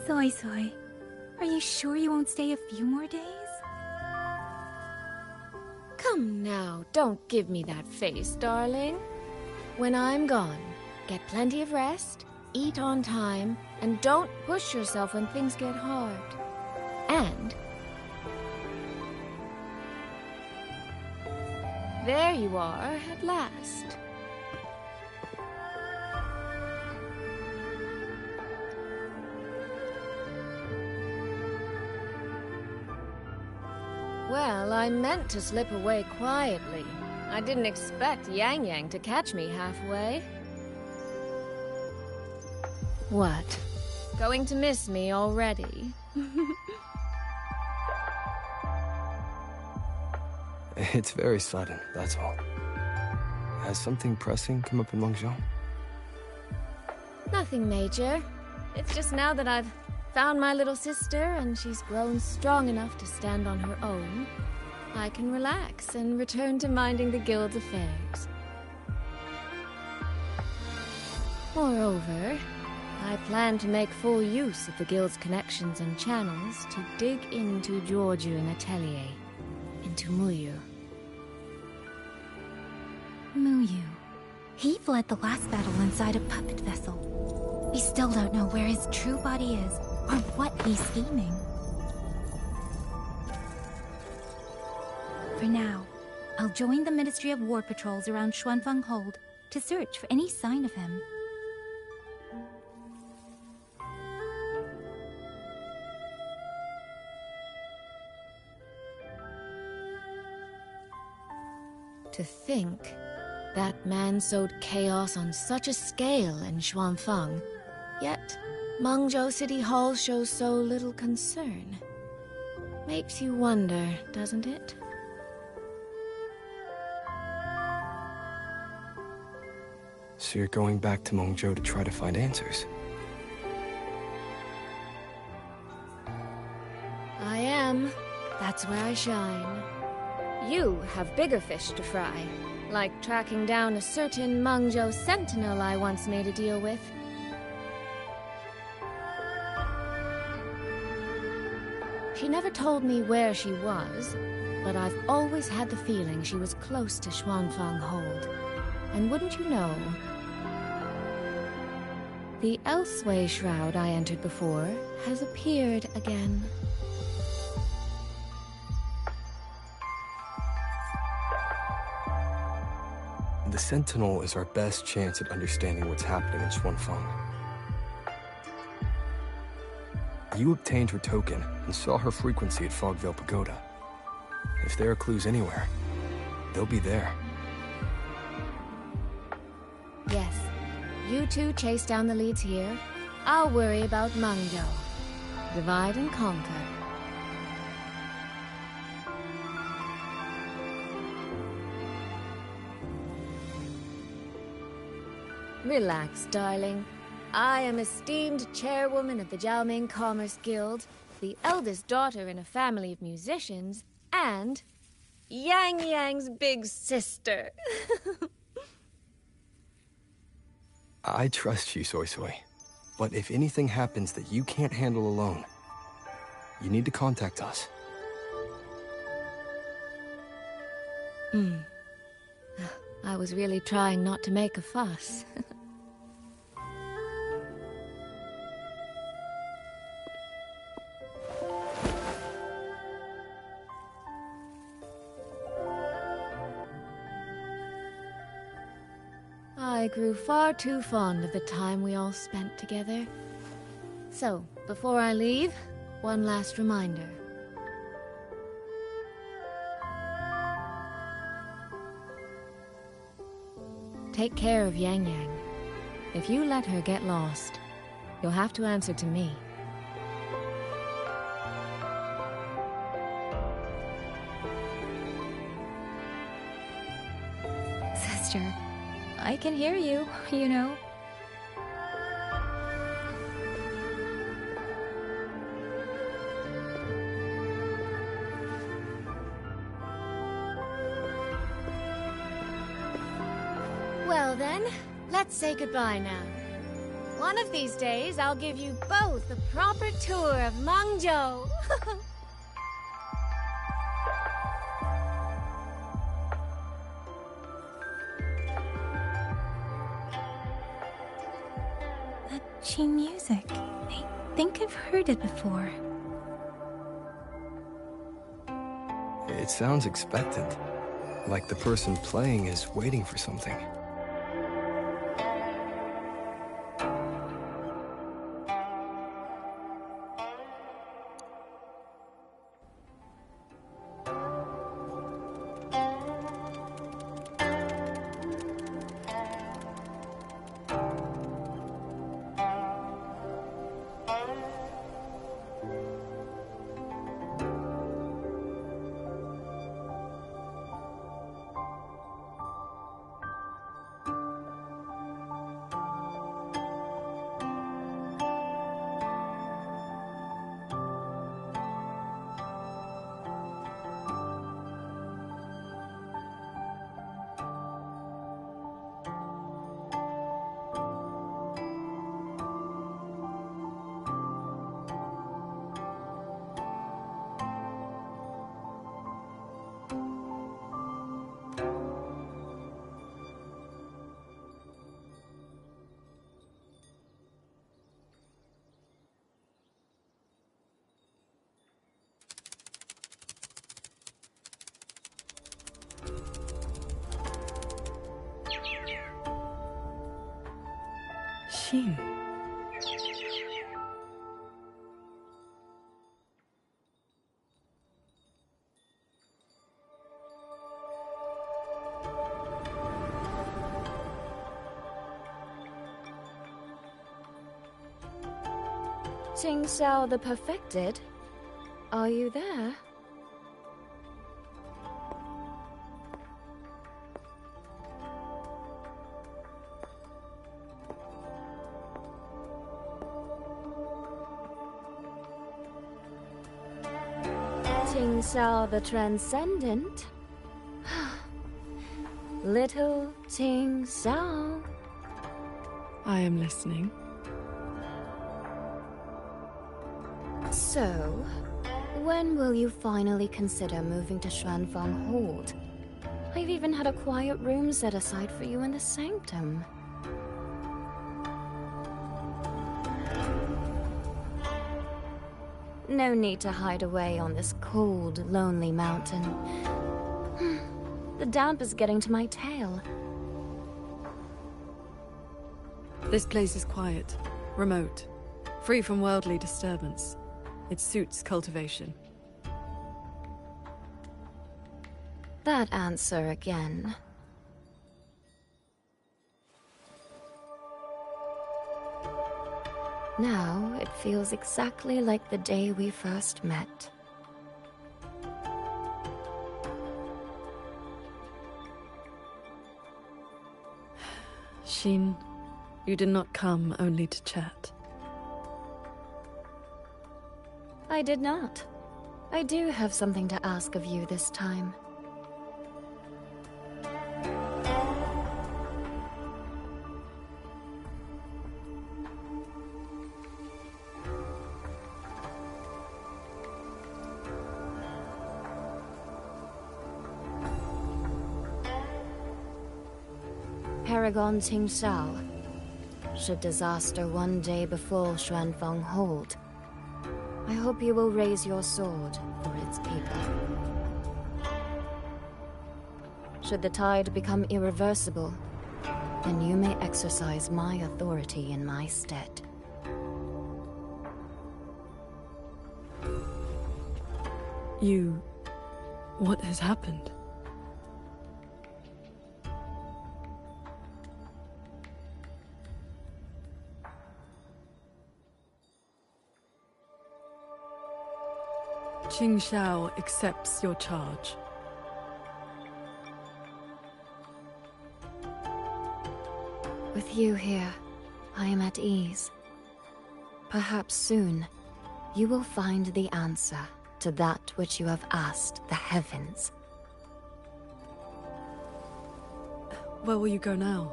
Soy Soy, are you sure you won't stay a few more days? Come now, don't give me that face, darling. When I'm gone, get plenty of rest, eat on time, and don't push yourself when things get hard. And there you are at last. Well, I meant to slip away quietly. I didn't expect Yang Yang to catch me halfway. What? Going to miss me already? It's very sudden, that's all. Has something pressing come up in Mengzhou? Nothing major. It's just now that I've found my little sister and she's grown strong enough to stand on her own, I can relax and return to minding the guild's affairs. Moreover, I plan to make full use of the guild's connections and channels to dig into Georgian Atelier, into Muyu. Muyu. He fled the last battle inside a puppet vessel. We still don't know where his true body is, or what he's scheming. For now, I'll join the Ministry of War patrols around Xuanfeng Hold to search for any sign of him. To think that man sowed chaos on such a scale in Xuanfeng, yet Mengzhou City Hall shows so little concern. Makes you wonder, doesn't it? So you're going back to Mengzhou to try to find answers? I am. That's where I shine. You have bigger fish to fry, like tracking down a certain Mengzhou sentinel I once made a deal with. She never told me where she was, but I've always had the feeling she was close to Xuanfeng Hold. And wouldn't you know, the Elseway shroud I entered before has appeared again. The Sentinel is our best chance at understanding what's happening in Xuanfeng. You obtained her token and saw her frequency at Fogvale Pagoda. If there are clues anywhere, they'll be there. Yes. You two chase down the leads here. I'll worry about Mengzhou. Divide and conquer. Relax, darling. I am esteemed chairwoman of the Jiaoming Commerce Guild, the eldest daughter in a family of musicians, and Yang Yang's big sister. I trust you, Soy Soy. But if anything happens that you can't handle alone, you need to contact us. I was really trying not to make a fuss. I grew far too fond of the time we all spent together. So, before I leave, one last reminder. Take care of Yang Yang. If you let her get lost, you'll have to answer to me. Sister, I can hear you, you know. Well then, let's say goodbye now. One of these days, I'll give you both a proper tour of Mengzhou. That Qing music. I think I've heard it before. It sounds expectant. Like the person playing is waiting for something. Xin. Qingxiao the Perfected? Are you there? Qingxiao the Transcendent? Little Qingxiao? I am listening. So, when will you finally consider moving to Xuanfang Hold? I've even had a quiet room set aside for you in the sanctum. No need to hide away on this cold, lonely mountain. The damp is getting to my tail. This place is quiet, remote, free from worldly disturbance. It suits cultivation. That answer again. Now it feels exactly like the day we first met. Xin, you did not come only to chat. I did not. I do have something to ask of you this time. Paragon Qingxiao. Should disaster one day befall Xuanfang Hold, I hope you will raise your sword for its people. Should the tide become irreversible, then you may exercise my authority in my stead. What has happened? Qingxiao accepts your charge. With you here, I am at ease. Perhaps soon, you will find the answer to that which you have asked the heavens. Where will you go now?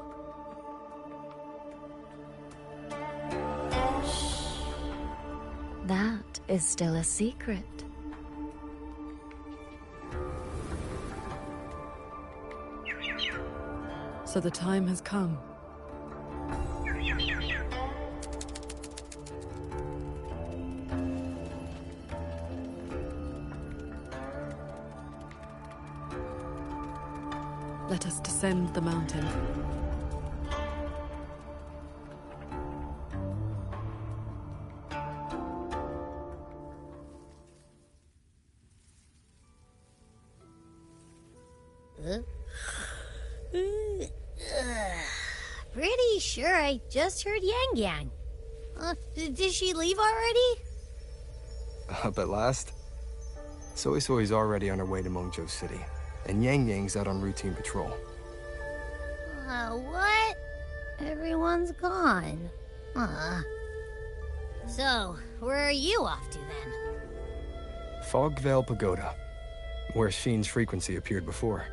is still a secret. So the time has come. Let us descend the mountain. Pretty sure I just heard Yang Yang. Did she leave already? Up at last? Soy Soy's already on her way to Mengzhou City, and Yang Yang's out on routine patrol. What? Everyone's gone. So, where are you off to then? Fog Veil Pagoda, where Sheen's frequency appeared before.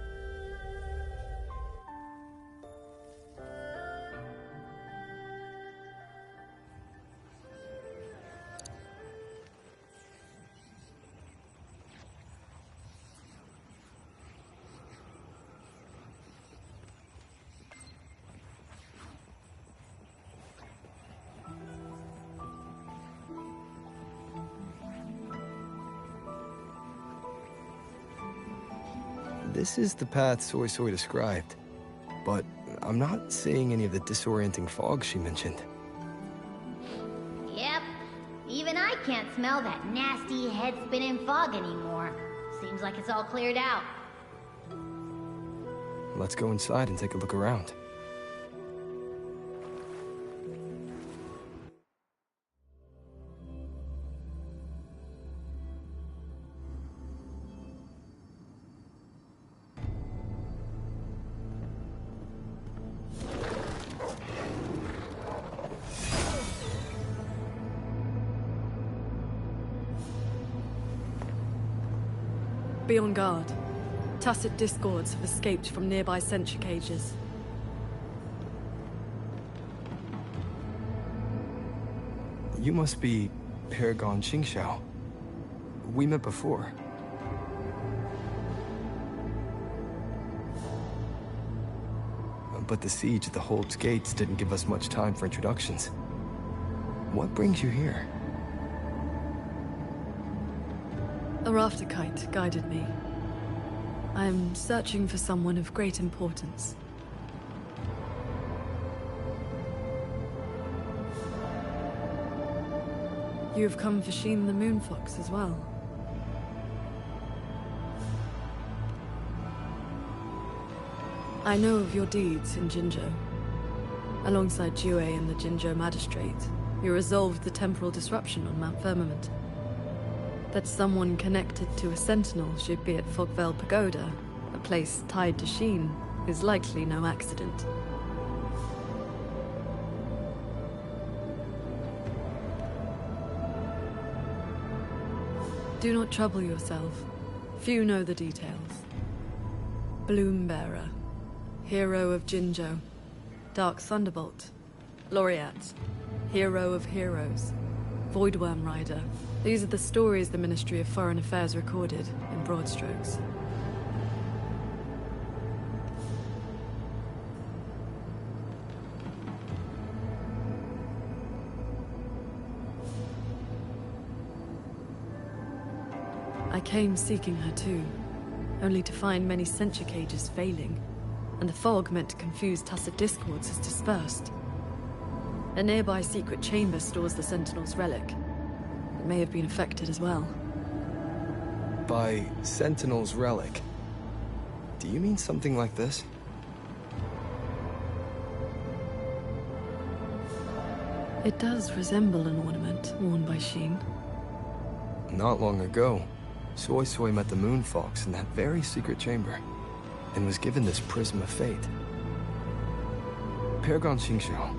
This is the path Soy Soy described, but I'm not seeing any of the disorienting fog she mentioned. Yep. Even I can't smell that nasty head-spinning fog anymore. Seems like it's all cleared out. Let's go inside and take a look around. Be on guard. Tacit discords have escaped from nearby sentry cages. You must be Paragon Qingxiao. We met before. But the siege at the Hold's gates didn't give us much time for introductions. What brings you here? A rafter kite guided me. I am searching for someone of great importance. You have come for Sheen the Moonfox as well. I know of your deeds in Jingzhou. Alongside Jue and the Jingzhou Magistrate, you resolved the temporal disruption on Mount Firmament. That someone connected to a sentinel should be at Fogvale Pagoda, a place tied to Sheen, is likely no accident. Do not trouble yourself. Few know the details. Bloombearer, hero of Jingzhou. Dark Thunderbolt, Laureate, hero of heroes. Voidworm Rider. These are the stories the Ministry of Foreign Affairs recorded, in broad strokes. I came seeking her too, only to find many sentry cages failing, and the fog meant to confuse tacit discords has dispersed. A nearby secret chamber stores the Sentinel's relic. It may have been affected as well. By Sentinel's relic, do you mean something like this? It does resemble an ornament worn by Sheen. Not long ago, Soy Soy met the Moonfox in that very secret chamber, and was given this Prism of Fate. Paragon Qingxiao,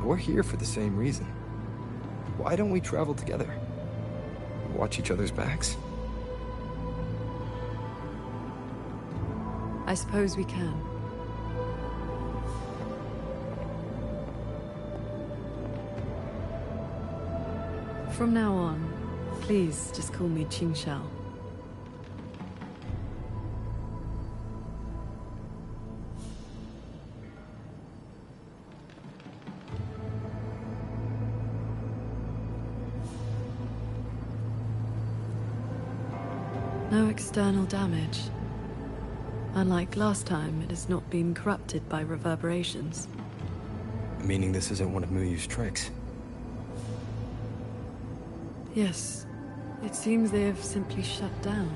we're here for the same reason. Why don't we travel together? Watch each other's backs? I suppose we can. From now on, Please, just call me Qingxiao. No external damage. Unlike last time, it has not been corrupted by reverberations. Meaning this isn't one of Muyu's tricks. Yes. It seems they have simply shut down.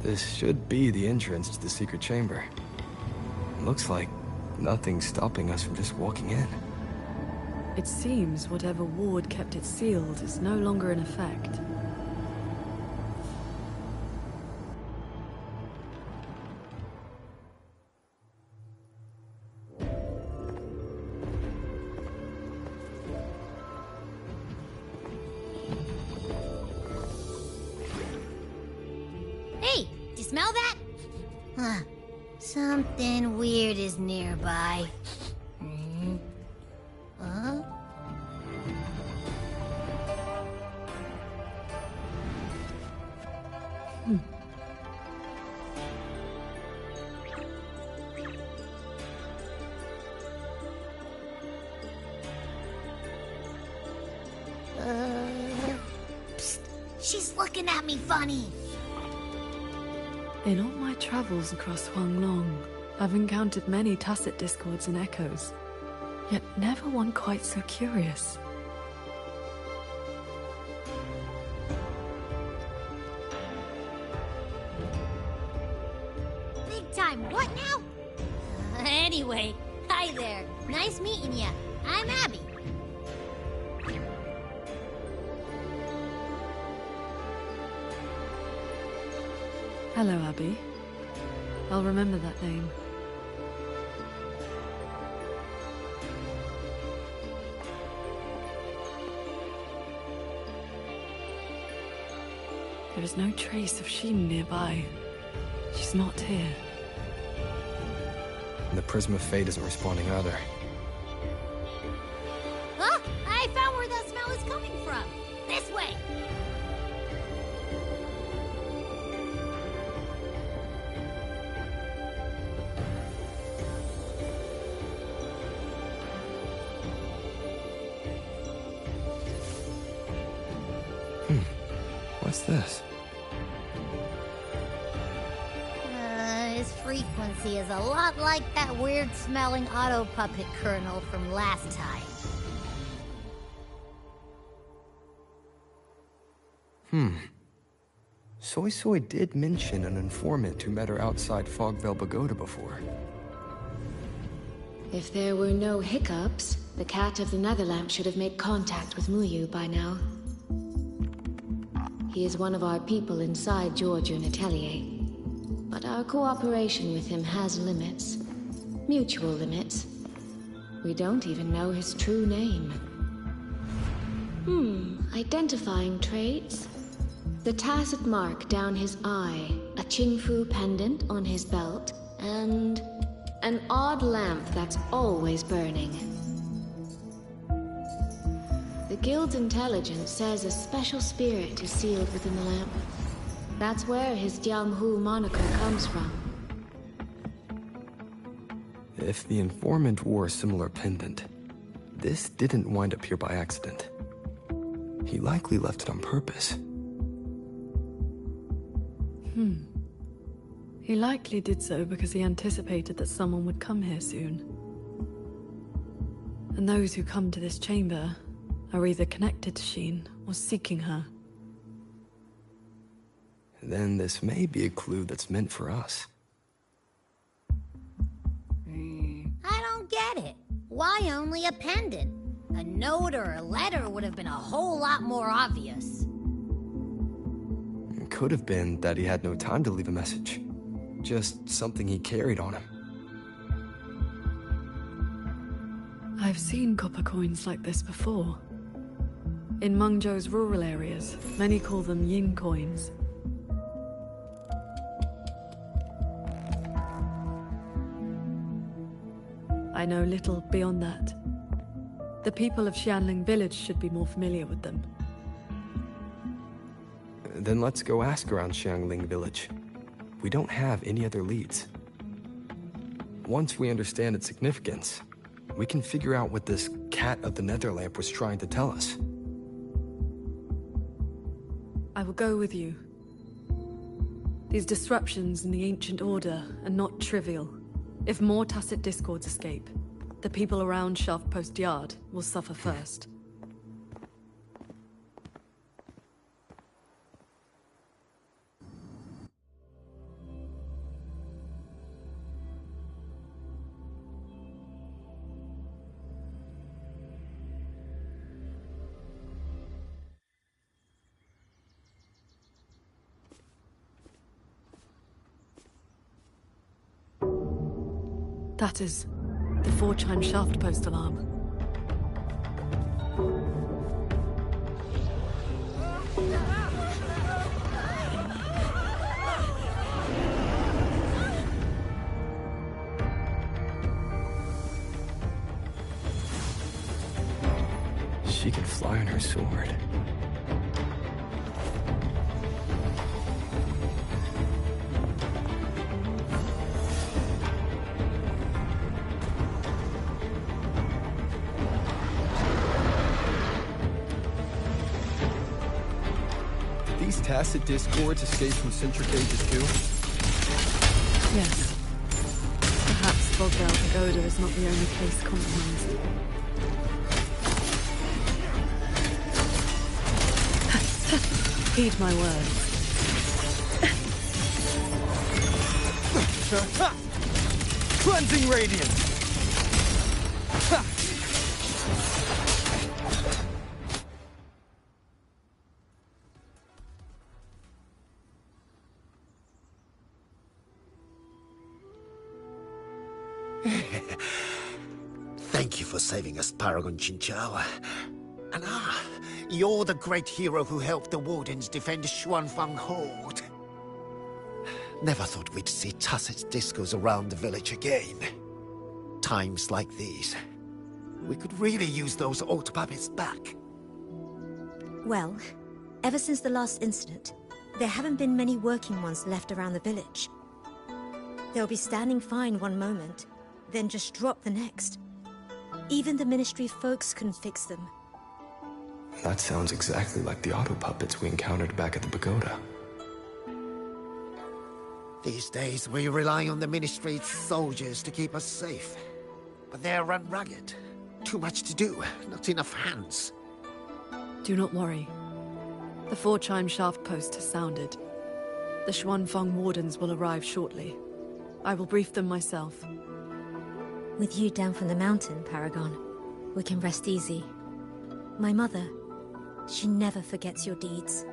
This should be the entrance to the secret chamber. Looks like nothing's stopping us from just walking in. It seems whatever ward kept it sealed is no longer in effect. Smell that? Huh. Something weird is nearby. Huh? Psst. She's looking at me funny. In all my travels across Huanglong, I've encountered many tacit discords and echoes, yet never one quite so curious. Big time, what now? Anyway, hi there. Nice meeting ya. I'm Abby. Hello, Abby. I'll remember that name. There is no trace of Xin nearby. She's not here. And the Prism of Fate isn't responding either. Huh? I found where that smell is coming from. This way. What's this? His frequency is a lot like that weird-smelling auto-puppet kernel from last time. Soy Soy did mention an informant who met her outside Fogvale Pagoda before. If there were no hiccups, the Cat of the Netherlamp should have made contact with Muyu by now. He is one of our people inside Georgian Atelier. But our cooperation with him has limits. Mutual limits. We don't even know his true name. Identifying traits? The tacit mark down his eye, a Qingfu pendant on his belt, and an odd lamp that's always burning. The Guild's intelligence says a special spirit is sealed within the lamp. That's where his Jianghu moniker comes from. If the informant wore a similar pendant, this didn't wind up here by accident. He likely left it on purpose. He likely did so because he anticipated that someone would come here soon. And those who come to this chamber are either connected to Xin or seeking her. Then this may be a clue that's meant for us. I don't get it. Why only a pendant? A note or a letter would have been a whole lot more obvious. It could have been that he had no time to leave a message. Just something he carried on him. I've seen copper coins like this before. In Mengzhou's rural areas, many call them yin coins. I know little beyond that. The people of Xianling village should be more familiar with them. Then let's go ask around Xiangling village. We don't have any other leads. Once we understand its significance, we can figure out what this Cat of the Netherlamp was trying to tell us. I will go with you. These disruptions in the ancient order are not trivial. If more tacit discords escape, the people around Shaft Post Yard will suffer first. That is the 4-chime shaft post alarm. She can fly on her sword. These tacit discords escape from centric cages too? Yes. Perhaps Bogdell Pagoda is not the only place compromised. Heed my words. Cleansing radiance! Thank you for saving us, Paragon Qingxiao. And you're the great hero who helped the Wardens defend Xuanfang Hold. Never thought we'd see tacit discos around the village again. Times like these, we could really use those old puppets back. Well, ever since the last incident, there haven't been many working ones left around the village. They'll be standing fine one moment, then just drop the next. Even the Ministry folks couldn't fix them. That sounds exactly like the auto puppets we encountered back at the pagoda. These days, we rely on the Ministry's soldiers to keep us safe. But they're run ragged. Too much to do, not enough hands. Do not worry. The 4-chime shaft post has sounded. The Xuanfang Wardens will arrive shortly. I will brief them myself. With you down from the mountain, Paragon, we can rest easy. My mother, she never forgets your deeds.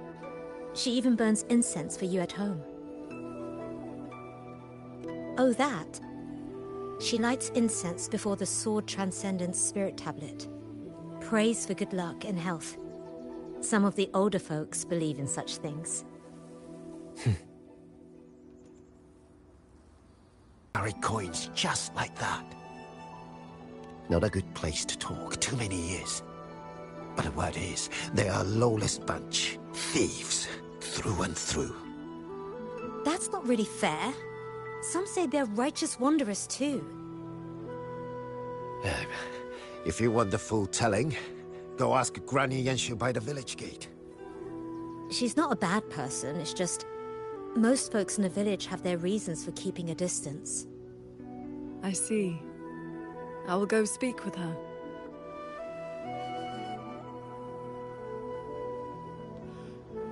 She even burns incense for you at home. Oh, that? She lights incense before the Sword Transcendence Spirit Tablet. Prays for good luck and health. Some of the older folks believe in such things. Carry coins just like that. Not a good place to talk, too many years. But the word is, they are a lawless bunch. Thieves, through and through. That's not really fair. Some say they're righteous wanderers too. If you want the full telling, go ask Granny Yenshu by the village gate. She's not a bad person, it's just... most folks in the village have their reasons for keeping a distance. I see. I will go speak with her.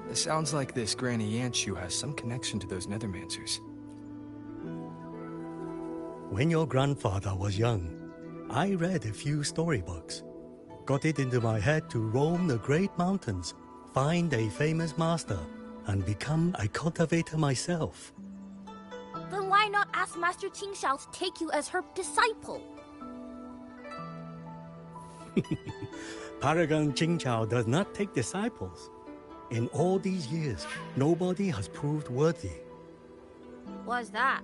It sounds like this Granny Yanshu has some connection to those Nethermancers. When your grandfather was young, I read a few storybooks. Got it into my head to roam the great mountains, find a famous master, and become a cultivator myself. Then why not ask Master Qingxiao to take you as her disciple? Paragon Qingxiao does not take disciples. In all these years, nobody has proved worthy. What's that?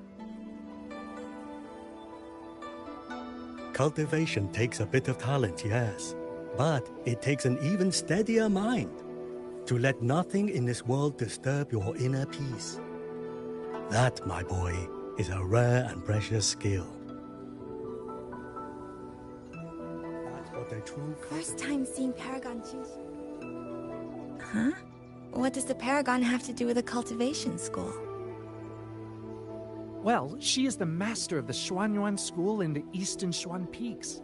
Cultivation takes a bit of talent, yes. But it takes an even steadier mind. to let nothing in this world disturb your inner peace. That, my boy, is a rare and precious skill. That's what a true... First time seeing Paragon Qingxiao. Huh? What does the Paragon have to do with a cultivation school? Well, she is the master of the Xuanyuan school in the eastern Xuan Peaks.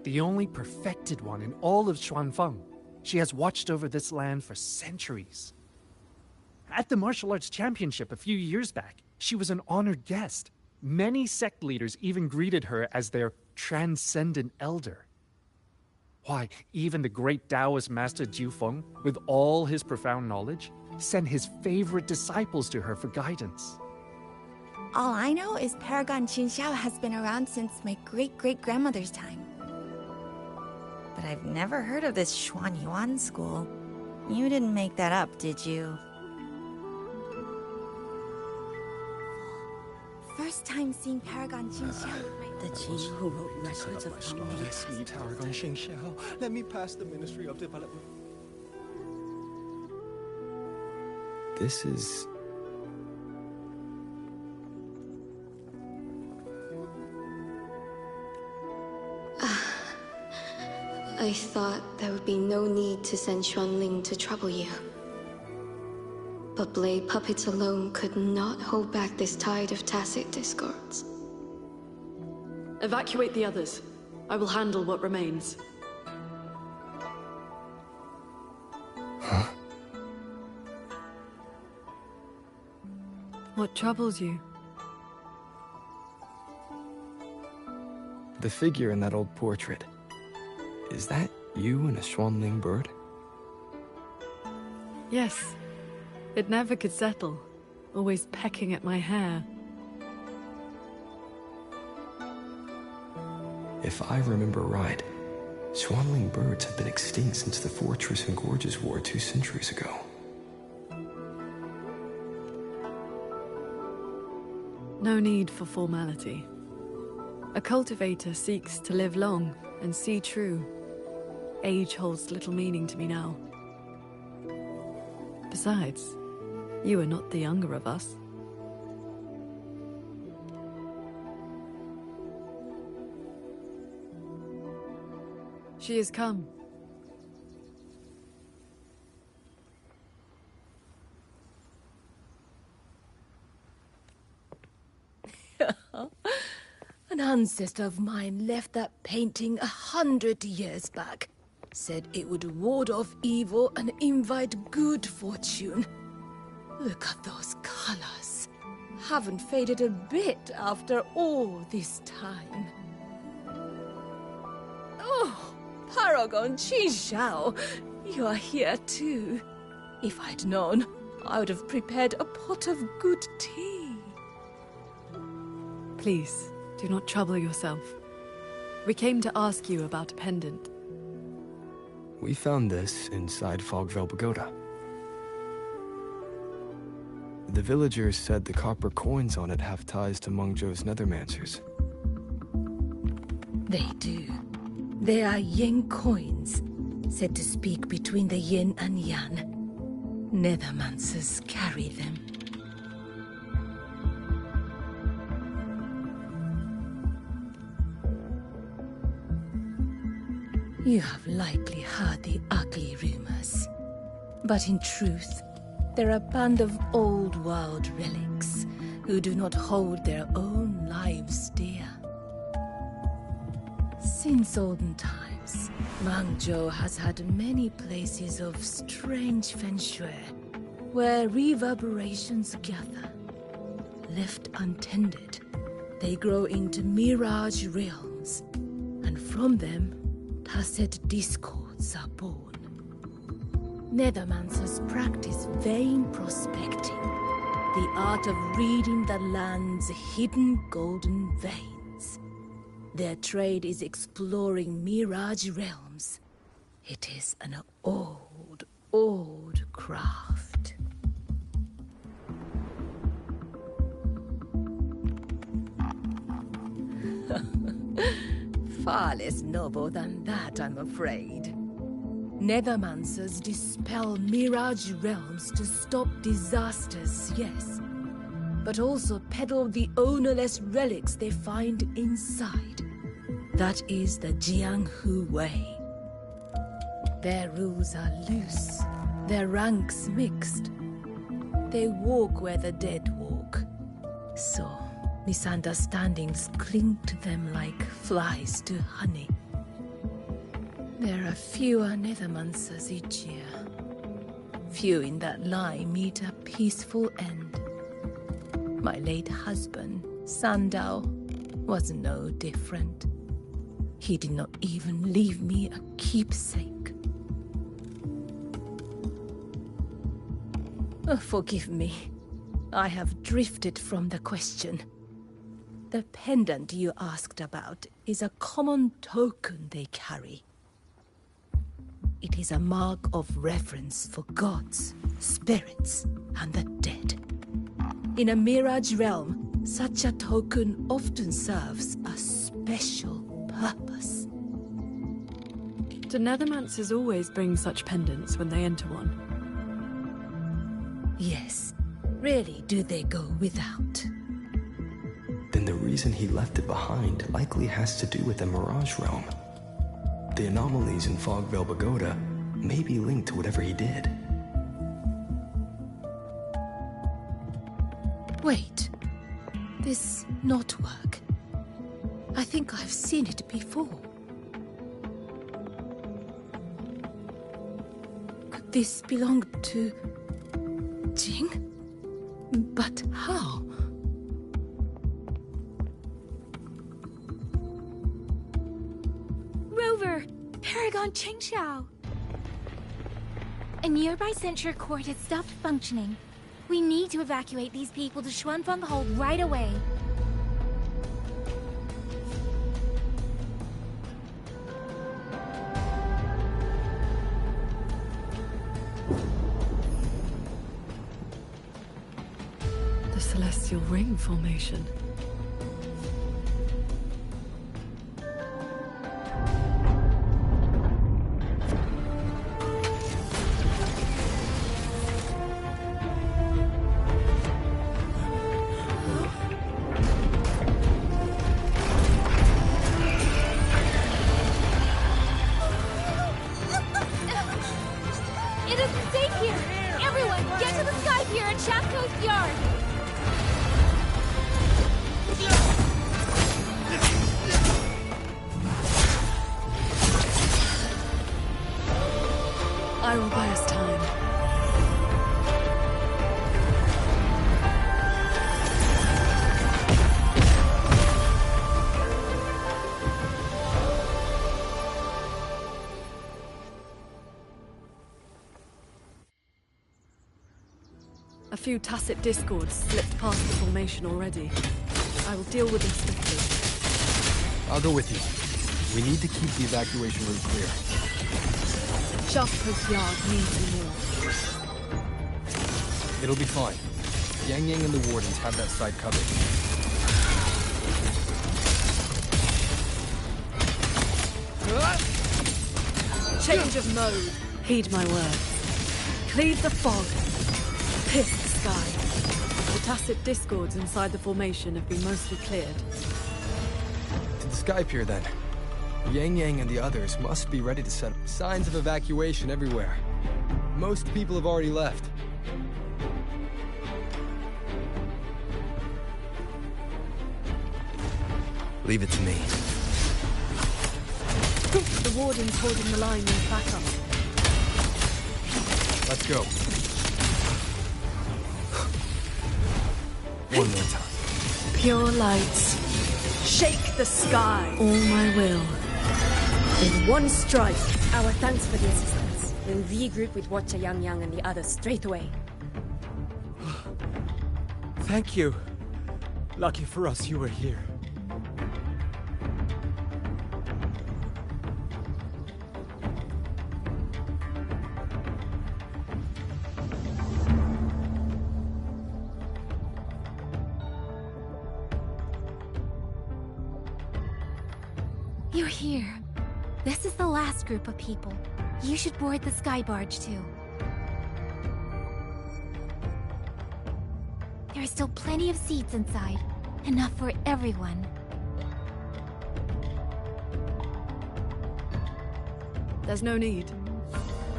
The only perfected one in all of Xuanfeng. She has watched over this land for centuries. At the martial arts championship a few years back, she was an honored guest. Many sect leaders even greeted her as their transcendent elder. Why, even the great Taoist master Jiufeng, with all his profound knowledge, sent his favorite disciples to her for guidance. All I know is Paragon Qingxiao has been around since my great-great-grandmother's time. But I've never heard of this Xuanyuan school. You didn't make that up, did you? First time seeing Paragon Qingxiao. The Qing who wrote records of Hongmei. Paragon Qingxiao, let me pass the Ministry of Development. This is... I thought there would be no need to send Xuanling to trouble you. But blade puppets alone could not hold back this tide of tacit discords. Evacuate the others. I will handle what remains. Huh? What troubles you? The figure in that old portrait. Is that you and a Xuanling bird? Yes. It never could settle. Always pecking at my hair. If I remember right, Xuanling birds have been extinct since the Fortress and Gorges War 2 centuries ago. No need for formality. A cultivator seeks to live long and see true. Age holds little meaning to me now. Besides, you are not the younger of us. She has come. An ancestor of mine left that painting 100 years back. Said it would ward off evil and invite good fortune. Look at those colors. Haven't faded a bit after all this time. Oh, Paragon Qingxiao, you are here too. If I'd known, I would have prepared a pot of good tea. Please, do not trouble yourself. We came to ask you about a pendant. We found this inside Fogville Pagoda. The villagers said the copper coins on it have ties to Mengzhou's nethermancers. They do. They are yin coins, said to speak between the yin and yang. Nethermancers carry them. You have likely heard the ugly rumors. But in truth, they're a band of old world relics who do not hold their own lives dear. Since olden times, Mengzhou has had many places of strange feng shui, where reverberations gather. Left untended, they grow into mirage realms, and from them, tacit discords are born. Nethermancers practice vain prospecting, the art of reading the land's hidden golden veins. Their trade is exploring mirage realms. It is an old, old craft. Far less noble than that, I'm afraid. Nethermancers dispel mirage realms to stop disasters, yes. But also peddle the ownerless relics they find inside. That is the Jianghu way. Their rules are loose, their ranks mixed. They walk where the dead walk. So, misunderstandings cling to them like flies to honey. There are fewer Nethermancers each year. Few in that line meet a peaceful end. My late husband, Sandow, was no different. He did not even leave me a keepsake. Oh, forgive me. I have drifted from the question. The pendant you asked about is a common token they carry. It is a mark of reverence for gods, spirits, and the dead. In a mirage realm, such a token often serves a special purpose. Do Nethermancers always bring such pendants when they enter one? Yes. Rarely do they go without. Then the reason he left it behind likely has to do with the Mirage Realm. The anomalies in Fogvale Pagoda may be linked to whatever he did. Wait. This knotwork. I think I've seen it before. Could this belong to Jing? But how? Rover! Paragon Qingxiao! A nearby censure court has stopped functioning. We need to evacuate these people to Xuanfeng Hold right away. The Celestial Ring formation. It isn't safe here! Everyone, get to the Sky Pier at Shaft Coast Yard! I will buy us time. A few tacit discords slipped past the formation already. I will deal with them swiftly. I'll go with you. We need to keep the evacuation route clear. Shaft Coast Yard needs more. It'll be fine. Yang Yang and the Wardens have that side covered. Change of mode. Heed my words. Cleave the fog. Pierce the sky. The tacit discords inside the formation have been mostly cleared. To the Sky Pier, then. Yang Yang and the others must be ready to set up. Signs of evacuation everywhere. Most people have already left. Leave it to me. The Warden's holding the line with backup. Let's go. One more time. Pure lights. Shake the sky. All my will. In one strike. Our thanks for the assistance. We'll regroup with Watcher Yang Yang and the others straight away. Thank you. Lucky for us you were here. You're here. This is the last group of people. You should board the sky barge too. There are still plenty of seats inside. Enough for everyone. There's no need.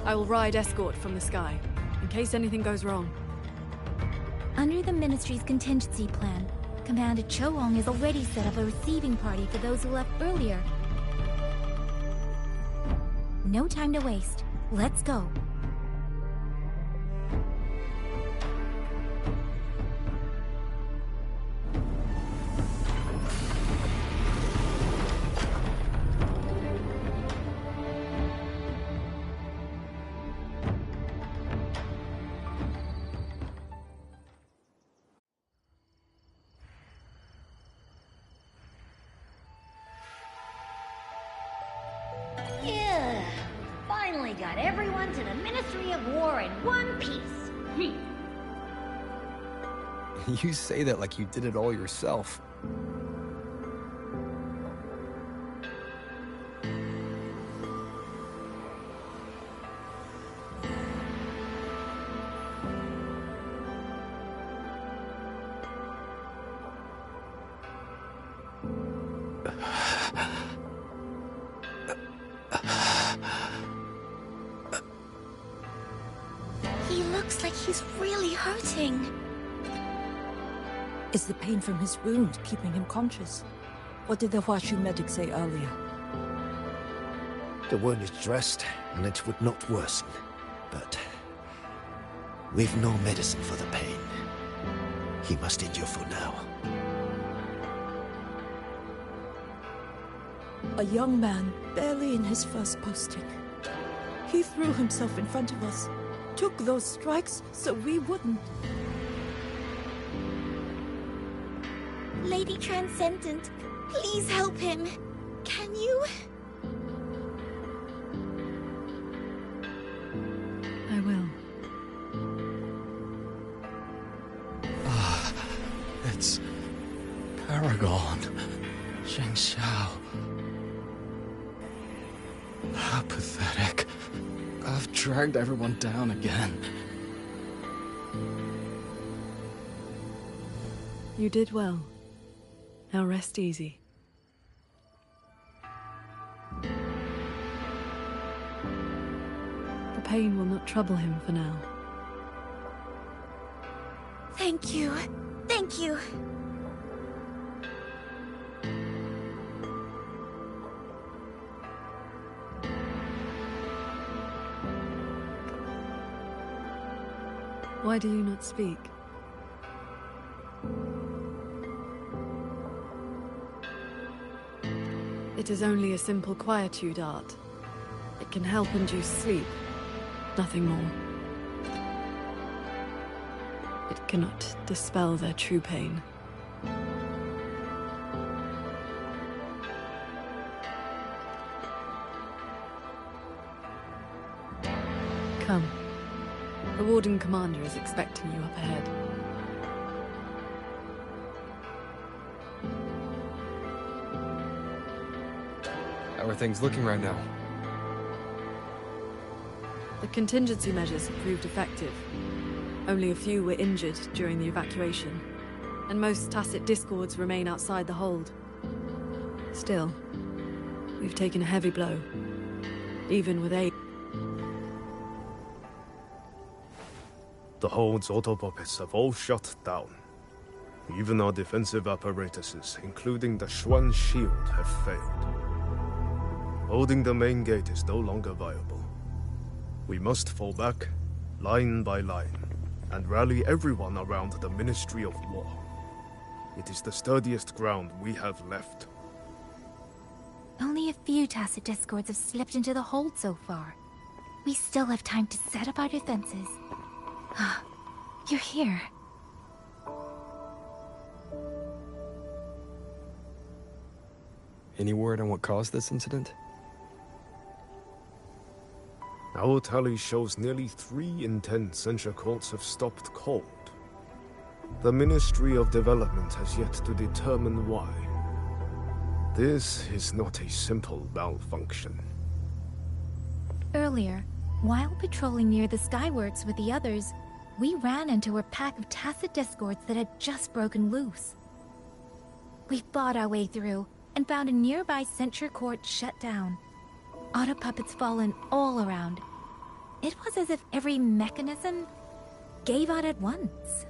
I will ride escort from the sky, in case anything goes wrong. Under the Ministry's contingency plan, Commander Choong has already set up a receiving party for those who left earlier. No time to waste. Let's go. Yeah, finally got everyone to the Ministry of War in one piece. You say that like you did it all yourself. He looks like he's really hurting. Is the pain from his wound keeping him conscious? What did the Huashu medic say earlier? The wound is dressed, and it would not worsen. But we've no medicine for the pain. He must endure for now. A young man, barely in his first posting. He threw himself in front of us, took those strikes so we wouldn't. Lady Transcendent, please help him. Can you? I will. It's Paragon. Qingxiao. How pathetic. I've dragged everyone down again. You did well. Now rest easy. The pain will not trouble him for now. Thank you. Thank you. Why do you not speak? It is only a simple quietude art. It can help induce sleep, nothing more. It cannot dispel their true pain. Come. The Warden Commander is expecting you up ahead. How are things looking right now? The contingency measures have proved effective. Only a few were injured during the evacuation, and most tacit discords remain outside the hold. Still, we've taken a heavy blow, even with aid. The hold's autopockets have all shut down. Even our defensive apparatuses, including the Xuan shield, have failed. Holding the main gate is no longer viable. We must fall back, line by line, and rally everyone around the Ministry of War. It is the sturdiest ground we have left. Only a few tacit discords have slipped into the hold so far. We still have time to set up our defenses. You're here. Any word on what caused this incident? Our tally shows nearly 3 in 10 censure courts have stopped cold. The Ministry of Development has yet to determine why. This is not a simple malfunction. Earlier, while patrolling near the Skyworks with the others, we ran into a pack of tacit discords that had just broken loose. We fought our way through and found a nearby censure court shut down. Auto puppets fallen all around. It was as if every mechanism gave out at once.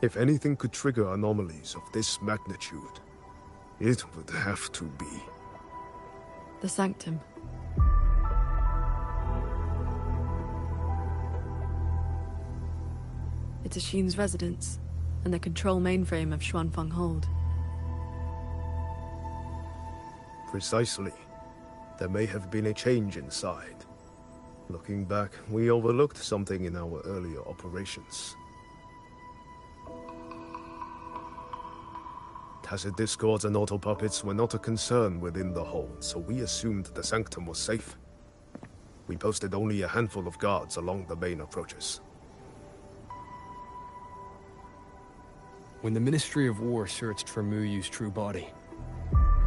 If anything could trigger anomalies of this magnitude, it would have to be the Sanctum. It's Ashin's residence, and the control mainframe of Xuanfeng Hold. Precisely. There may have been a change inside. Looking back, we overlooked something in our earlier operations. Tacit discords and auto puppets were not a concern within the hold, so we assumed the Sanctum was safe. We posted only a handful of guards along the main approaches. When the Ministry of War searched for Muyu's true body,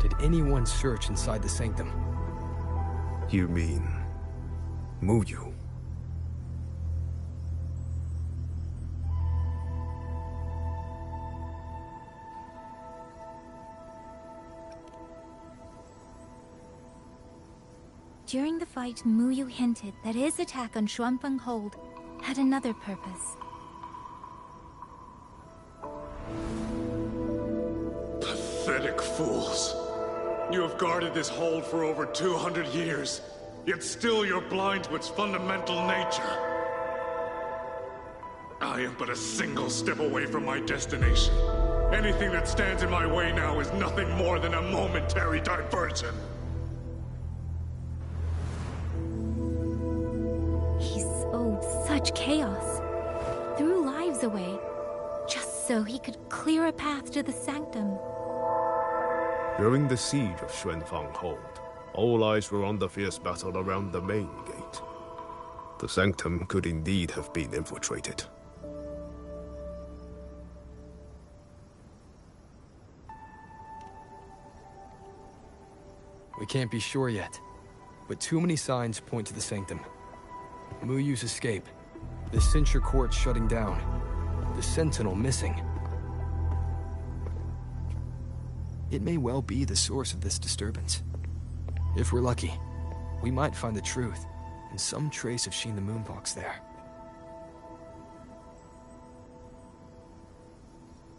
did anyone search inside the Sanctum? You mean Muyu? During the fight, Muyu hinted that his attack on Xuanfeng Hold had another purpose. Pathetic fools. You have guarded this hold for over 200 years, yet still you're blind to its fundamental nature. I am but a single step away from my destination. Anything that stands in my way now is nothing more than a momentary diversion. He sowed such chaos, threw lives away, just so he could clear a path to the Sanctum. During the siege of Xuanfeng Hold, all eyes were on the fierce battle around the main gate. The Sanctum could indeed have been infiltrated. We can't be sure yet, but too many signs point to the Sanctum. Muyu's escape, the censure court shutting down, the Sentinel missing. It may well be the source of this disturbance. If we're lucky, we might find the truth and some trace of Sheen the Moonfox there.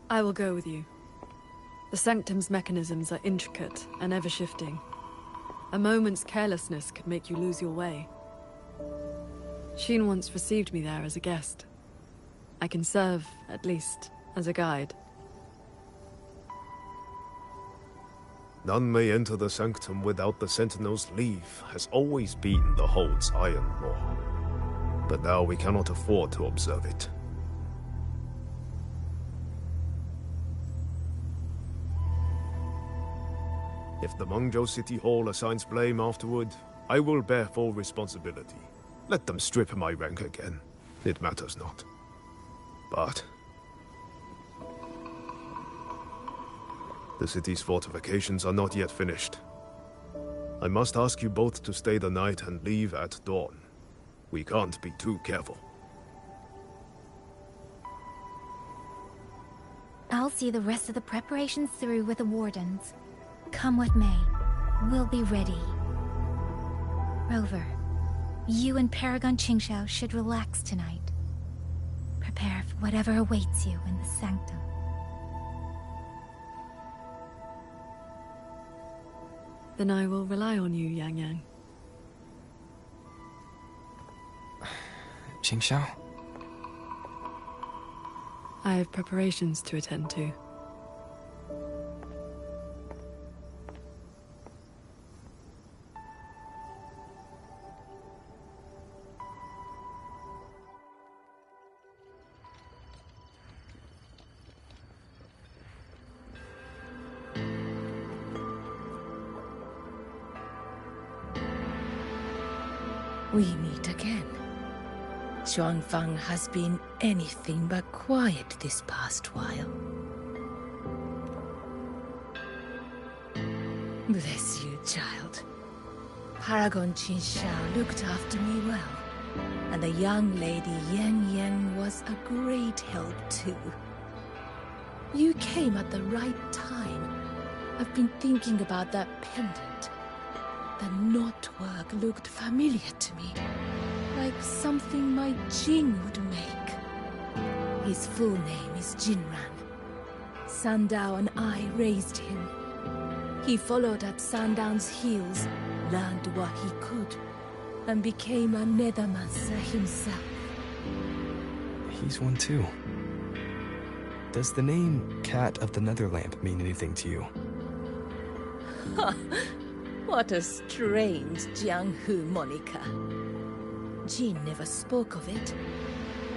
I will go with you. The Sanctum's mechanisms are intricate and ever-shifting. A moment's carelessness could make you lose your way. Sheen once received me there as a guest. I can serve, at least, as a guide. None may enter the Sanctum without the Sentinel's leave has always been the Hold's iron law. But now we cannot afford to observe it. If the Mengzhou City Hall assigns blame afterward, I will bear full responsibility. Let them strip my rank again. It matters not. But the city's fortifications are not yet finished. I must ask you both to stay the night and leave at dawn. We can't be too careful. I'll see the rest of the preparations through with the Wardens. Come what may, we'll be ready. Rover, you and Paragon Qingxiao should relax tonight. Prepare for whatever awaits you in the Sanctum. Then I will rely on you, Yang Yang. Qingxiao? I have preparations to attend to. We meet again. Xuanfeng has been anything but quiet this past while. Bless you, child. Paragon Qingxiao looked after me well, and the young lady Yang Yang was a great help too. You came at the right time. I've been thinking about that pendant. The knotwork looked familiar to me, like something my Jing would make. His full name is Jingran. Sandao and I raised him. He followed at Sandown's heels, learned what he could, and became a nethermancer himself. He's one too. Does the name Cat of the Netherlamp mean anything to you? What a strange Jianghu moniker. Jin never spoke of it,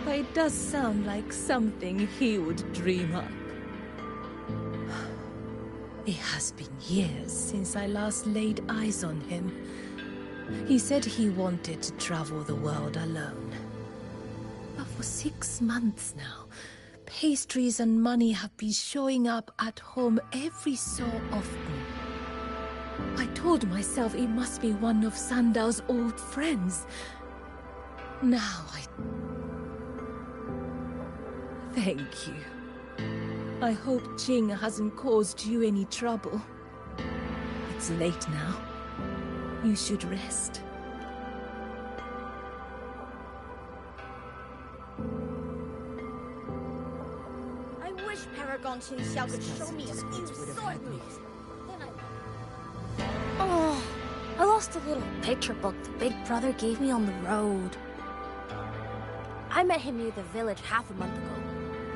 but it does sound like something he would dream up. It has been years since I last laid eyes on him. He said he wanted to travel the world alone. But for 6 months now, pastries and money have been showing up at home every so often. I told myself it must be one of Sandao's old friends. Now Thank you. I hope Jing hasn't caused you any trouble. It's late now. You should rest. I wish Paragon Qingxiao could show me a few sword moves. Oh, I lost a little picture book the big brother gave me on the road. I met him near the village half a month ago.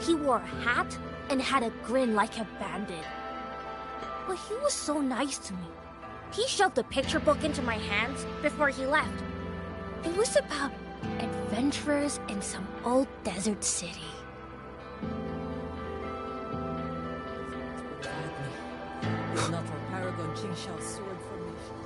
He wore a hat and had a grin like a bandit. But he was so nice to me. He shoved the picture book into my hands before he left. It was about adventurers in some old desert city. Will not for Paragon Qingxiao's sword formation.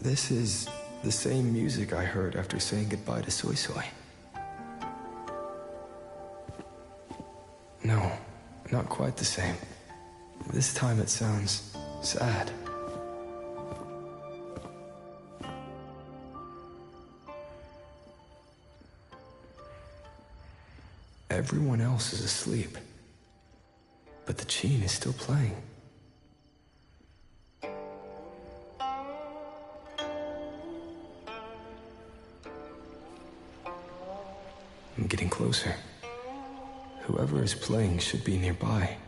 This is the same music I heard after saying goodbye to Soy Soy. No, not quite the same. This time it sounds sad. Everyone else is asleep, but the Qin is still playing. I'm getting closer. Whoever is playing should be nearby.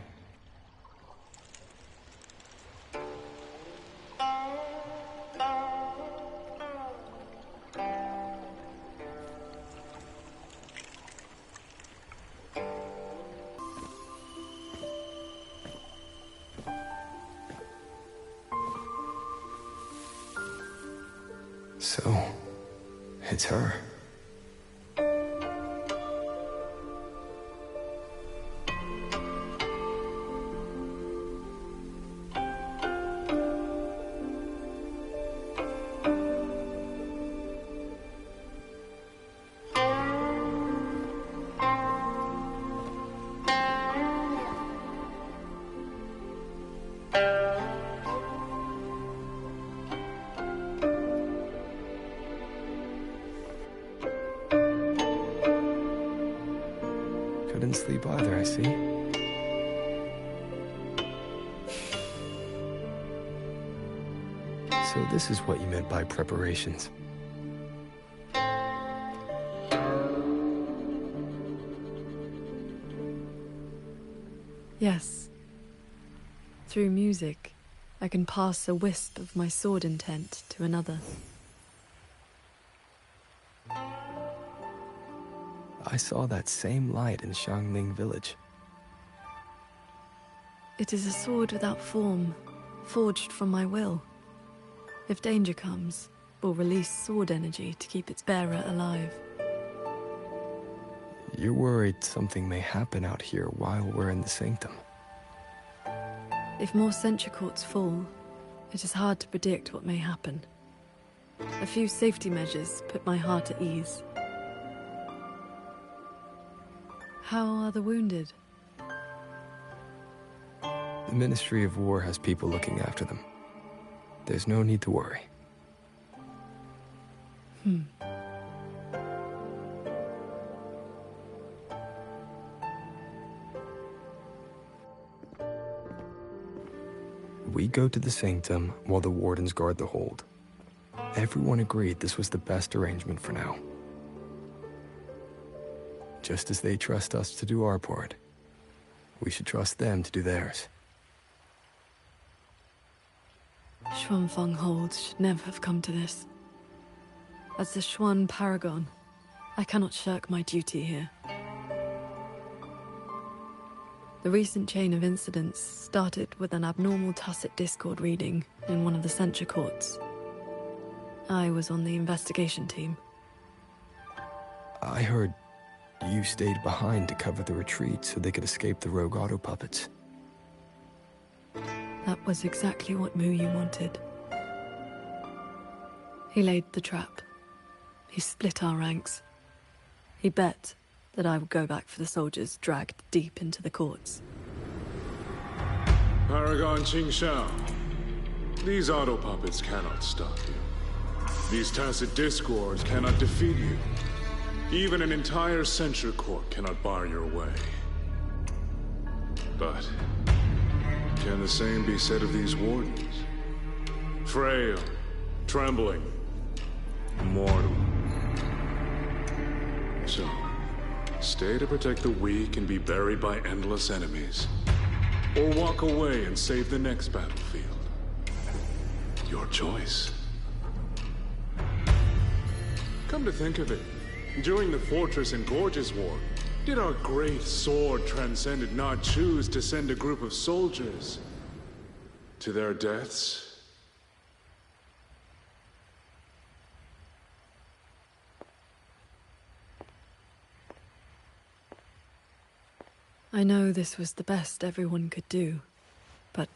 So, it's her. Couldn't sleep either, I see. So this is what you meant by preparations. Yes. Through music, I can pass a wisp of my sword intent to another. I saw that same light in Xiangling village. It is a sword without form, forged from my will. If danger comes, will release sword energy to keep its bearer alive. You're worried something may happen out here while we're in the sanctum. If more sentry courts fall, it is hard to predict what may happen. A few safety measures put my heart at ease. How are the wounded? The Ministry of War has people looking after them. There's no need to worry. We go to the sanctum while the wardens guard the hold. Everyone agreed this was the best arrangement for now. Just as they trust us to do our part, we should trust them to do theirs. Xuanfeng Hold should never have come to this. As the Xuan Paragon, I cannot shirk my duty here. The recent chain of incidents started with an abnormal tacit discord reading in one of the censure courts. I was on the investigation team. I heard you stayed behind to cover the retreat so they could escape the rogue auto puppets. That was exactly what Muyi wanted. He laid the trap. He split our ranks. He bet that I would go back for the soldiers dragged deep into the courts. Paragon Qingxiao, these auto puppets cannot stop you. These tacit discords cannot defeat you. Even an entire censure court cannot bar your way. But can the same be said of these wardens? Frail, trembling, mortal. So, stay to protect the weak and be buried by endless enemies. Or walk away and save the next battlefield. Your choice. Come to think of it, during the Fortress and Gorges War, did our great sword transcendent not choose to send a group of soldiers to their deaths? I know this was the best everyone could do, but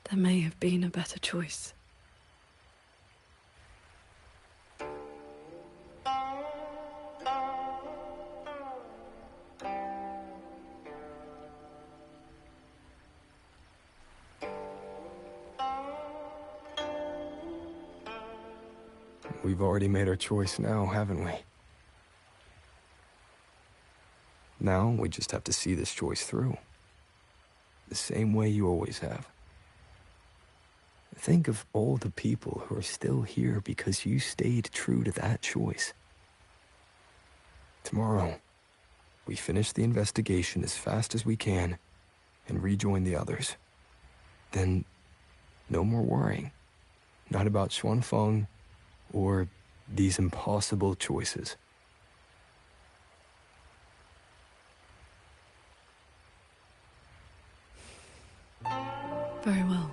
there may have been a better choice. We've already made our choice now, haven't we? Now, we just have to see this choice through. The same way you always have. Think of all the people who are still here because you stayed true to that choice. Tomorrow, we finish the investigation as fast as we can and rejoin the others. Then, no more worrying. Not about Xuanfeng or these impossible choices. Very well.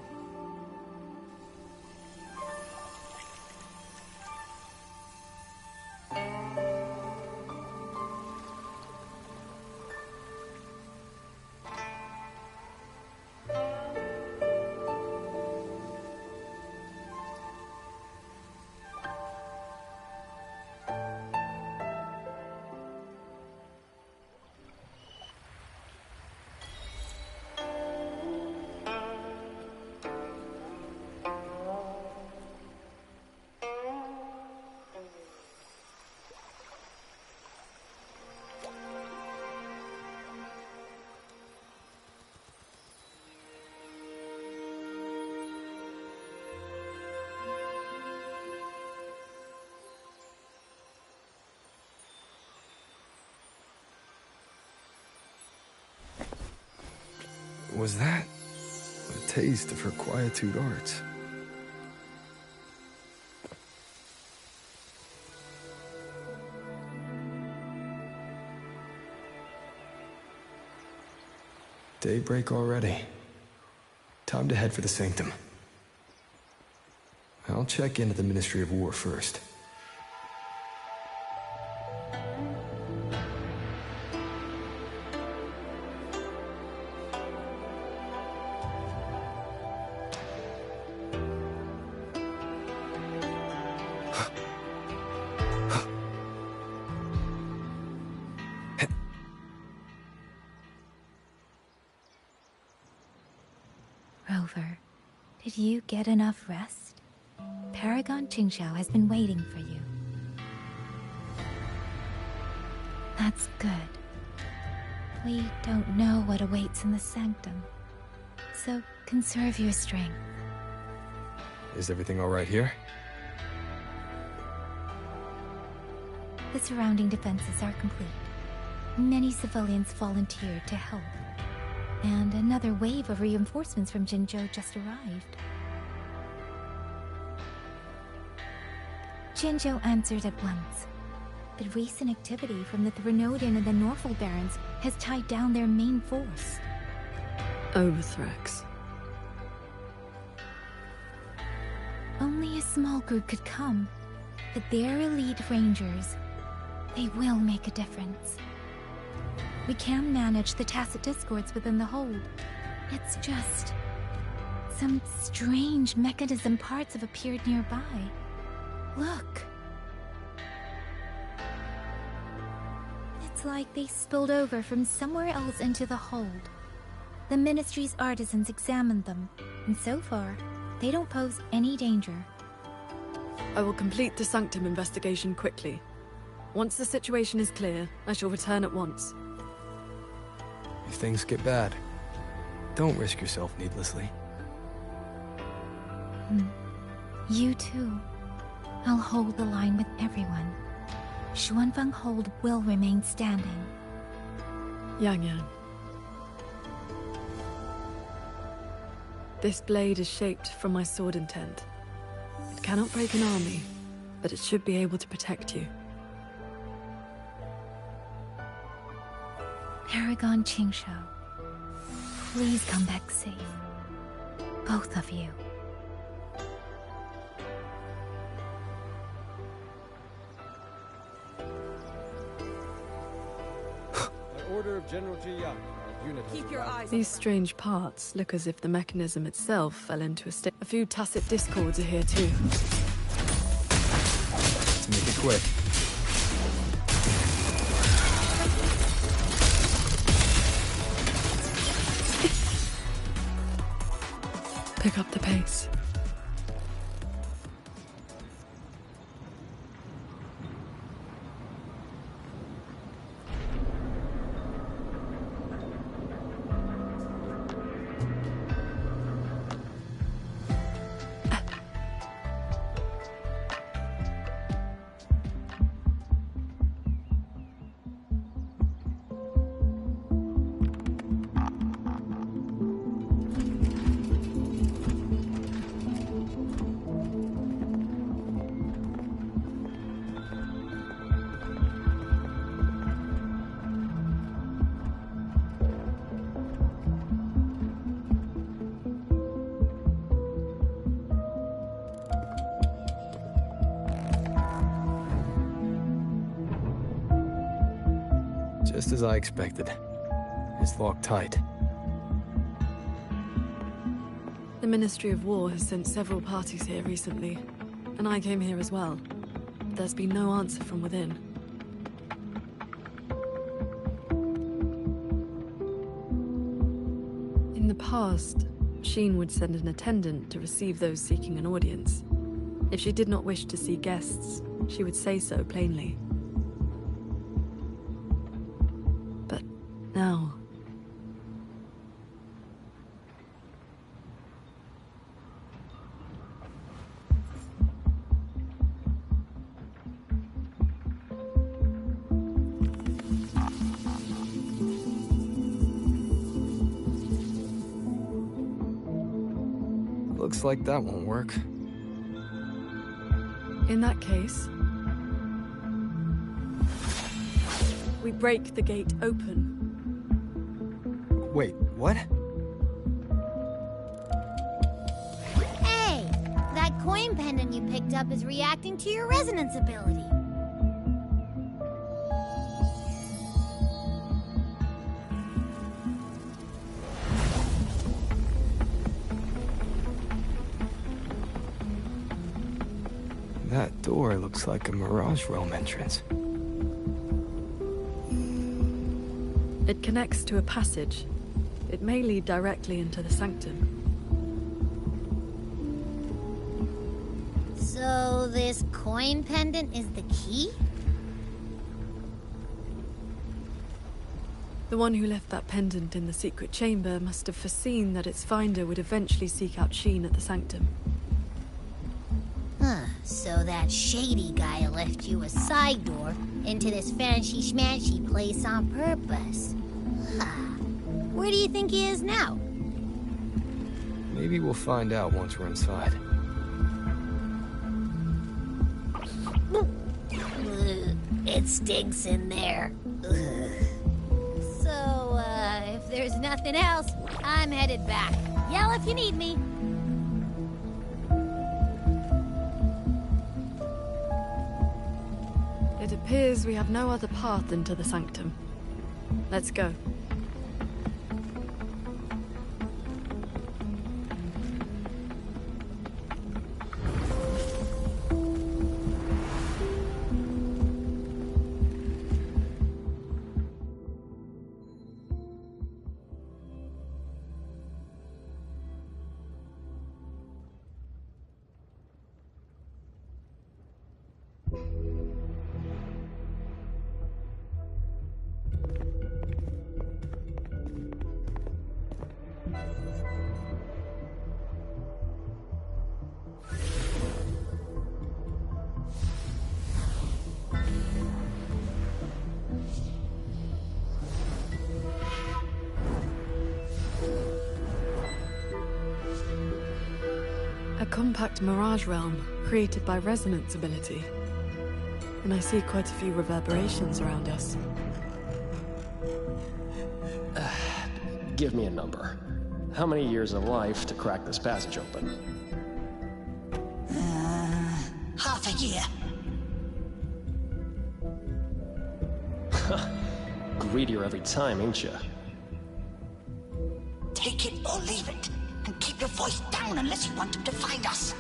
Was that a taste of her quietude arts? Daybreak already. Time to head for the Sanctum. I'll check into the Ministry of War first. Rover, did you get enough rest? Paragon Qingxiao has been waiting for you. That's good. We don't know what awaits in the Sanctum, so conserve your strength. Is everything all right here? The surrounding defenses are complete. Many civilians volunteered to help, and another wave of reinforcements from Jingzhou just arrived. Qingxiao answered at once, but recent activity from the Threnodian and the Norfolk Barons has tied down their main force. Overthrex. Only a small group could come, but their elite rangers, they will make a difference. We can manage the tacit discords within the hold. It's just some strange mechanism parts have appeared nearby. Look. It's like they spilled over from somewhere else into the hold. The Ministry's artisans examined them, and so far, they don't pose any danger. I will complete the Sanctum investigation quickly. Once the situation is clear, I shall return at once. If things get bad, don't risk yourself needlessly. You too. I'll hold the line with everyone. Xuanfeng Hold will remain standing. Yang Yang. This blade is shaped from my sword intent. It cannot break an army, but it should be able to protect you. Paragon Qingxiao, please come back safe. Both of you. By order of General Ji, Keep your eyes. These strange parts look as if the mechanism itself fell into a state. A few tacit discords are here too. Let's make it quick. Pick up the pace. Just as I expected. It's locked tight. The Ministry of War has sent several parties here recently, and I came here as well. But there's been no answer from within. In the past, Sheen would send an attendant to receive those seeking an audience. If she did not wish to see guests, she would say so plainly. But now... Looks like that won't work. In that case, we break the gate open. Wait, what? Hey! That coin pendant you picked up is reacting to your resonance ability. That door looks like a Mirage Realm entrance. It connects to a passage. It may lead directly into the sanctum. So this coin pendant is the key? The one who left that pendant in the secret chamber must have foreseen that its finder would eventually seek out Sheen at the sanctum. Huh, so that shady guy left you a side door into this fancy-schmancy place on purpose. Huh. Where do you think he is now? Maybe we'll find out once we're inside. It stinks in there. So, if there's nothing else, I'm headed back. Yell if you need me. It appears we have no other path into the sanctum. Let's go. A compact mirage realm created by resonance ability. And I see quite a few reverberations around us. Give me a number. How many years of life to crack this passage open? Half a year. Greedier every time, ain't ya? Take it or leave it. And keep your voice down unless you want them to find us.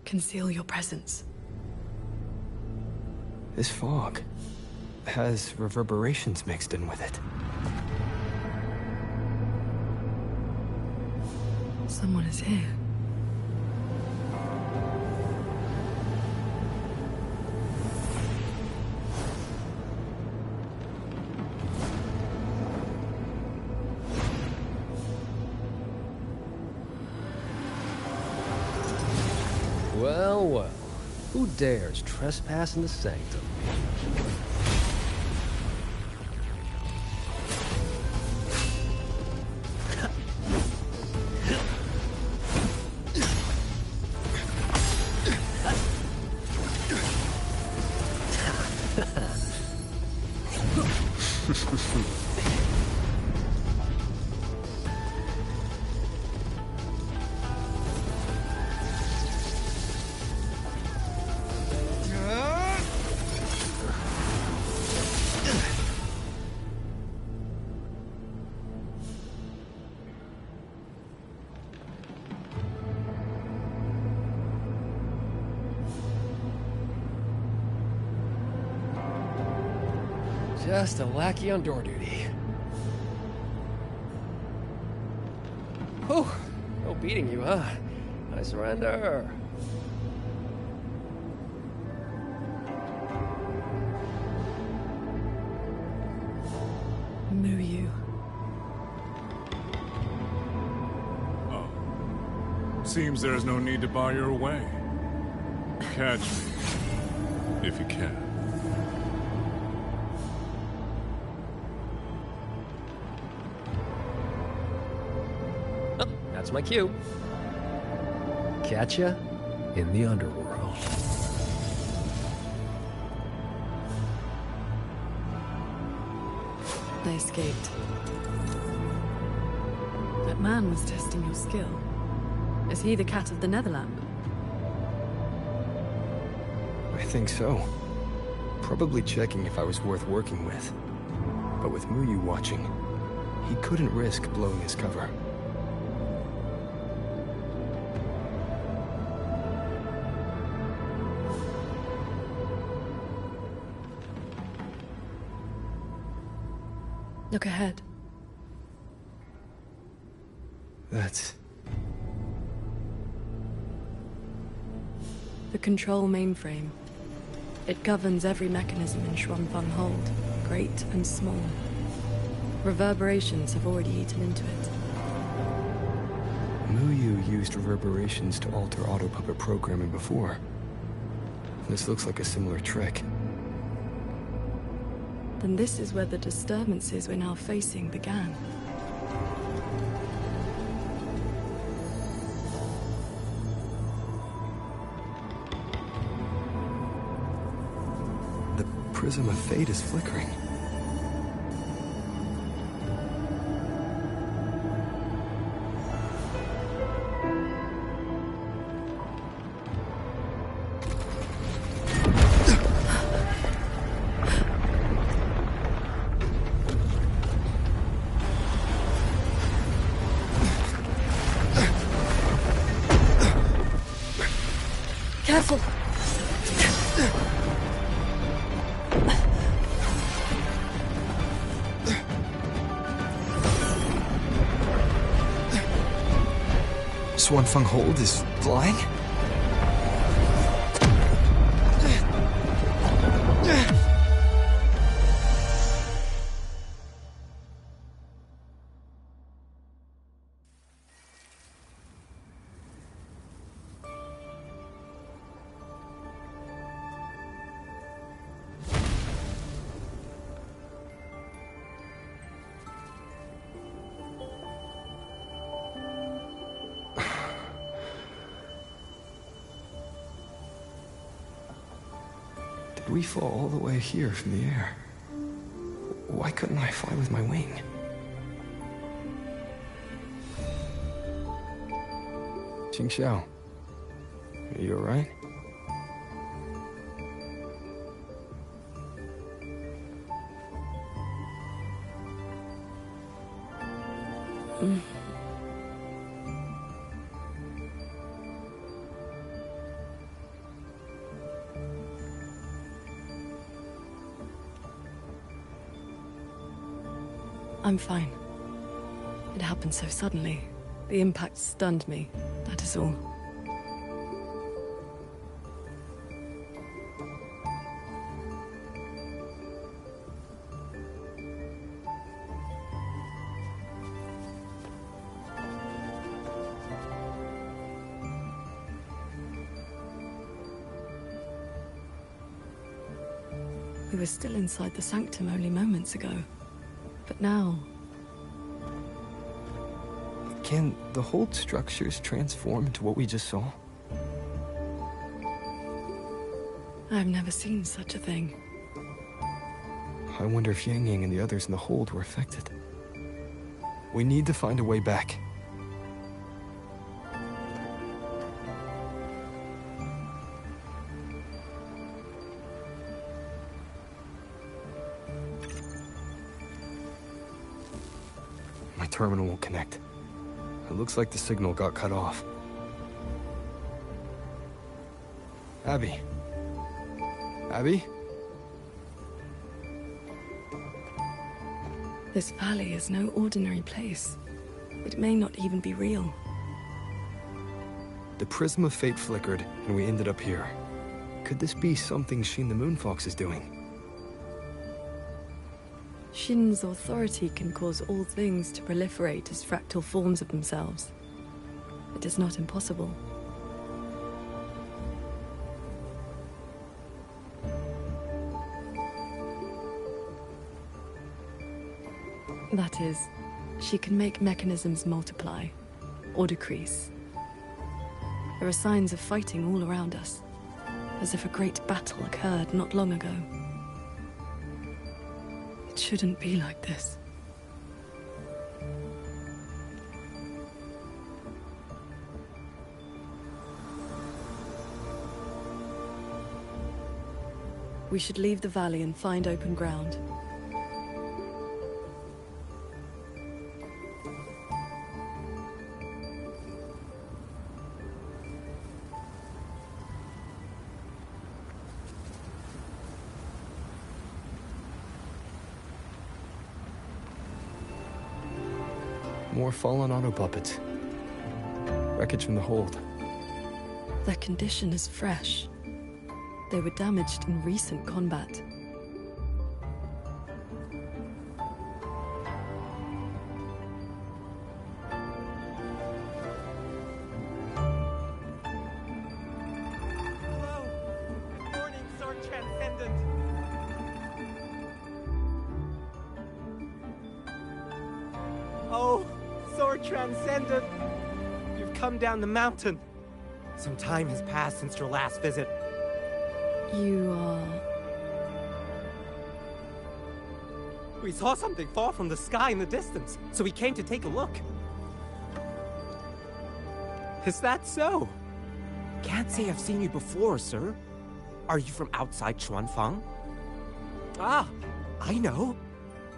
Conceal your presence. This fog has reverberations mixed in with it. Someone is here. Well, well. Who dares trespass in the sanctum? Just a lackey on door duty. Whew, no beating you, huh? I surrender. seems there's no need to bar your way. Catch me, if you can. Oh, that's my cue. Catch ya in the underworld. They escaped. That man was testing your skill. Is he the cat of the Netherland? I think so. Probably checking if I was worth working with. But with Muyu watching, he couldn't risk blowing his cover. Look ahead. That's... the control mainframe. It governs every mechanism in Xuanfeng Hold, great and small. Reverberations have already eaten into it. Muyu used reverberations to alter auto-puppet programming before. This looks like a similar trick. Then this is where the disturbances we're now facing began. The prism of fate is flickering. Careful! Xuanfeng Hold is flying? We fall all the way here from the air. Why couldn't I fly with my wing? Qingxiao, are you alright? I'm fine. It happened so suddenly. The impact stunned me, that is all. We were still inside the sanctum only moments ago. But now... Can the Hold structures transform into what we just saw? I've never seen such a thing. I wonder if Yang Yang and the others in the Hold were affected. We need to find a way back. My terminal won't connect. It looks like the signal got cut off. Abby? Abby? This valley is no ordinary place. It may not even be real. The prism of fate flickered, and we ended up here. Could this be something Shin the Moonfox is doing? Shin's authority can cause all things to proliferate as fractal forms of themselves. It is not impossible. That is, she can make mechanisms multiply, or decrease. There are signs of fighting all around us, as if a great battle occurred not long ago. It shouldn't be like this. We should leave the valley and find open ground. More fallen auto puppets. Wreckage from the hold. Their condition is fresh. They were damaged in recent combat. Hello. Good morning, Sword Transcendent. Oh, Sword Transcendent. You've come down the mountain. Some time has passed since your last visit. You are... We saw something fall from the sky in the distance, so we came to take a look. Is that so? Can't say I've seen you before, sir. Are you from outside Xuanfang? Ah, I know.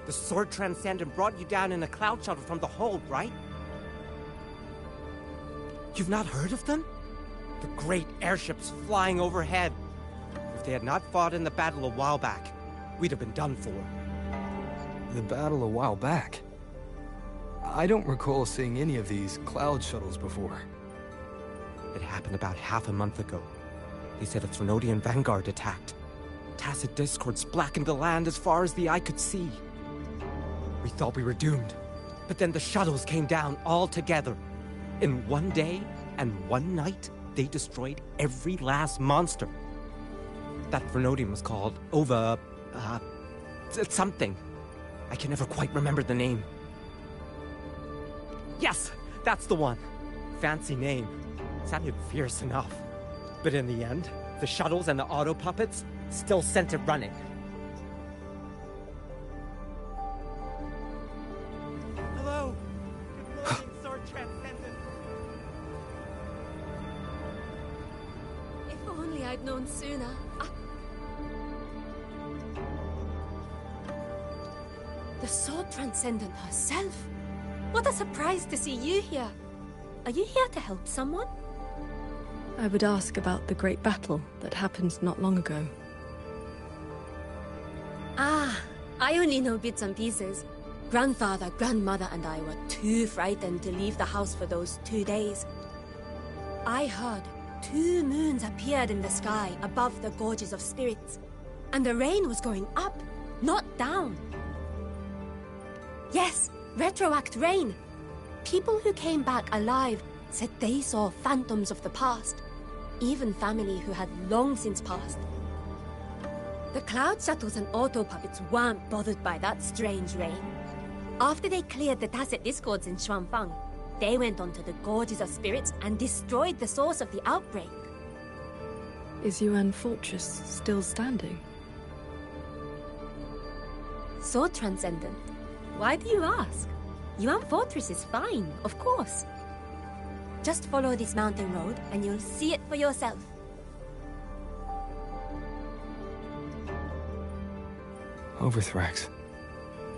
The Sword Transcendent brought you down in a cloud shuttle from the hold, right? You've not heard of them? The great airships flying overhead. If they had not fought in the battle a while back, we'd have been done for. The battle a while back? I don't recall seeing any of these cloud shuttles before. It happened about half a month ago. They said a Threnodian vanguard attacked. Tacit discords blackened the land as far as the eye could see. We thought we were doomed, but then the shuttles came down all together. In one day and one night, they destroyed every last monster. That Threnodian was called something. I can never quite remember the name. Yes, that's the one. Fancy name. Sounded fierce enough. But in the end, the shuttles and the auto puppets still sent it running. Hello. Good morning, Sword Transcendent. If only I'd known sooner. The Sword Transcendent herself. What a surprise to see you here. Are you here to help someone? I would ask about the great battle that happened not long ago. Ah, I only know bits and pieces. Grandfather, grandmother, and I were too frightened to leave the house for those 2 days. I heard 2 moons appeared in the sky above the gorges of spirits, and the rain was going up, not down. Yes, retroact rain. People who came back alive said they saw phantoms of the past, even family who had long since passed. The cloud shuttles and auto puppets weren't bothered by that strange rain. After they cleared the tacit discords in Xuanfang, they went onto the gorges of spirits and destroyed the source of the outbreak. Is Yuan Fortress still standing? So Transcendent, why do you ask? Yuan Fortress is fine, of course. Just follow this mountain road and you'll see it for yourself. Overthrax,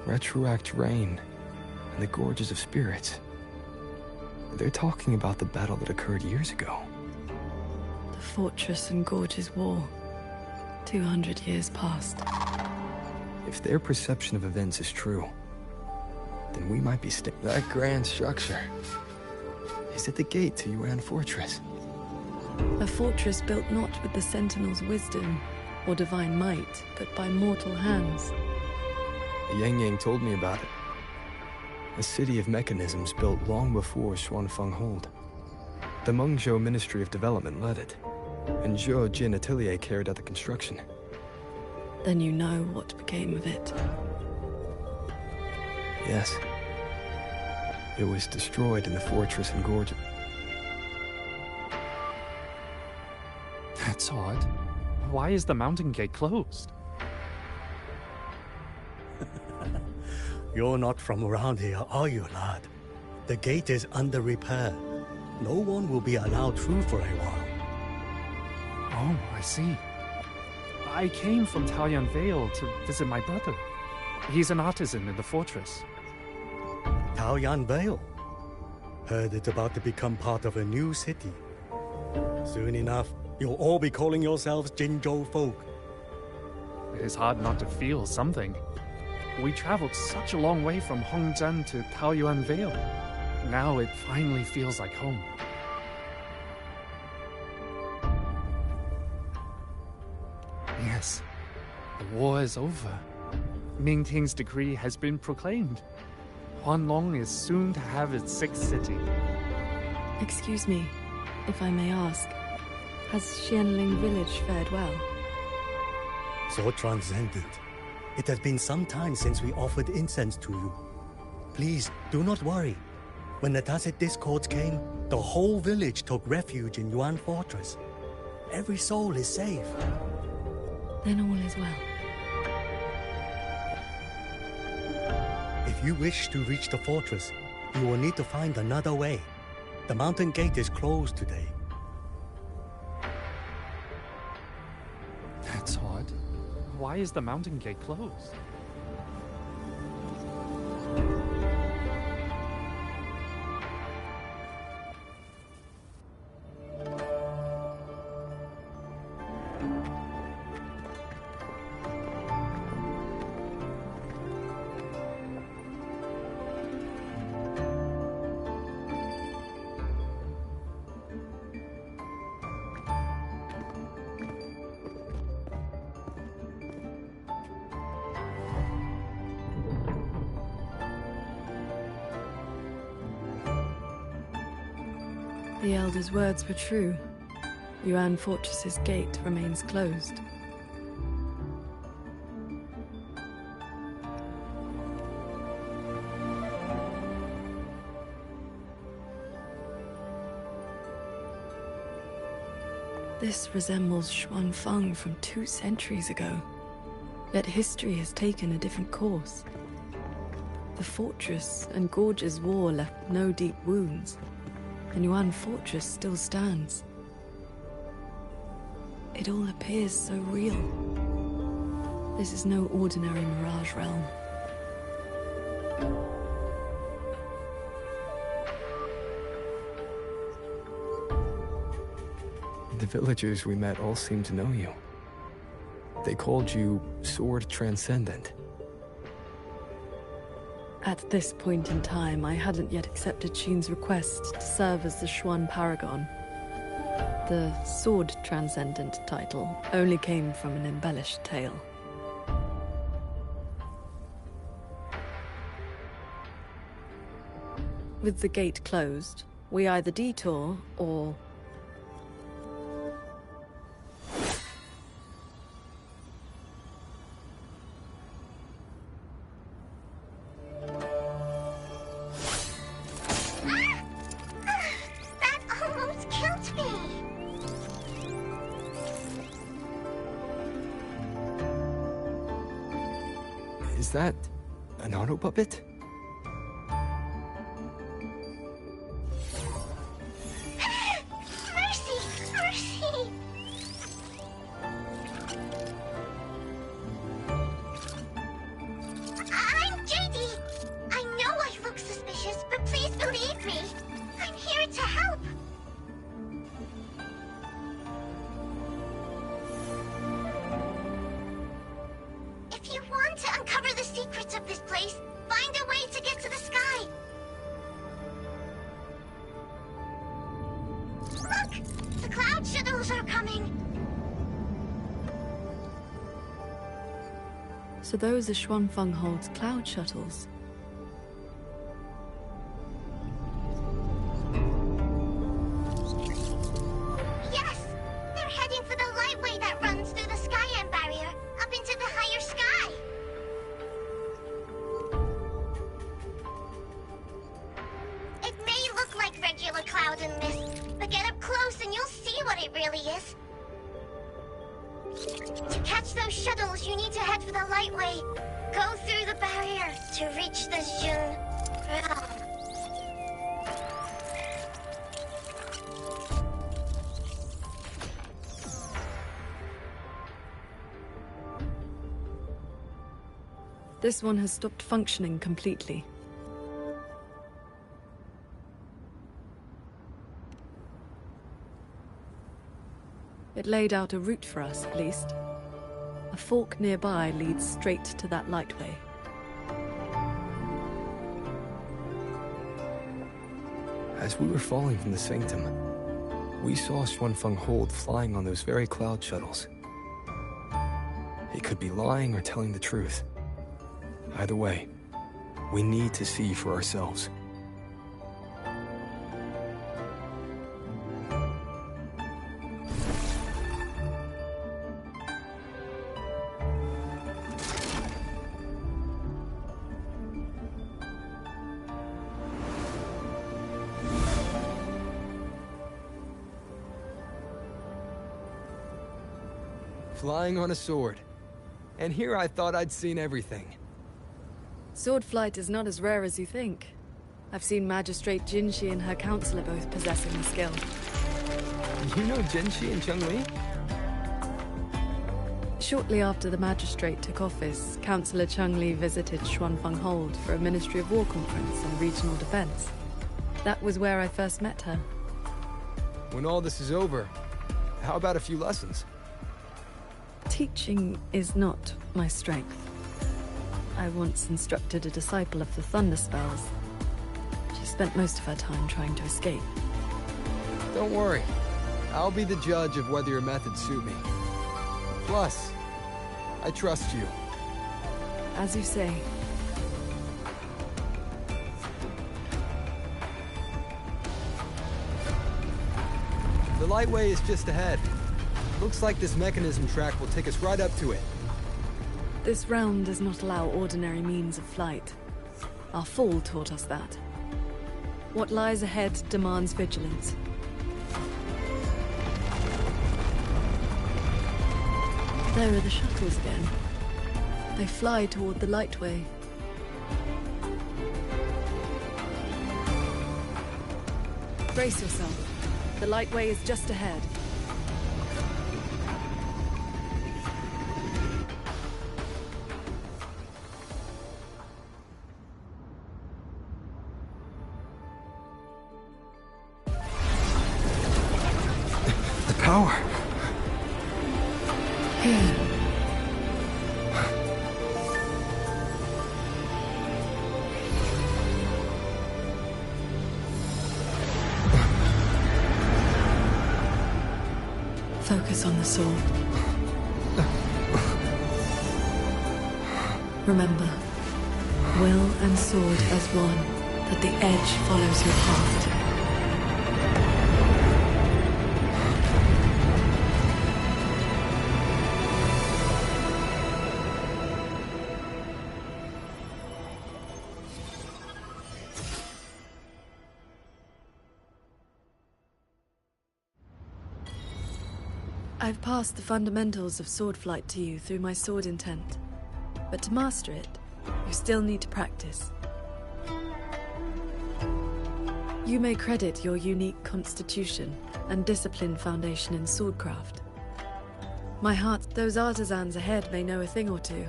retroact rain, and the gorges of spirits. They're talking about the battle that occurred years ago. The Fortress and Gorges War. 200 years past. If their perception of events is true, then we might be that grand structure is at the gate to Yuan Fortress. A fortress built not with the Sentinel's wisdom or divine might, but by mortal hands. Yang Yang told me about it. A city of mechanisms built long before Xuanfang Hold. The Mengzhou Ministry of Development led it, and Zhou Jin Atelier carried out the construction. Then you know what became of it. Yes. It was destroyed in the fortress and gorge. That's odd. Why is the mountain gate closed? You're not from around here, are you, lad? The gate is under repair. No one will be allowed through for a while. Oh, I see. I came from Taoyuan Vale to visit my brother. He's an artisan in the fortress. Taoyuan Vale? Heard it's about to become part of a new city. Soon enough, you'll all be calling yourselves Jingzhou folk. It is hard not to feel something. We traveled such a long way from Hongzhen to Taoyuan Vale. Now it finally feels like home. Yes, the war is over. Ming Ting's decree has been proclaimed. Huanlong is soon to have its 6th city. Excuse me, if I may ask, has Xianling village fared well? So transcendent. It has been some time since we offered incense to you. Please, do not worry. When the Tacit Discords came, the whole village took refuge in Yuan Fortress. Every soul is safe. Then all is well. If you wish to reach the fortress, you will need to find another way. The mountain gate is closed today. That's odd. Why is the mountain gate closed? The Elder's words were true. Yuan Fortress's gate remains closed. This resembles Xuanfeng from 2 centuries ago. Yet history has taken a different course. The fortress and gorge's war left no deep wounds, and Yuan Fortress still stands. It all appears so real. This is no ordinary Mirage realm. The villagers we met all seemed to know you. They called you Sword Transcendent. At this point in time, I hadn't yet accepted Qin's request to serve as the Xuan Paragon. The Sword Transcendent title only came from an embellished tale. With the gate closed, we either detour or... Is that an auto puppet? Mercy! Mercy! I'm JD. I know I look suspicious, but please believe me. I'm here to help. If you want to uncover the secrets of this place, find a way to get to the sky. Look! The cloud shuttles are coming. So those are Xuanfeng holds cloud shuttles. portals, you need to head for the Lightway. Go through the barrier to reach the June realm. This one has stopped functioning completely. It laid out a route for us, at least. A fork nearby leads straight to that lightway. As we were falling from the sanctum, we saw Xuanfeng Hold flying on those very cloud shuttles. He could be lying or telling the truth. Either way, we need to see for ourselves. Flying on a sword. And here I thought I'd seen everything. Sword flight is not as rare as you think. I've seen Magistrate Jinxi and her counselor both possessing the skill. You know Jinxi and Cheng-Li? Shortly after the Magistrate took office, Councillor Cheng-Li visited Xuanfeng Hold for a Ministry of War conference on regional defense. That was where I first met her. When all this is over, how about a few lessons? Teaching is not my strength. I once instructed a disciple of the Thunder Spells. She spent most of her time trying to escape. Don't worry. I'll be the judge of whether your methods suit me. Plus, I trust you. As you say. The Lightway is just ahead. Looks like this mechanism track will take us right up to it. This realm does not allow ordinary means of flight. Our fall taught us that. What lies ahead demands vigilance. There are the shuttles again. They fly toward the Lightway. Brace yourself. The Lightway is just ahead. Power. Here. Focus on the sword. Remember, will and sword as one, that the edge follows your heart. I've passed the fundamentals of sword flight to you through my sword intent, but to master it, you still need to practice. You may credit your unique constitution and disciplined foundation in swordcraft. My heart, those artisans ahead may know a thing or two.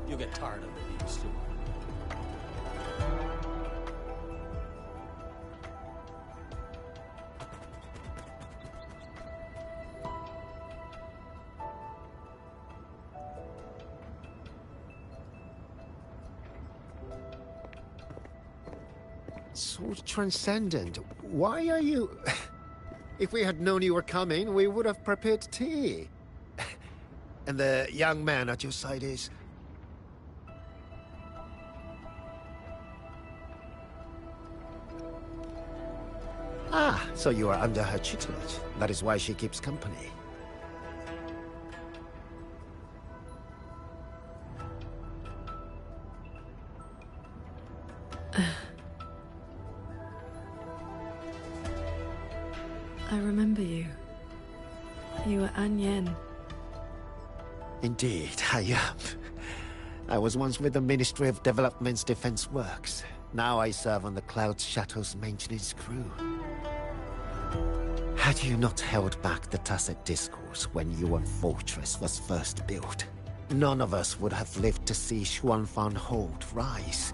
You'll get tired of it being soon. So transcendent. Why are you... If we had known you were coming, we would have prepared tea. And the young man at your side is... Ah, so you are under her tutelage. That is why she keeps company. I remember you. You were An Yen. Indeed, I am. I was once with the Ministry of Development's Defense Works. Now I serve on the Cloud Shuttle's maintenance crew. Had you not held back the Tacit Discourse when Yuan Fortress was first built, none of us would have lived to see Xuanfang Hold rise.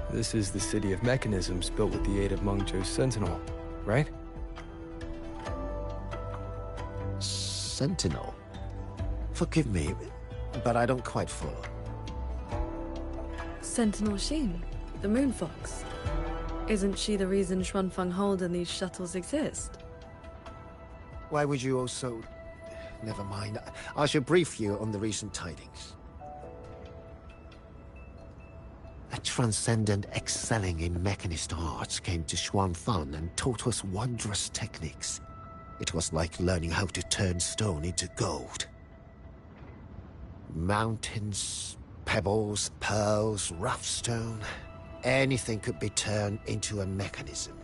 This is the city of mechanisms built with the aid of Mengzhou's Sentinel, right? Sentinel? Forgive me, but I don't quite follow. Sentinel Sheen, the Moon Fox. Isn't she the reason Xuanfang Hold and these shuttles exist? Why would you also... Never mind. I should brief you on the recent tidings. A transcendent excelling in mechanist arts came to Xuanfang and taught us wondrous techniques. It was like learning how to turn stone into gold. Mountains, pebbles, pearls, rough stone... anything could be turned into a mechanism.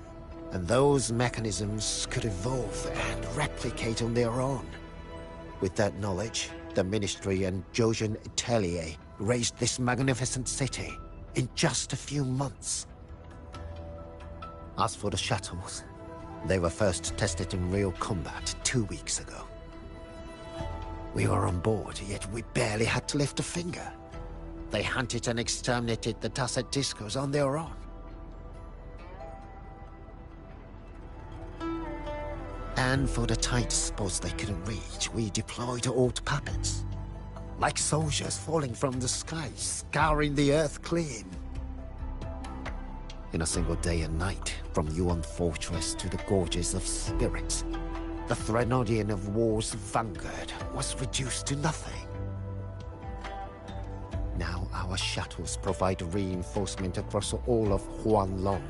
And those mechanisms could evolve and replicate on their own. With that knowledge, the Ministry and Zhouzhen Atelier raised this magnificent city in just a few months. As for the shuttles, they were first tested in real combat 2 weeks ago. We were on board, yet we barely had to lift a finger. They hunted and exterminated the Tacit Discos on their own. And for the tight spots they couldn't reach, we deployed old puppets. Like soldiers falling from the sky, scouring the earth clean. In a single day and night, from Yuan Fortress to the Gorges of Spirits, the Threnodian of War's vanguard was reduced to nothing. Now our shuttles provide reinforcement across all of Huanglong.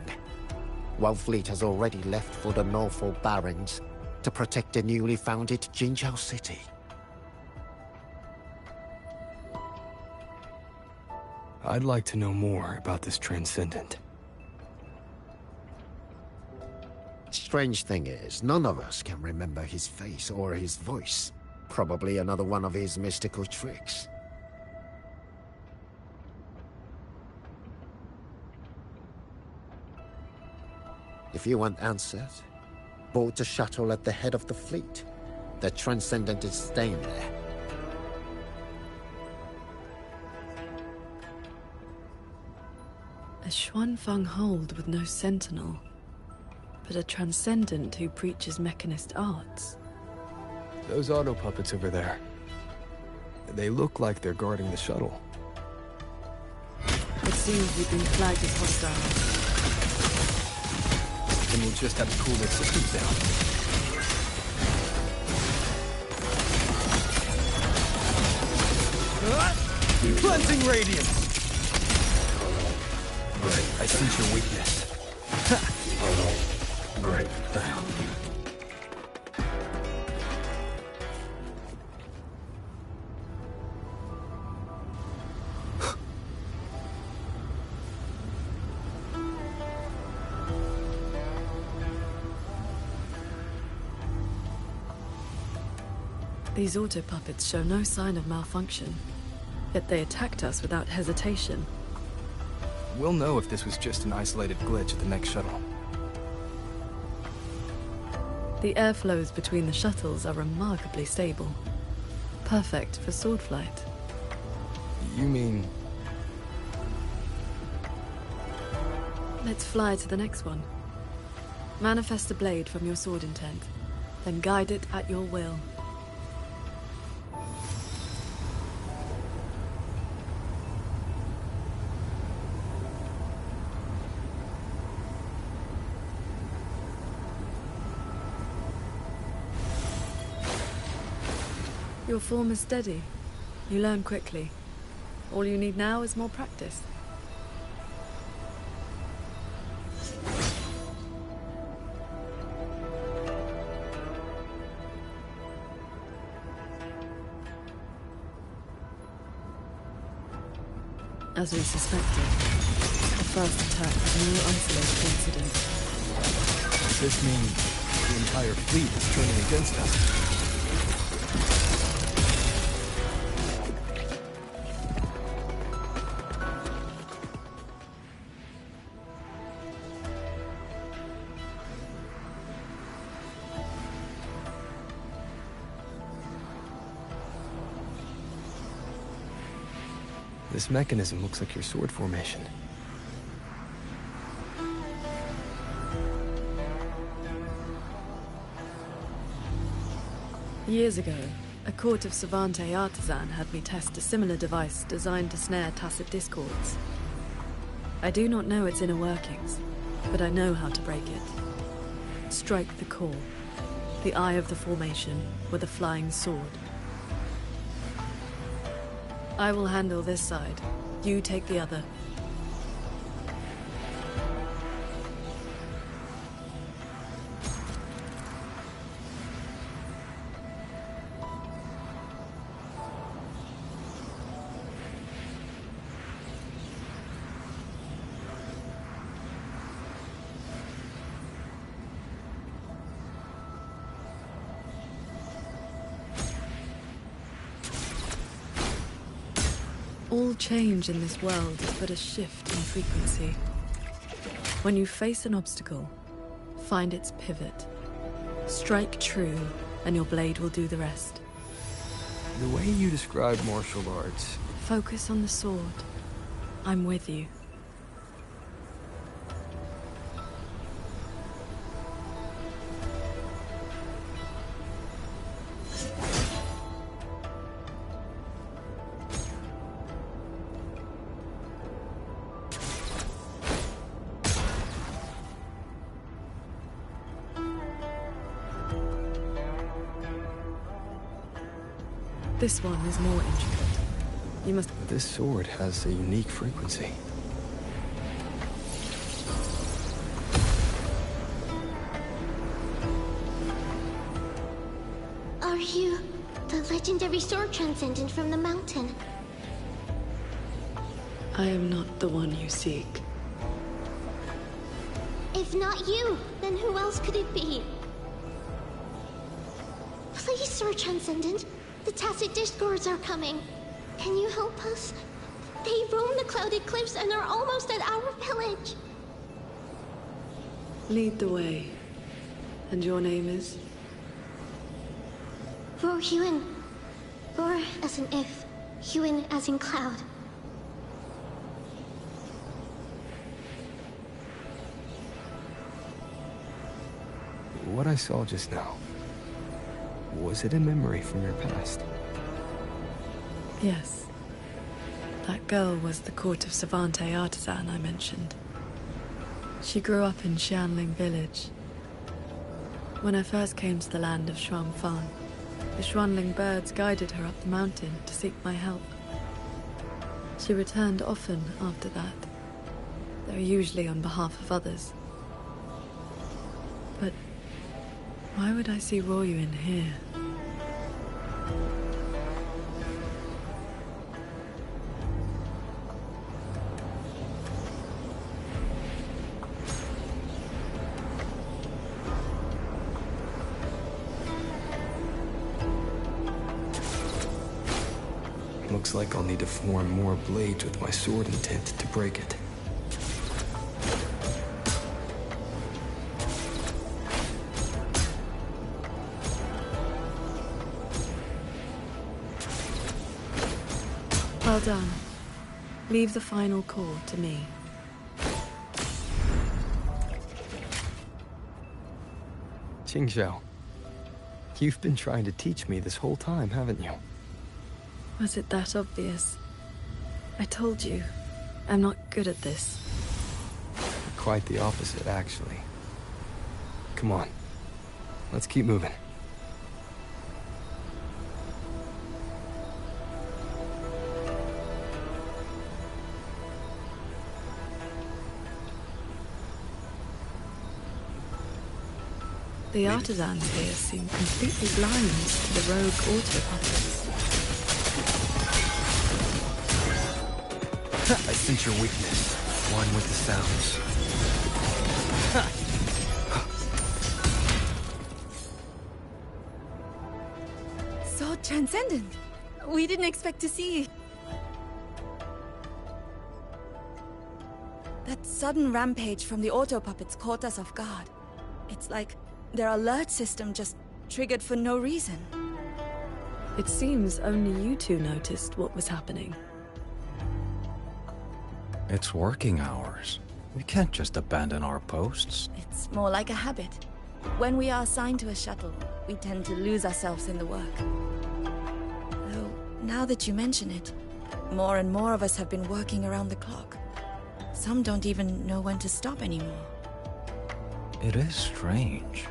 One fleet has already left for the Northall Barrens to protect the newly founded Qingxiao city. I'd like to know more about this Transcendent. Strange thing is, none of us can remember his face or his voice. Probably another one of his mystical tricks. If you want answers, board the shuttle at the head of the fleet. The Transcendent is staying there. A Xuanfang Hold with no sentinel, but a Transcendent who preaches mechanist arts. Those auto puppets over there. They look like they're guarding the shuttle. It seems we've been flagged as hostile. Then we'll just have to cool their systems down. Cleansing radiance! Great, I sense your weakness. Great. These auto puppets show no sign of malfunction, yet they attacked us without hesitation. We'll know if this was just an isolated glitch at the next shuttle. The airflows between the shuttles are remarkably stable. Perfect for sword flight. You mean... Let's fly to the next one. Manifest a blade from your sword intent, then guide it at your will. Your form is steady. You learn quickly. All you need now is more practice. As we suspected, the first attack was no isolated incident. Does this mean the entire fleet is turning against us? This mechanism looks like your sword formation. Years ago, a court of Savante artisan had me test a similar device designed to snare tacit discords. I do not know its inner workings, but I know how to break it. Strike the core, the eye of the formation, with a flying sword. I will handle this side. You take the other. All change in this world is but a shift in frequency. When you face an obstacle, find its pivot. Strike true, and your blade will do the rest. The way you describe martial arts... Focus on the sword. I'm with you. This one is more intricate. You must... This sword has a unique frequency. Are you the legendary sword transcendent from the mountain? I am not the one you seek. If not you, then who else could it be? Please, Sword Transcendent. The Tacit Discords are coming. Can you help us? They roam the clouded cliffs and are almost at our village. Lead the way. And your name is? Vor Huan. Vor as in if, Huan as in cloud. What I saw just now, was it a memory from your past? Yes. That girl was the court of Savante artisan I mentioned. She grew up in Xianling village. When I first came to the land of Shuangfang, the Xuanling birds guided her up the mountain to seek my help. She returned often after that, though usually on behalf of others. But why would I see Ruoyuan here? Looks like I'll need to form more blades with my sword intent to break it. Well done. Leave the final core to me. Qingxiao, you've been trying to teach me this whole time, haven't you? Was it that obvious? I told you, I'm not good at this. Quite the opposite, actually. Come on, let's keep moving. The artisans here seem completely blind to the rogue auto puppets. I sense your weakness. One with the sounds. So transcendent. We didn't expect to see. That sudden rampage from the auto puppets caught us off guard. It's like their alert system just triggered for no reason. It seems only you two noticed what was happening. It's working hours. We can't just abandon our posts. It's more like a habit. When we are assigned to a shuttle, we tend to lose ourselves in the work. Though, now that you mention it, more and more of us have been working around the clock. Some don't even know when to stop anymore. It is strange.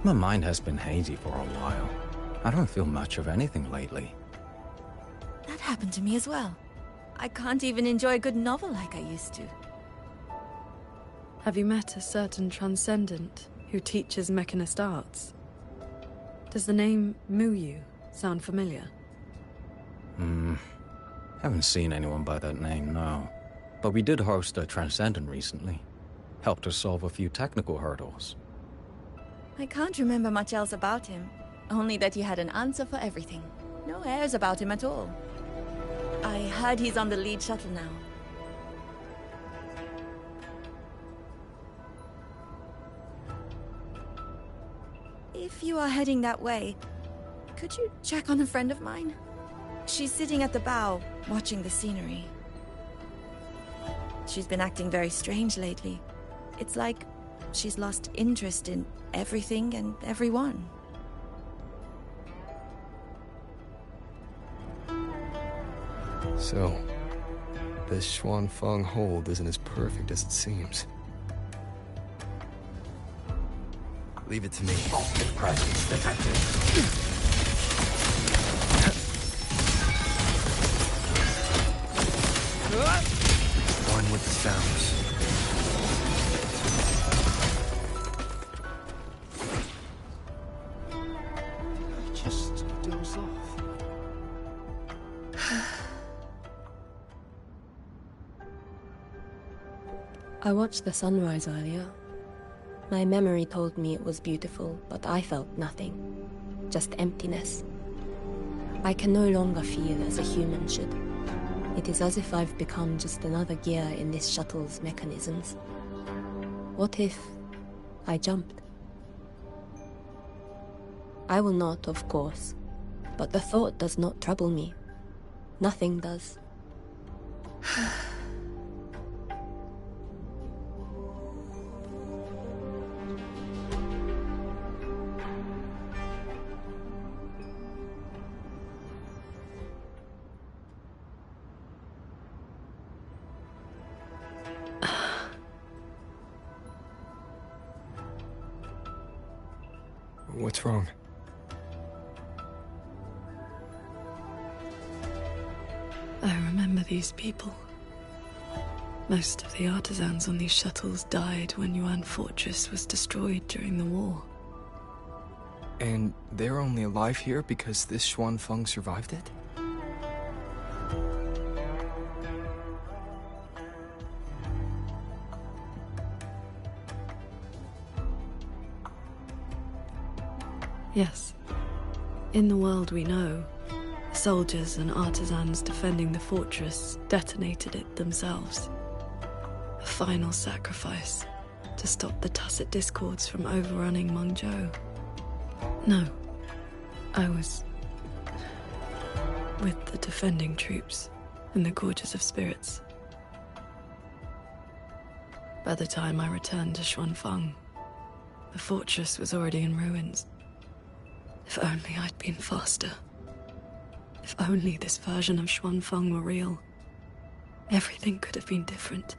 My mind has been hazy for a while. I don't feel much of anything lately. That happened to me as well. I can't even enjoy a good novel like I used to. Have you met a certain transcendent who teaches mechanist arts? Does the name Mengzhou sound familiar? Haven't seen anyone by that name, no. But we did host a transcendent recently. Helped us solve a few technical hurdles. I can't remember much else about him. Only that he had an answer for everything. No airs about him at all. I heard he's on the lead shuttle now. If you are heading that way, could you check on a friend of mine? She's sitting at the bow, watching the scenery. She's been acting very strange lately. It's like she's lost interest in everything and everyone. So, this Xuanfeng hold isn't as perfect as it seems. Leave it to me. Presence detected. One with the sounds. Just doze off. I watched the sunrise earlier. My memory told me it was beautiful, but I felt nothing. Just emptiness. I can no longer feel as a human should. It is as if I've become just another gear in this shuttle's mechanisms. What if I jumped? I will not, of course, but the thought does not trouble me. Nothing does. What's wrong? I remember these people. Most of the artisans on these shuttles died when Yuan Fortress was destroyed during the war. And they're only alive here because this Xuanfeng survived it? Yes. In the world we know, the soldiers and artisans defending the fortress detonated it themselves. A final sacrifice to stop the Tacit Discords from overrunning Mengzhou. No, I was with the defending troops in the Gorges of Spirits. By the time I returned to Xuanfeng, the fortress was already in ruins. If only I'd been faster. If only this version of Xuanfeng were real. Everything could have been different.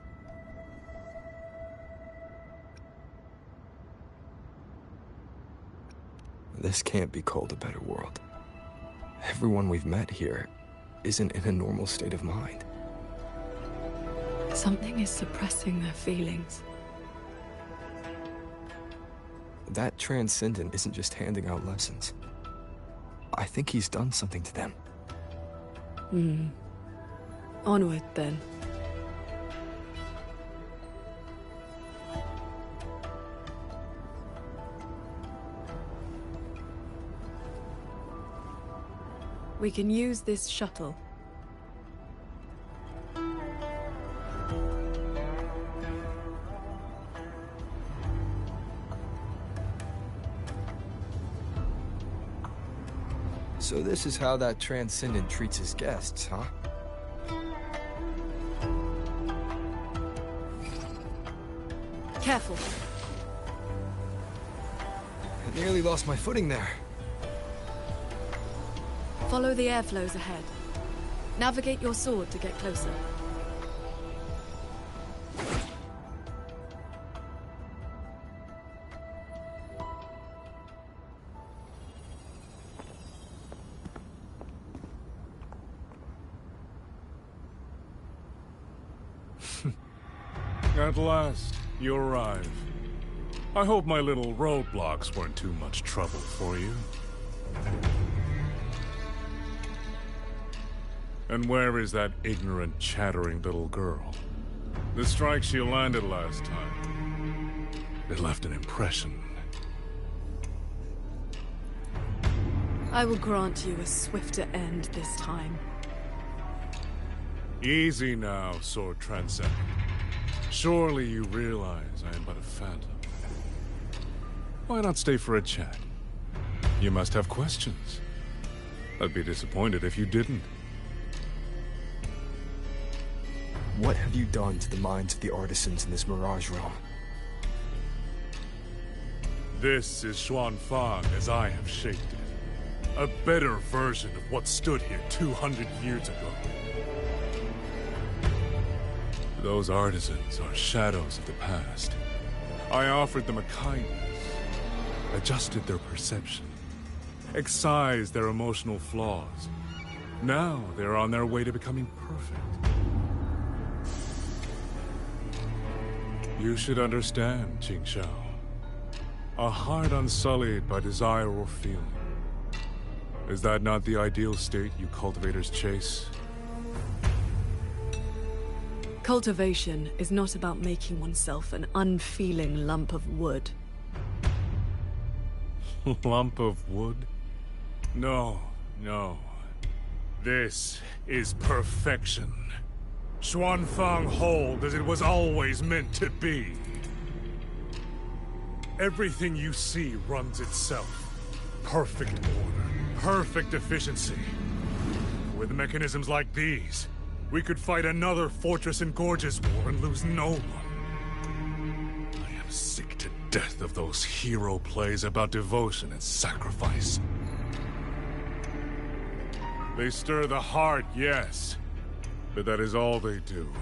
This can't be called a better world. Everyone we've met here isn't in a normal state of mind. Something is suppressing their feelings. That transcendent isn't just handing out lessons. I think he's done something to them. Onward, then. We can use this shuttle. So this is how that transcendent treats his guests, huh? Careful. I nearly lost my footing there. Follow the airflows ahead. Navigate your sword to get closer. At last, you arrive. I hope my little roadblocks weren't too much trouble for you. And where is that ignorant, chattering little girl? The strike she landed last time, it left an impression. I will grant you a swifter end this time. Easy now, Sword Transcendent. Surely you realize I am but a phantom. Why not stay for a chat? You must have questions. I'd be disappointed if you didn't. What have you done to the minds of the artisans in this Mirage realm? This is Xuanfang as I have shaped it. A better version of what stood here 200 years ago. Those artisans are shadows of the past. I offered them a kindness, adjusted their perception, excised their emotional flaws. Now they're on their way to becoming perfect. You should understand, Qingxiao. A heart unsullied by desire or feeling. Is that not the ideal state you cultivators chase? Cultivation is not about making oneself an unfeeling lump of wood. Lump of wood? No, no. This is perfection. Xuanfang hold as it was always meant to be. Everything you see runs itself. Perfect order, perfect efficiency. With mechanisms like these, we could fight another Fortress and Gorges war and lose no one. I am sick to death of those hero plays about devotion and sacrifice. They stir the heart, yes, but that is all they do.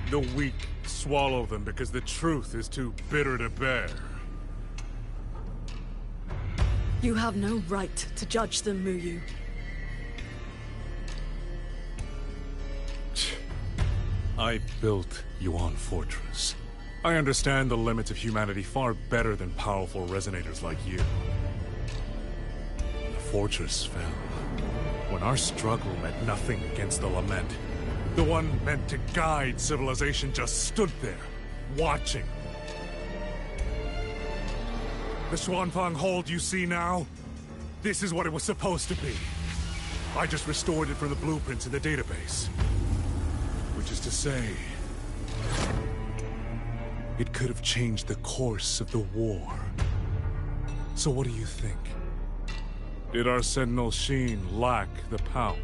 The weak swallow them because the truth is too bitter to bear. You have no right to judge them, Muyu. I built Yuan Fortress. I understand the limits of humanity far better than powerful resonators like you. The fortress fell when our struggle meant nothing against the lament. The one meant to guide civilization just stood there, watching. The Xuanfang hold you see now? This is what it was supposed to be. I just restored it from the blueprints in the database. Which is to say, it could have changed the course of the war. So what do you think? Did our Sentinel Sheen lack the power?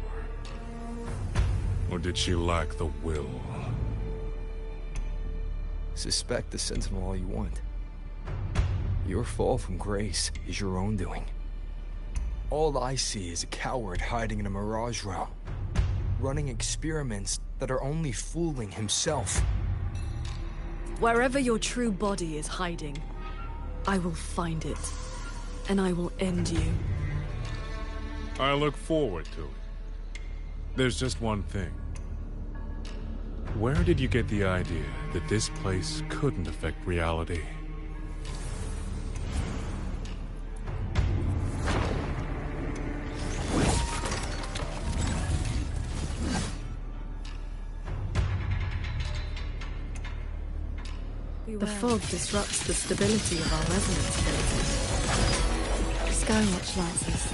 Or did she lack the will? Suspect the Sentinel all you want. Your fall from grace is your own doing. All I see is a coward hiding in a Mirage realm, running experiments that are only fooling himself. Wherever your true body is hiding, I will find it, and I will end you. I look forward to it. There's just one thing. Where did you get the idea that this place couldn't affect reality? The fog disrupts the stability of our resonance ability. Skywatch Lancers.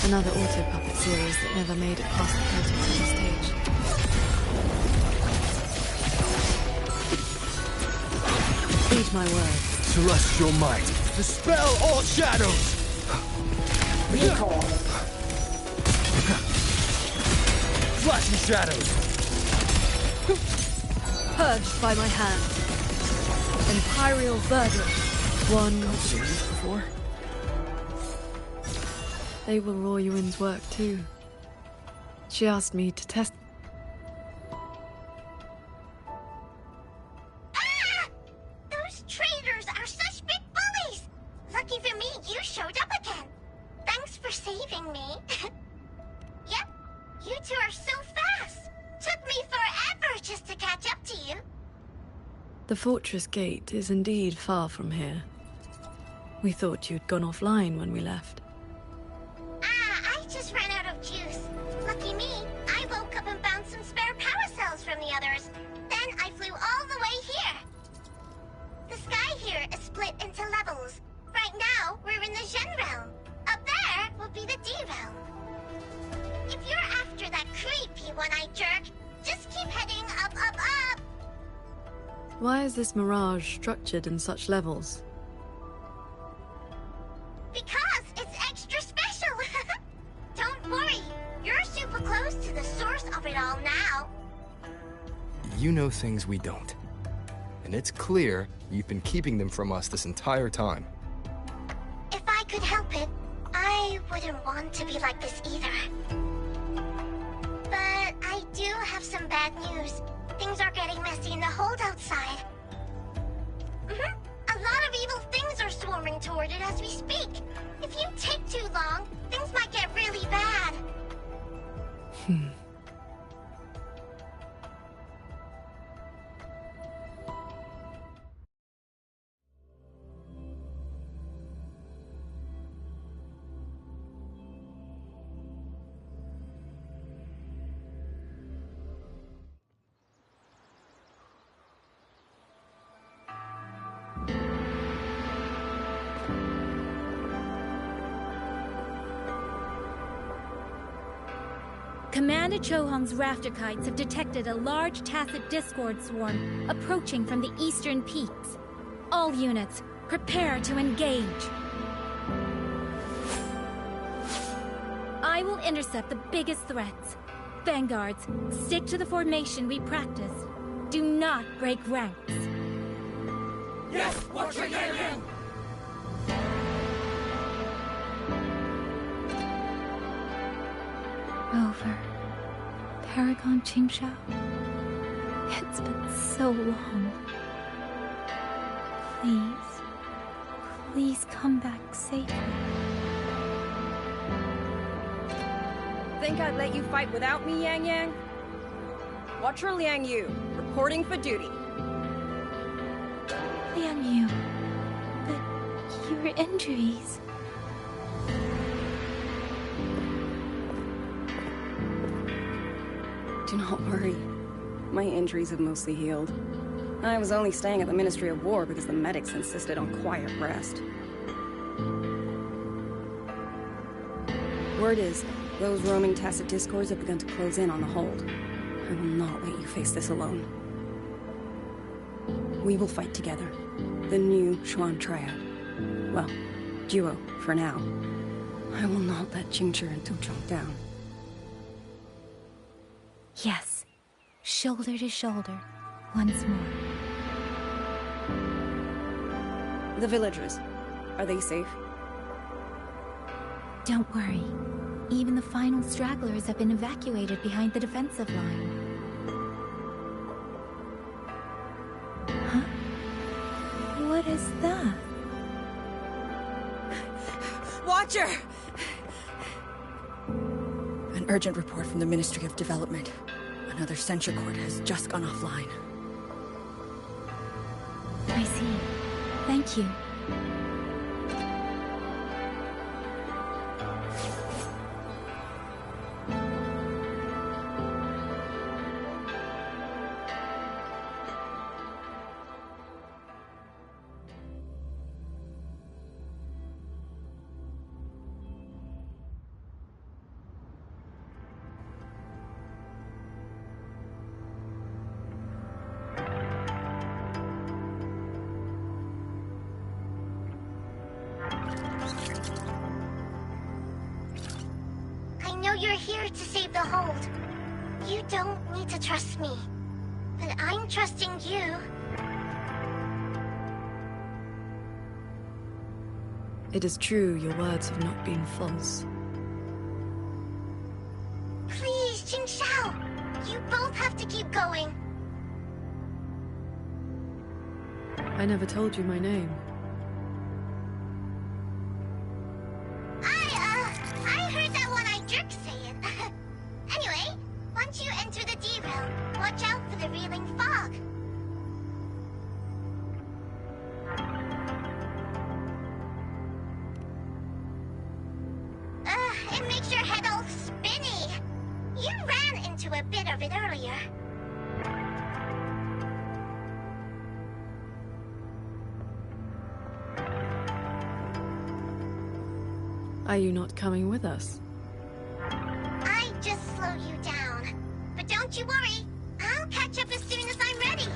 Another auto-puppet series that never made it past the prototype stage. Heed my words. Celestial might, dispel all shadows! Recall. Flashing shadows! Purged by my hand. Imperial verdict. One. I've seen these before. They will Ruo Yuan's work too. She asked me to test. Ah! Those traitors are such big bullies! Lucky for me, you showed up again. Thanks for saving me. Yep, you two are so fast. Took me forever just to catch up to you. The fortress gate is indeed far from here. We thought you'd gone offline when we left. I just ran out of juice. Lucky me, I woke up and found some spare power cells from the others. Then I flew all the way here. The sky here is split into levels. Right now, we're in the Zhen realm. Up there will be the D realm. If you're after that creepy one-eyed jerk, just keep heading up, up, up. Why is this mirage structured in such levels? Because it's extra special. Don't worry, you're super close to the source of it all now. You know things we don't. And it's clear you've been keeping them from us this entire time. If I could help it, I wouldn't want to be like this either. But I do have some bad news. Things are getting messy in the hold outside. A lot of evil things are swarming toward it as we speak. If you take too long, things might get really bad. Commander Chohong's rafter kites have detected a large tacit discord swarm approaching from the eastern peaks. All units, prepare to engage. I will intercept the biggest threats. Vanguards, stick to the formation we practiced. Do not break ranks. Yes, watch your game! Rover, Paragon Qingxiao. It's been so long. Please come back safely. Think I'd let you fight without me, Yang Yang? Watcher Liang Yu, reporting for duty. Liang Yu, but your injuries... Do not worry. My injuries have mostly healed. I was only staying at the Ministry of War because the medics insisted on quiet rest. Word is, those roaming tacit discords have begun to close in on the hold. I will not let you face this alone. We will fight together. The new Xuan Triad. Well, duo, for now. I will not let Qingchi and Tu jump down. Yes, shoulder to shoulder, once more. The villagers, are they safe? Don't worry. Even the final stragglers have been evacuated behind the defensive line. Huh? What is that? Watcher! An urgent report from the Ministry of Development. Another censure court has just gone offline. I see. Thank you. You're here to save the hold. You don't need to trust me. But I'm trusting you. It is true your words have not been false. Please, Qingxiao! You both have to keep going. I never told you my name. I heard that one-eyed jerk say it. Anyway, once you enter the D realm, watch out for the reeling fog. It makes your head all spinny. You ran into a bit of it earlier. Are you not coming with us? I just slowed you down. But don't you worry. I'll catch up as soon as I'm ready.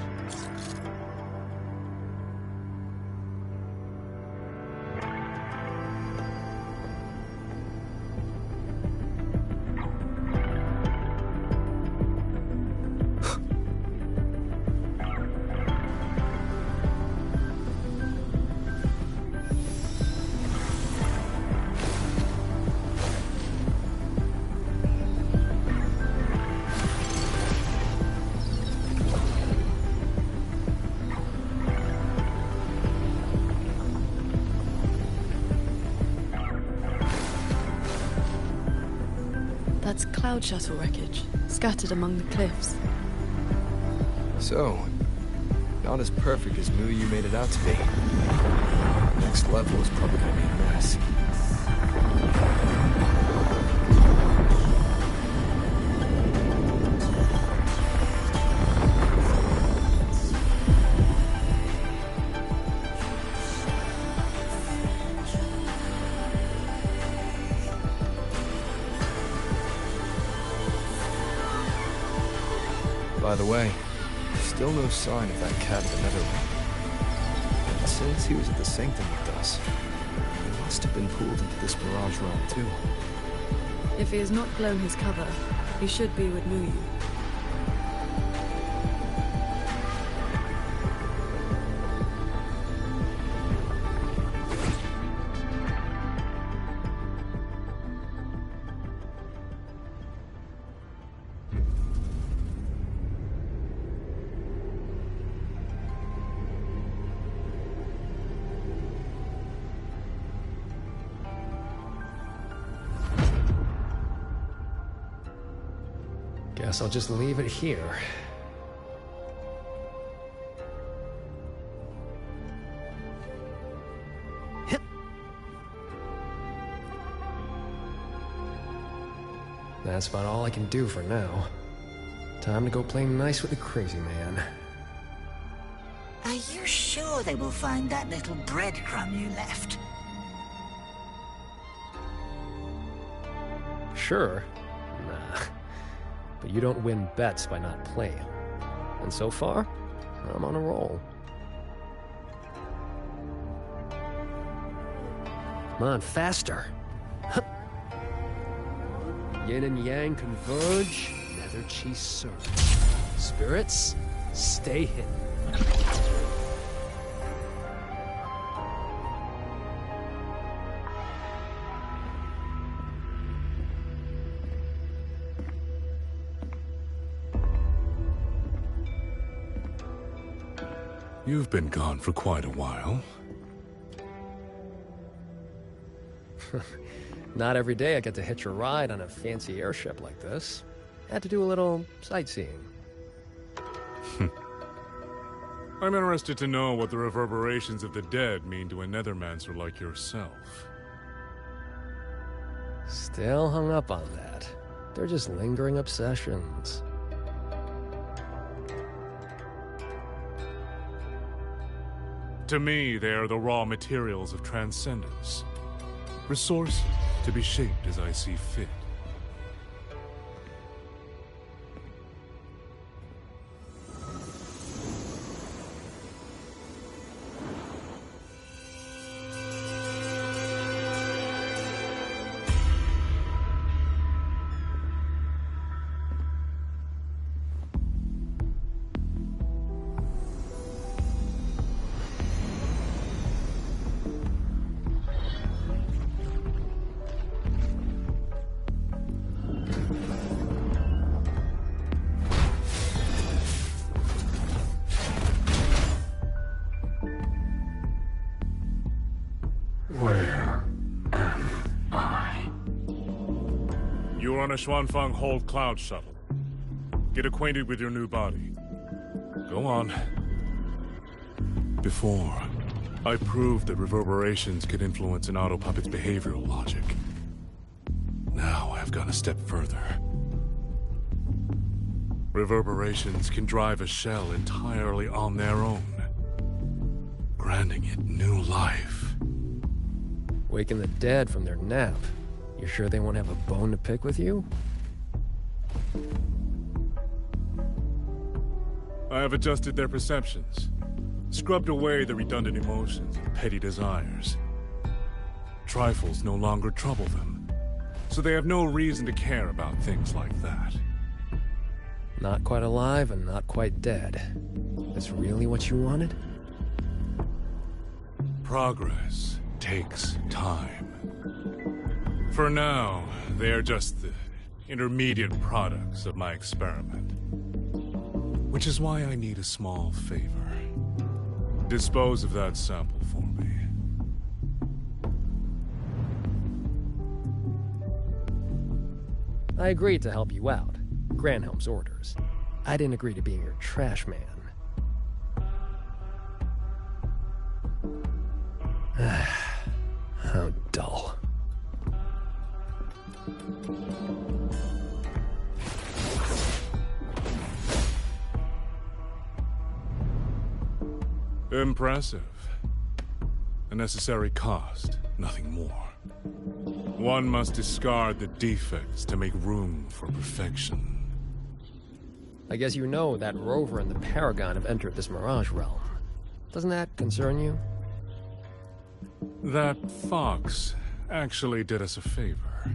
That's cloud shuttle wreckage, scattered among the cliffs. So, not as perfect as Mengzhou made it out to be. Next level is probably gonna be a mess. By the way, still no sign of that cat of the Netherlands. It says he was at the Sanctum with us. He must have been pulled into this Mirage realm too. If he has not blown his cover, he should be with Mengzhou. Guess I'll just leave it here. That's about all I can do for now. Time to go play nice with the crazy man. Are you sure they will find that little breadcrumb you left? Sure. Nah. But you don't win bets by not playing. And so far, I'm on a roll. Come on, faster. Yin and yang converge, nether chi surge. Spirits, stay hidden. You've been gone for quite a while. Not every day I get to hitch a ride on a fancy airship like this. Had to do a little sightseeing. I'm interested to know what the reverberations of the dead mean to a Nethermancer like yourself. Still hung up on that. They're just lingering obsessions. To me, they are the raw materials of transcendence. Resources to be shaped as I see fit. on a Xuanfang Hold Cloud shuttle. Get acquainted with your new body. Go on. Before, I proved that reverberations could influence an autopuppet's behavioral logic. Now I've gone a step further. Reverberations can drive a shell entirely on their own, granting it new life. Waking the dead from their nap. You're sure they won't have a bone to pick with you? I have adjusted their perceptions, scrubbed away the redundant emotions and petty desires. Trifles no longer trouble them, so they have no reason to care about things like that. Not quite alive and not quite dead. That's really what you wanted? Progress takes time. For now, they are just the intermediate products of my experiment. Which is why I need a small favor. Dispose of that sample for me. I agreed to help you out. Granhelm's orders. I didn't agree to being your trash man. How dull. Impressive. A necessary cost, nothing more. One must discard the defects to make room for perfection. I guess you know that Rover and the Paragon have entered this Mirage realm. Doesn't that concern you? That fox actually did us a favor.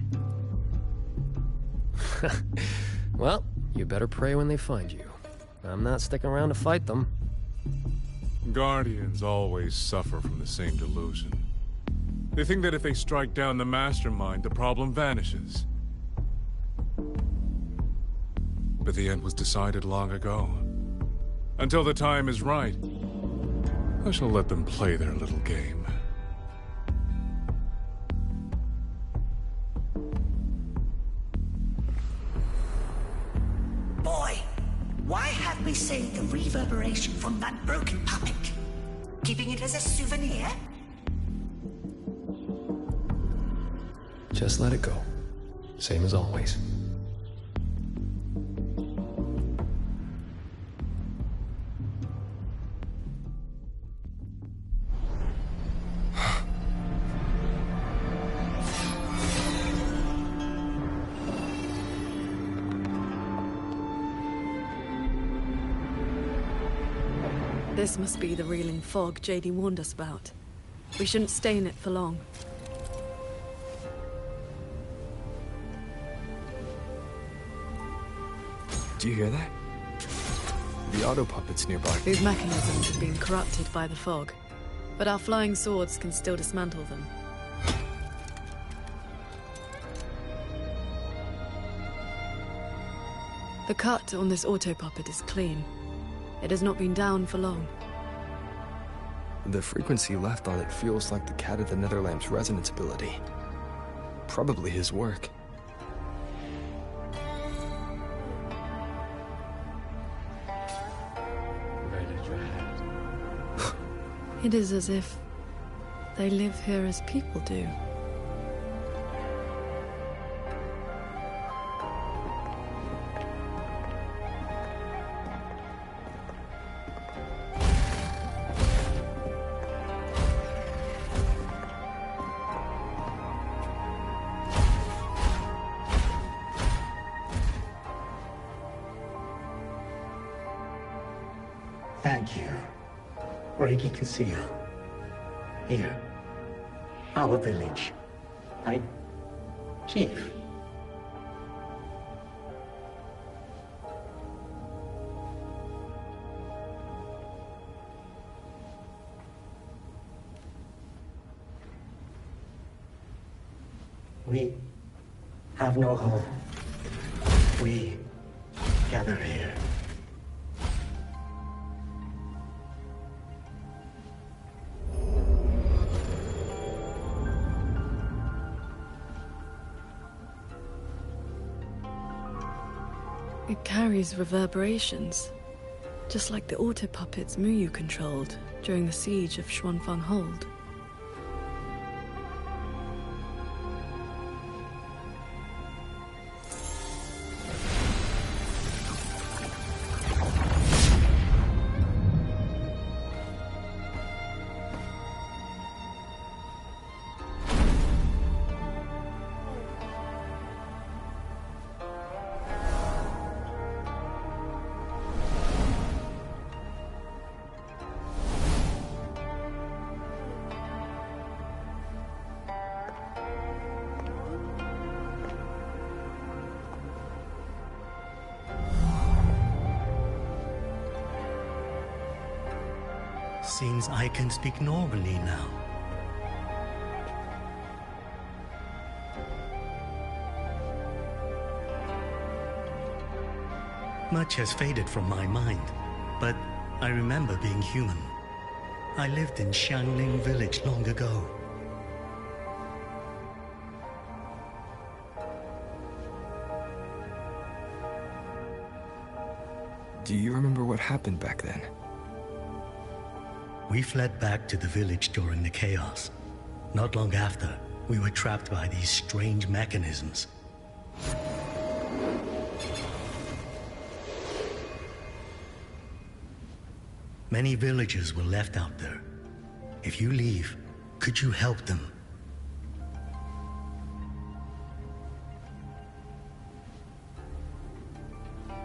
Well, you better pray when they find you. I'm not sticking around to fight them. Guardians always suffer from the same delusion. They think that if they strike down the mastermind, the problem vanishes. But the end was decided long ago. Until the time is right, I shall let them play their little game. Boy, why have we saved the reverberation from that broken puppet? Keeping it as a souvenir? Just let it go. Same as always. This must be the reeling fog JD warned us about. We shouldn't stay in it for long. Do you hear that? The auto puppets nearby. These mechanisms have been corrupted by the fog, but our flying swords can still dismantle them. The cut on this auto puppet is clean. It has not been down for long. The frequency left on it feels like the Cat of the Netherlamp's resonance ability. Probably his work. It is as if they live here as people do. Thank you. Reiki Qingxiao. Here. Our village. Right? Chief. We have no home. We gather here. It carries reverberations, just like the auto-puppets Muyu controlled during the siege of Xuanfang Hold. Seems I can speak normally now. Much has faded from my mind, but I remember being human. I lived in Xiangling village long ago. Do you remember what happened back then? We fled back to the village during the chaos. Not long after, we were trapped by these strange mechanisms. Many villagers were left out there. If you leave, could you help them?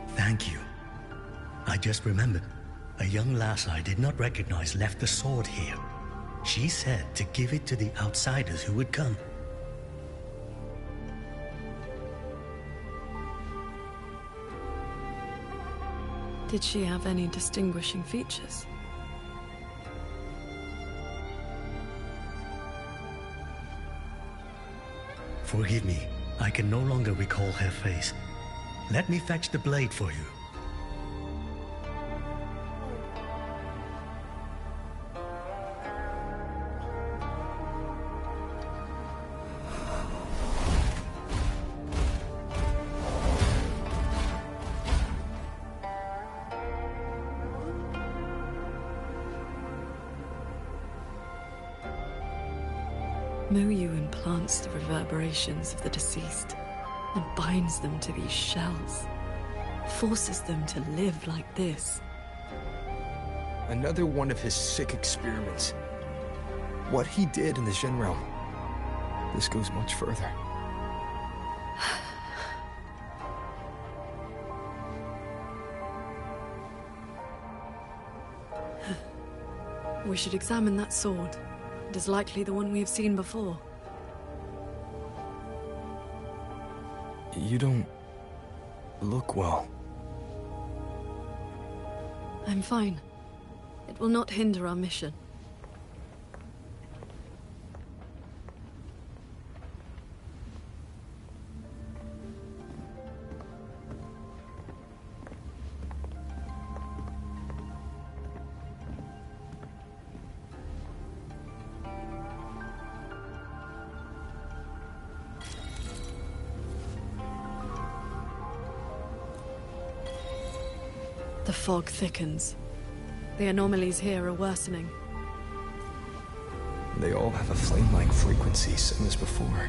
Thank you. I just remembered. A young lass I did not recognize left the sword here. She said to give it to the outsiders who would come. Did she have any distinguishing features? Forgive me, I can no longer recall her face. Let me fetch the blade for you. Muyu implants the reverberations of the deceased and binds them to these shells. Forces them to live like this. Another one of his sick experiments. What he did in the Zhen realm. This goes much further. We should examine that sword. It is likely the one we have seen before. You don't look well. I'm fine. It will not hinder our mission. The fog thickens. The anomalies here are worsening. They all have a flame-like frequency, same as before.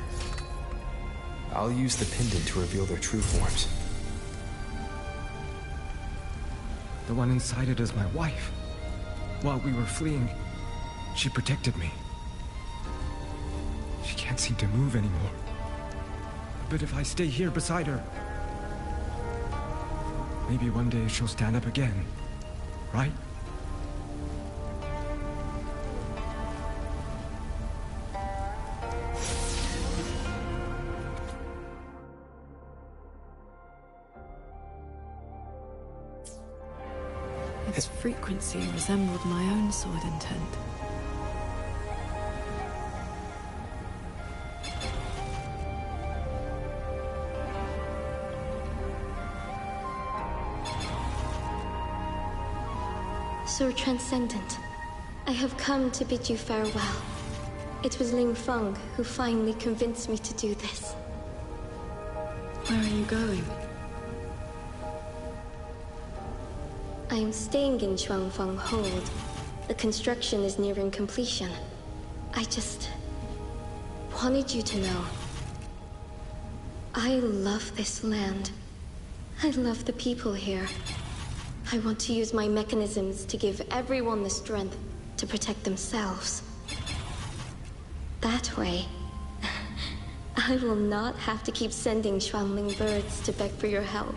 I'll use the pendant to reveal their true forms. The one inside it is my wife. While we were fleeing, she protected me. She can't seem to move anymore. But if I stay here beside her, maybe one day she'll stand up again, right? Its frequency resembled my own sword intent. Sir Transcendent, I have come to bid you farewell. It was Ling Feng who finally convinced me to do this. Where are you going? I am staying in Shuangfang Hold. The construction is nearing completion. I just wanted you to know. I love this land. I love the people here. I want to use my mechanisms to give everyone the strength to protect themselves. That way, I will not have to keep sending Xuanling birds to beg for your help.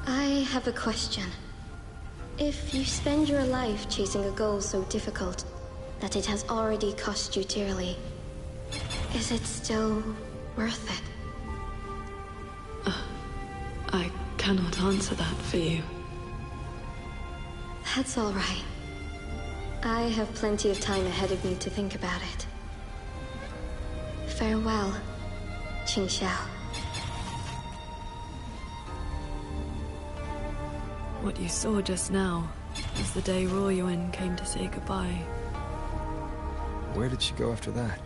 I have a question. If you spend your life chasing a goal so difficult that it has already cost you dearly, is it still worth it? I cannot answer that for you. That's all right. I have plenty of time ahead of me to think about it. Farewell, Qingxiao. What you saw just now was the day Royuan came to say goodbye. Where did she go after that?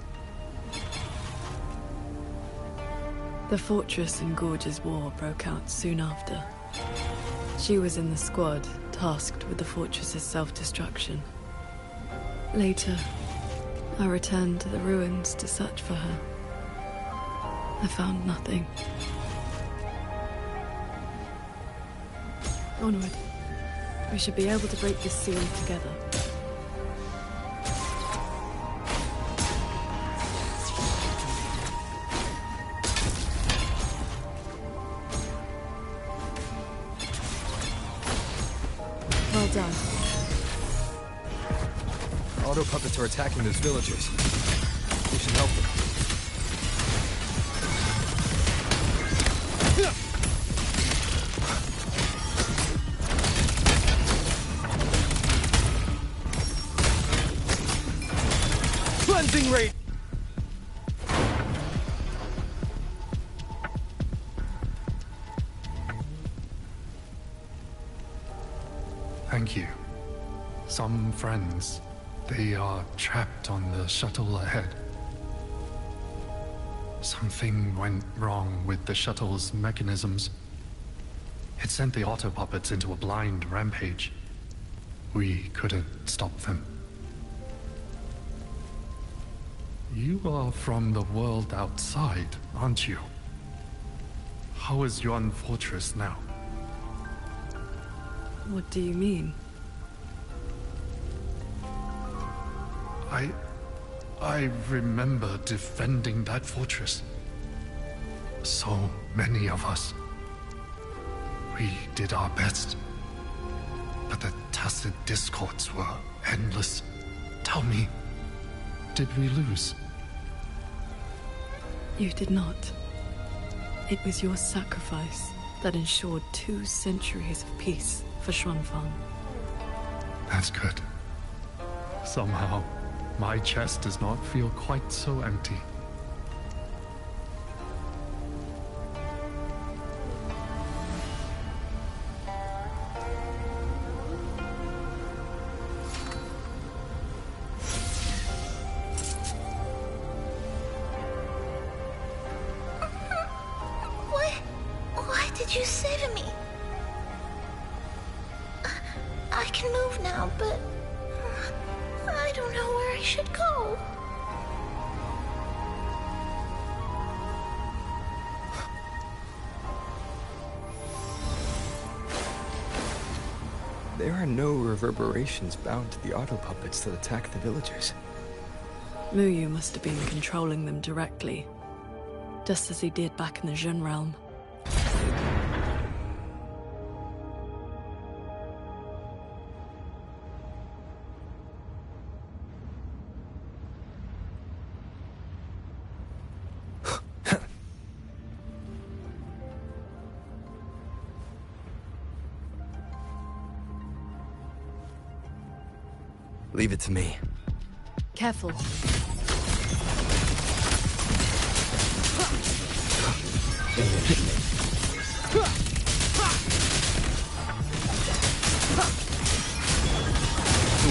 The Fortress and Gorge's War broke out soon after. She was in the squad tasked with the fortress's self-destruction. Later, I returned to the ruins to search for her. I found nothing. Onward. We should be able to break this seal together. Well done. Auto puppets are attacking those villagers. We should help them. Cleansing rate! Thank you. Some friends, they are trapped on the shuttle ahead. Something went wrong with the shuttle's mechanisms. It sent the auto puppets into a blind rampage. We couldn't stop them. You are from the world outside, aren't you? How is Yuan Fortress now? What do you mean? I remember defending that fortress. So many of us. We did our best. But the tacit discords were endless. Tell me, did we lose? You did not. It was your sacrifice that ensured 2 centuries of peace for Xuanfang. That's good. Somehow, my chest does not feel quite so empty. Why did you save me? I can move now, but I don't know where I should go. There are no reverberations bound to the auto puppets that attack the villagers. Muyu must have been controlling them directly, just as he did back in the Jin realm. Leave it to me. Careful. The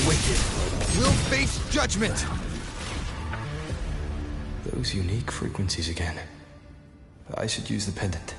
wicked will face judgment! Those unique frequencies again. I should use the pendant.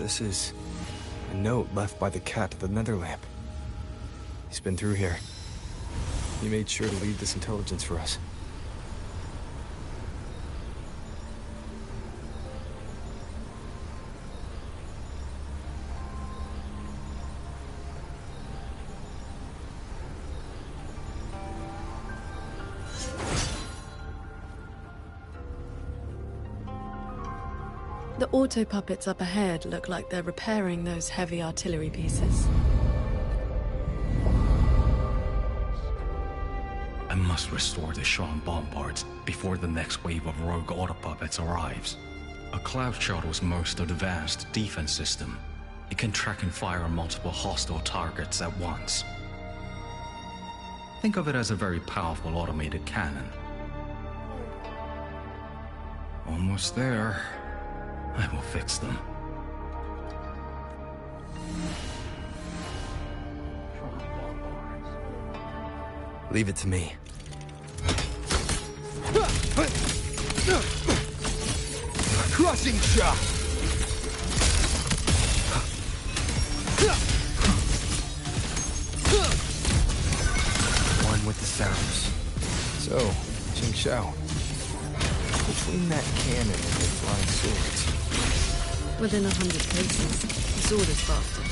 This is a note left by the cat of the nether lamp. He's been through here. He made sure to leave this intelligence for us. The auto puppets up ahead look like they're repairing those heavy artillery pieces. I must restore the Shan bombards before the next wave of rogue auto puppets arrives. A cloud shuttle's most advanced defense system. It can track and fire multiple hostile targets at once. Think of it as a very powerful automated cannon. Almost there. I will fix them. Leave it to me. Crushing shot! One with the sounds. So, Qingxiao. Between that cannon and the flying swords. Within 100 paces, the sword is faster.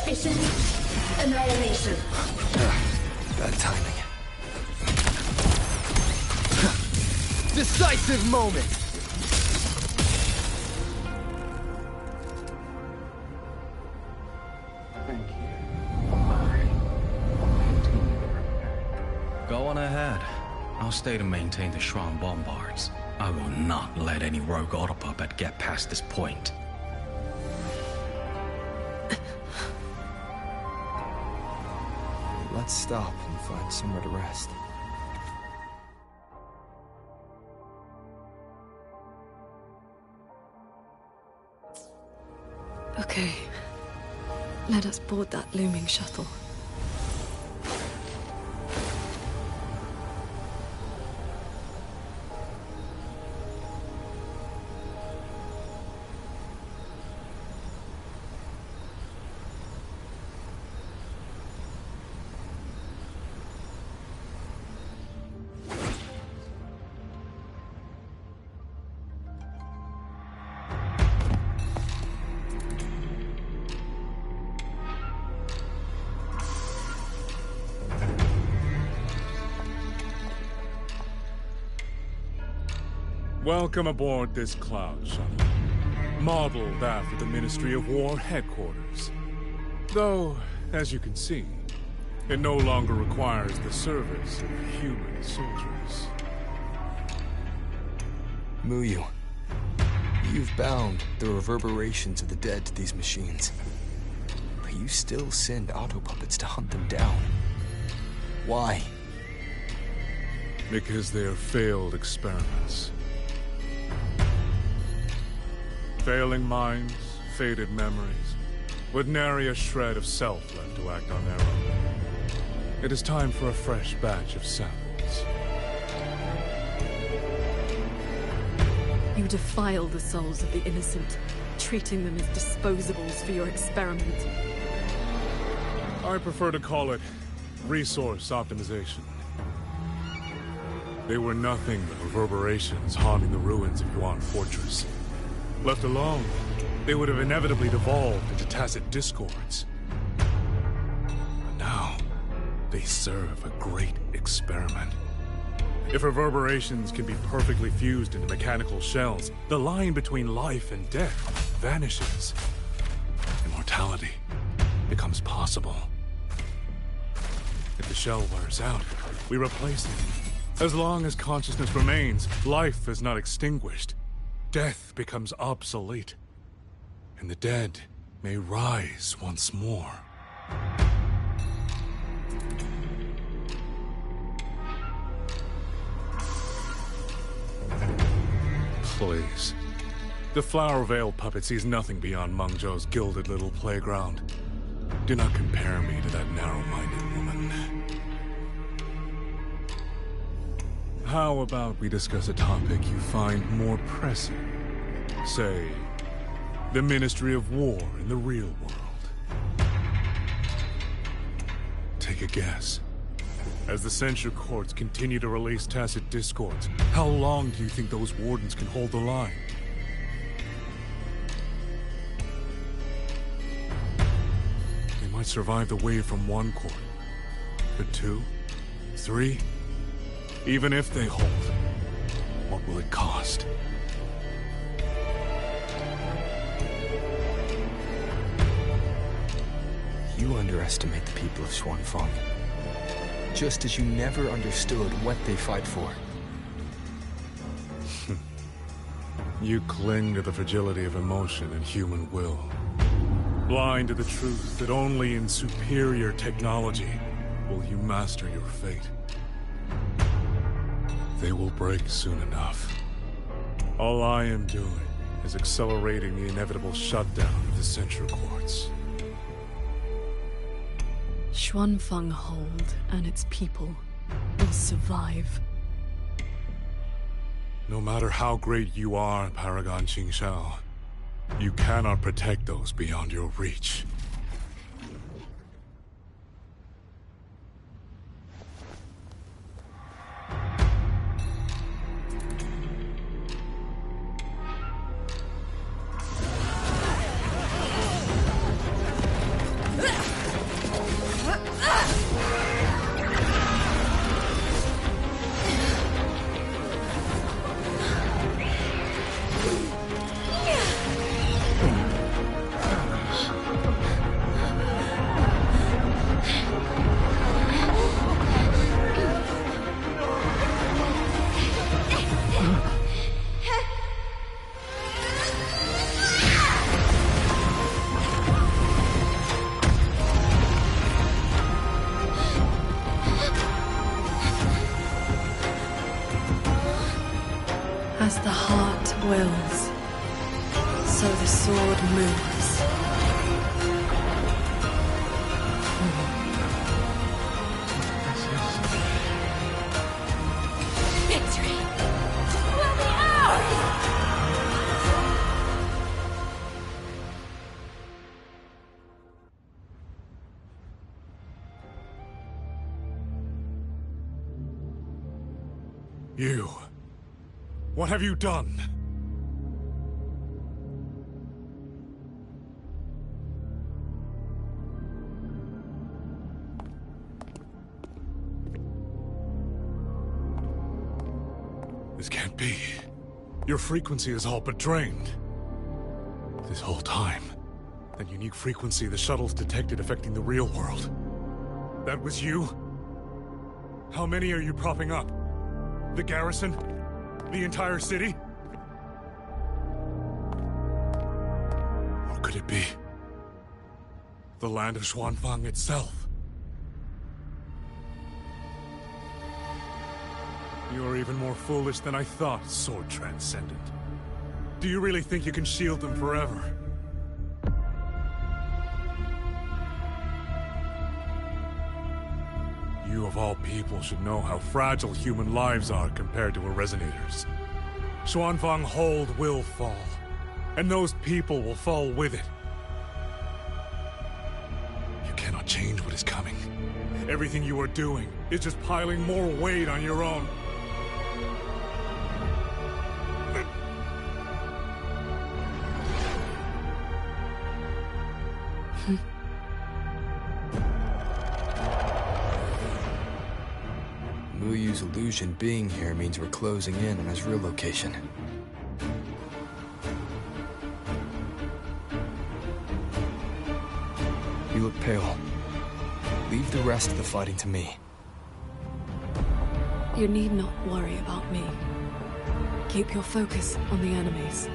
Mission annihilation. Bad timing. Decisive moment! Thank you. Go on ahead. I'll stay to maintain the Shan bombards. I will not let any rogue auto puppet get past this point. Let's stop and find somewhere to rest. Okay. Let us board that looming shuttle. Welcome aboard this cloud shuttle, modeled after the Ministry of War headquarters. Though, as you can see, it no longer requires the service of human soldiers. Muyu, you've bound the reverberations of the dead to these machines. But you still send auto puppets to hunt them down. Why? Because they are failed experiments. Failing minds, faded memories, with nary a shred of self left to act on their own. It is time for a fresh batch of samples. You defile the souls of the innocent, treating them as disposables for your experiment. I prefer to call it resource optimization. They were nothing but reverberations haunting the ruins of Yuan Fortress. Left alone, they would have inevitably devolved into tacit discords. But now, they serve a great experiment. If reverberations can be perfectly fused into mechanical shells, the line between life and death vanishes. Immortality becomes possible. If the shell wears out, we replace it. As long as consciousness remains, life is not extinguished. Death becomes obsolete, and the dead may rise once more. Please. The Flower Veil puppet sees nothing beyond Mengzhou's gilded little playground. Do not compare me to that narrow-minded woman. How about we discuss a topic you find more pressing? Say, the Ministry of War in the real world. Take a guess. As the censure courts continue to release tacit discords, how long do you think those wardens can hold the line? They might survive the wave from one court, but 2, 3, even if they hold, what will it cost? You underestimate the people of Xuanfeng. Just as you never understood what they fight for. You cling to the fragility of emotion and human will. Blind to the truth that only in superior technology will you master your fate. They will break soon enough. All I am doing is accelerating the inevitable shutdown of the Central Courts. Xuanfeng Hold and its people will survive. No matter how great you are, Paragon Qingxiao, you cannot protect those beyond your reach. As the heart wills, so the sword moves. Victory will be ours! You... what have you done? This can't be. Your frequency is all but drained. This whole time, that unique frequency the shuttles detected affecting the real world. That was you? How many are you propping up? The garrison? The entire city? Or could it be the land of Xuanfeng itself? You are even more foolish than I thought, Sword Transcendent. Do you really think you can shield them forever? You of all people should know how fragile human lives are compared to a Resonator's. Xuanfeng Hold will fall, and those people will fall with it. You cannot change what is coming. Everything you are doing is just piling more weight on your own. Muyu's illusion being here means we're closing in on his real location. You look pale. Leave the rest of the fighting to me. You need not worry about me. Keep your focus on the enemies.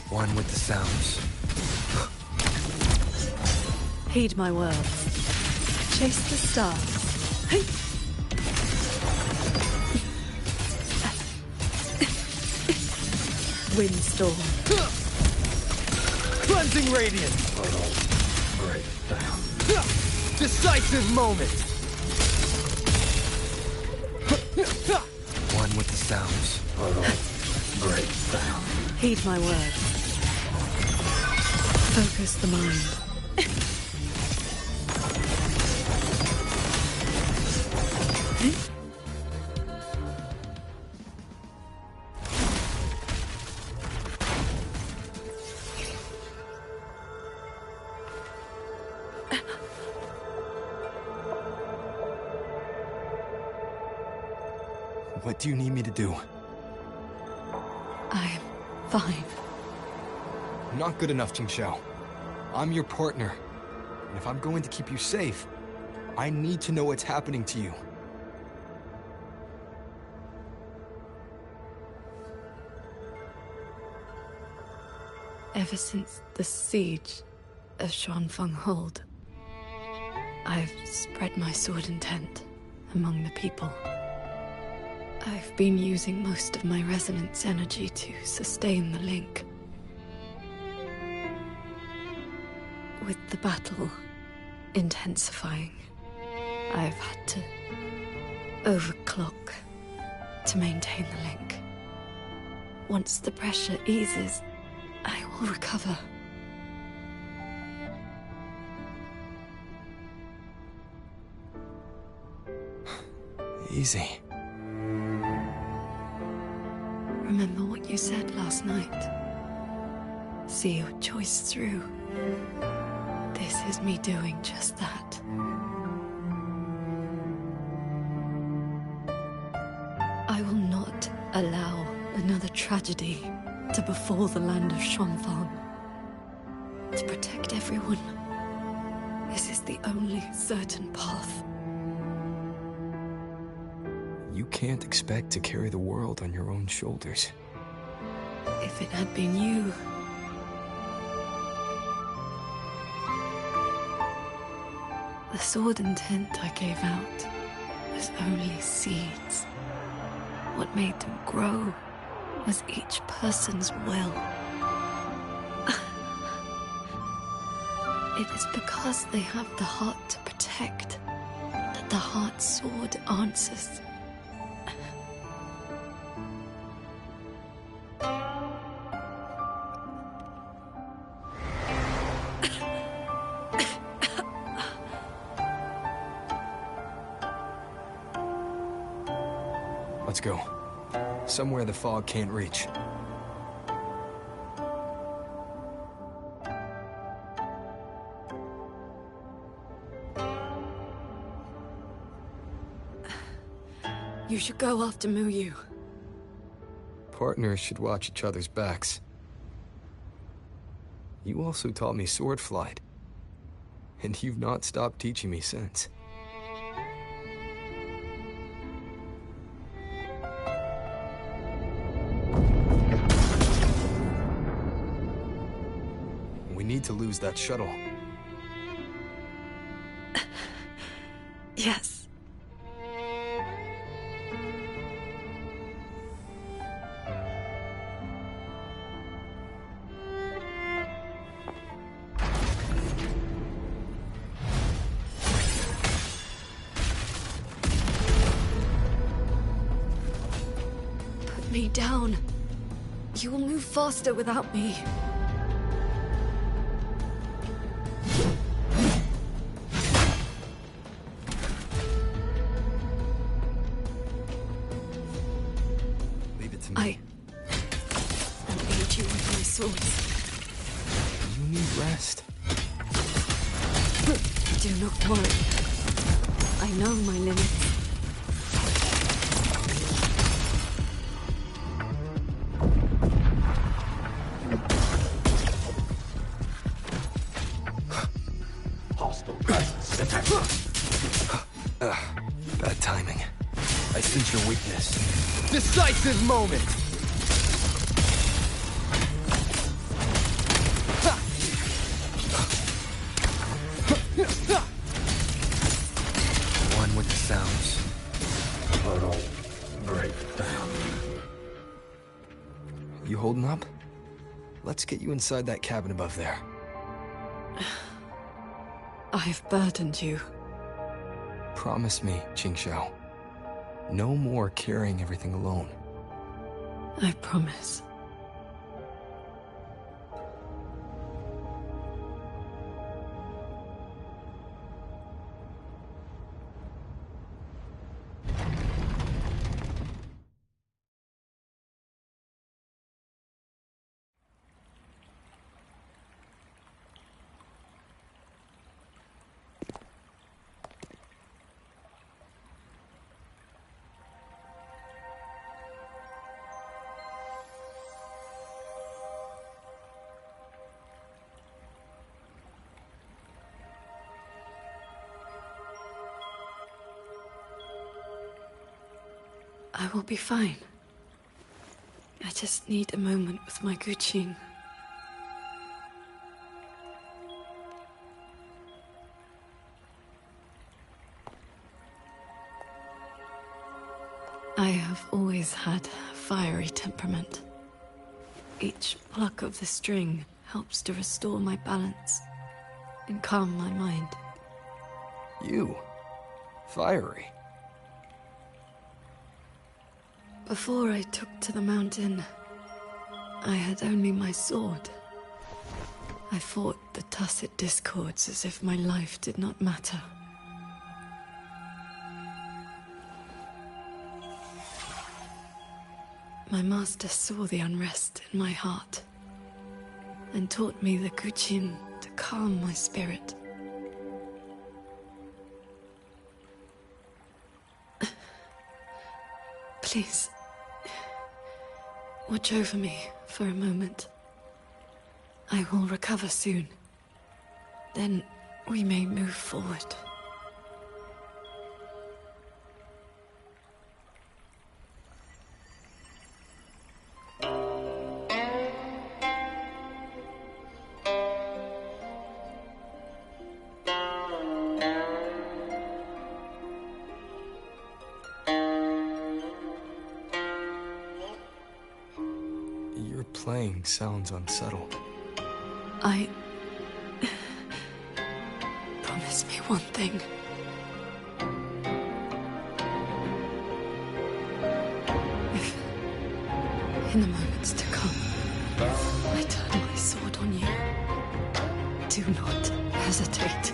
One with the sounds. Heed my words. Chase the stars. Hey. windstorm. Cleansing radiance. Break down. Decisive moment. One with the sounds. Break down. Heed my word. Focus the mind. What do you need me to do? I'm fine. Not good enough, Qingxiao. I'm your partner. And if I'm going to keep you safe, I need to know what's happening to you. Ever since the siege of Xuanfeng Hold, I've spread my sword intent among the people. I've been using most of my resonance energy to sustain the link. With the battle intensifying, I've had to overclock to maintain the link. Once the pressure eases, I will recover. Easy. Remember what you said last night. See your choice through. This is me doing just that. I will not allow another tragedy to befall the land of Xuanfeng. To protect everyone, this is the only certain path. You can't expect to carry the world on your own shoulders. If it had been you, the sword intent I gave out was only seeds. What made them grow was each person's will. It is because they have the heart to protect that the heart sword answers. Let's go. Somewhere the fog can't reach. You should go after Muyu. Partners should watch each other's backs. You also taught me sword flight. And you've not stopped teaching me since. We need to lose that shuttle. Yes. Put me down. You will move faster without me. I'll aid you with my swords. You need rest. Do not worry. I know my limits. Hostile presence detected. Bad timing. I sense your weakness. Decisive moment. One with the sounds. Total breakdown. You holding up? Let's get you inside that cabin above there. I've burdened you. Promise me, Qingxiao. No more carrying everything alone. I promise. I will be fine. I just need a moment with my Guqin. I have always had a fiery temperament. Each pluck of the string helps to restore my balance and calm my mind. You? Fiery? Before I took to the mountain, I had only my sword. I fought the tacit discords as if my life did not matter. My master saw the unrest in my heart and taught me the Guqin to calm my spirit. Please, watch over me for a moment. I will recover soon. Then we may move forward. Your playing sounds unsettled. Promise me one thing. If, in the moments to come, I turn my sword on you, do not hesitate.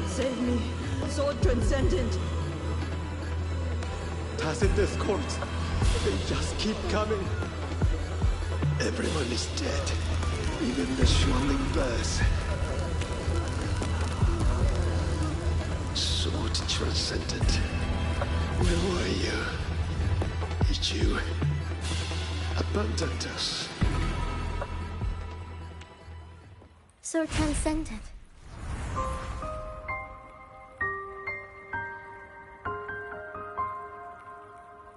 Save me, Sword Transcendent! Tacit discords. They just keep coming. Everyone is dead. Even the Xuanling bears. Sword Transcendent. Where were you? Did you abandon us? Sword Transcendent.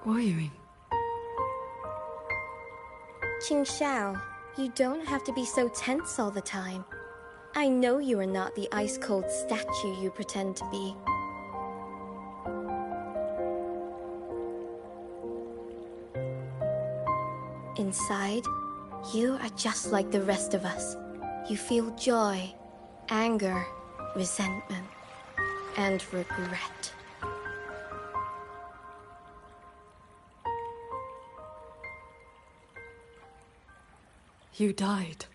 Warring. Qingxiao, you don't have to be so tense all the time. I know you are not the ice-cold statue you pretend to be. Inside, you are just like the rest of us. You feel joy, anger, resentment, and regret. You died.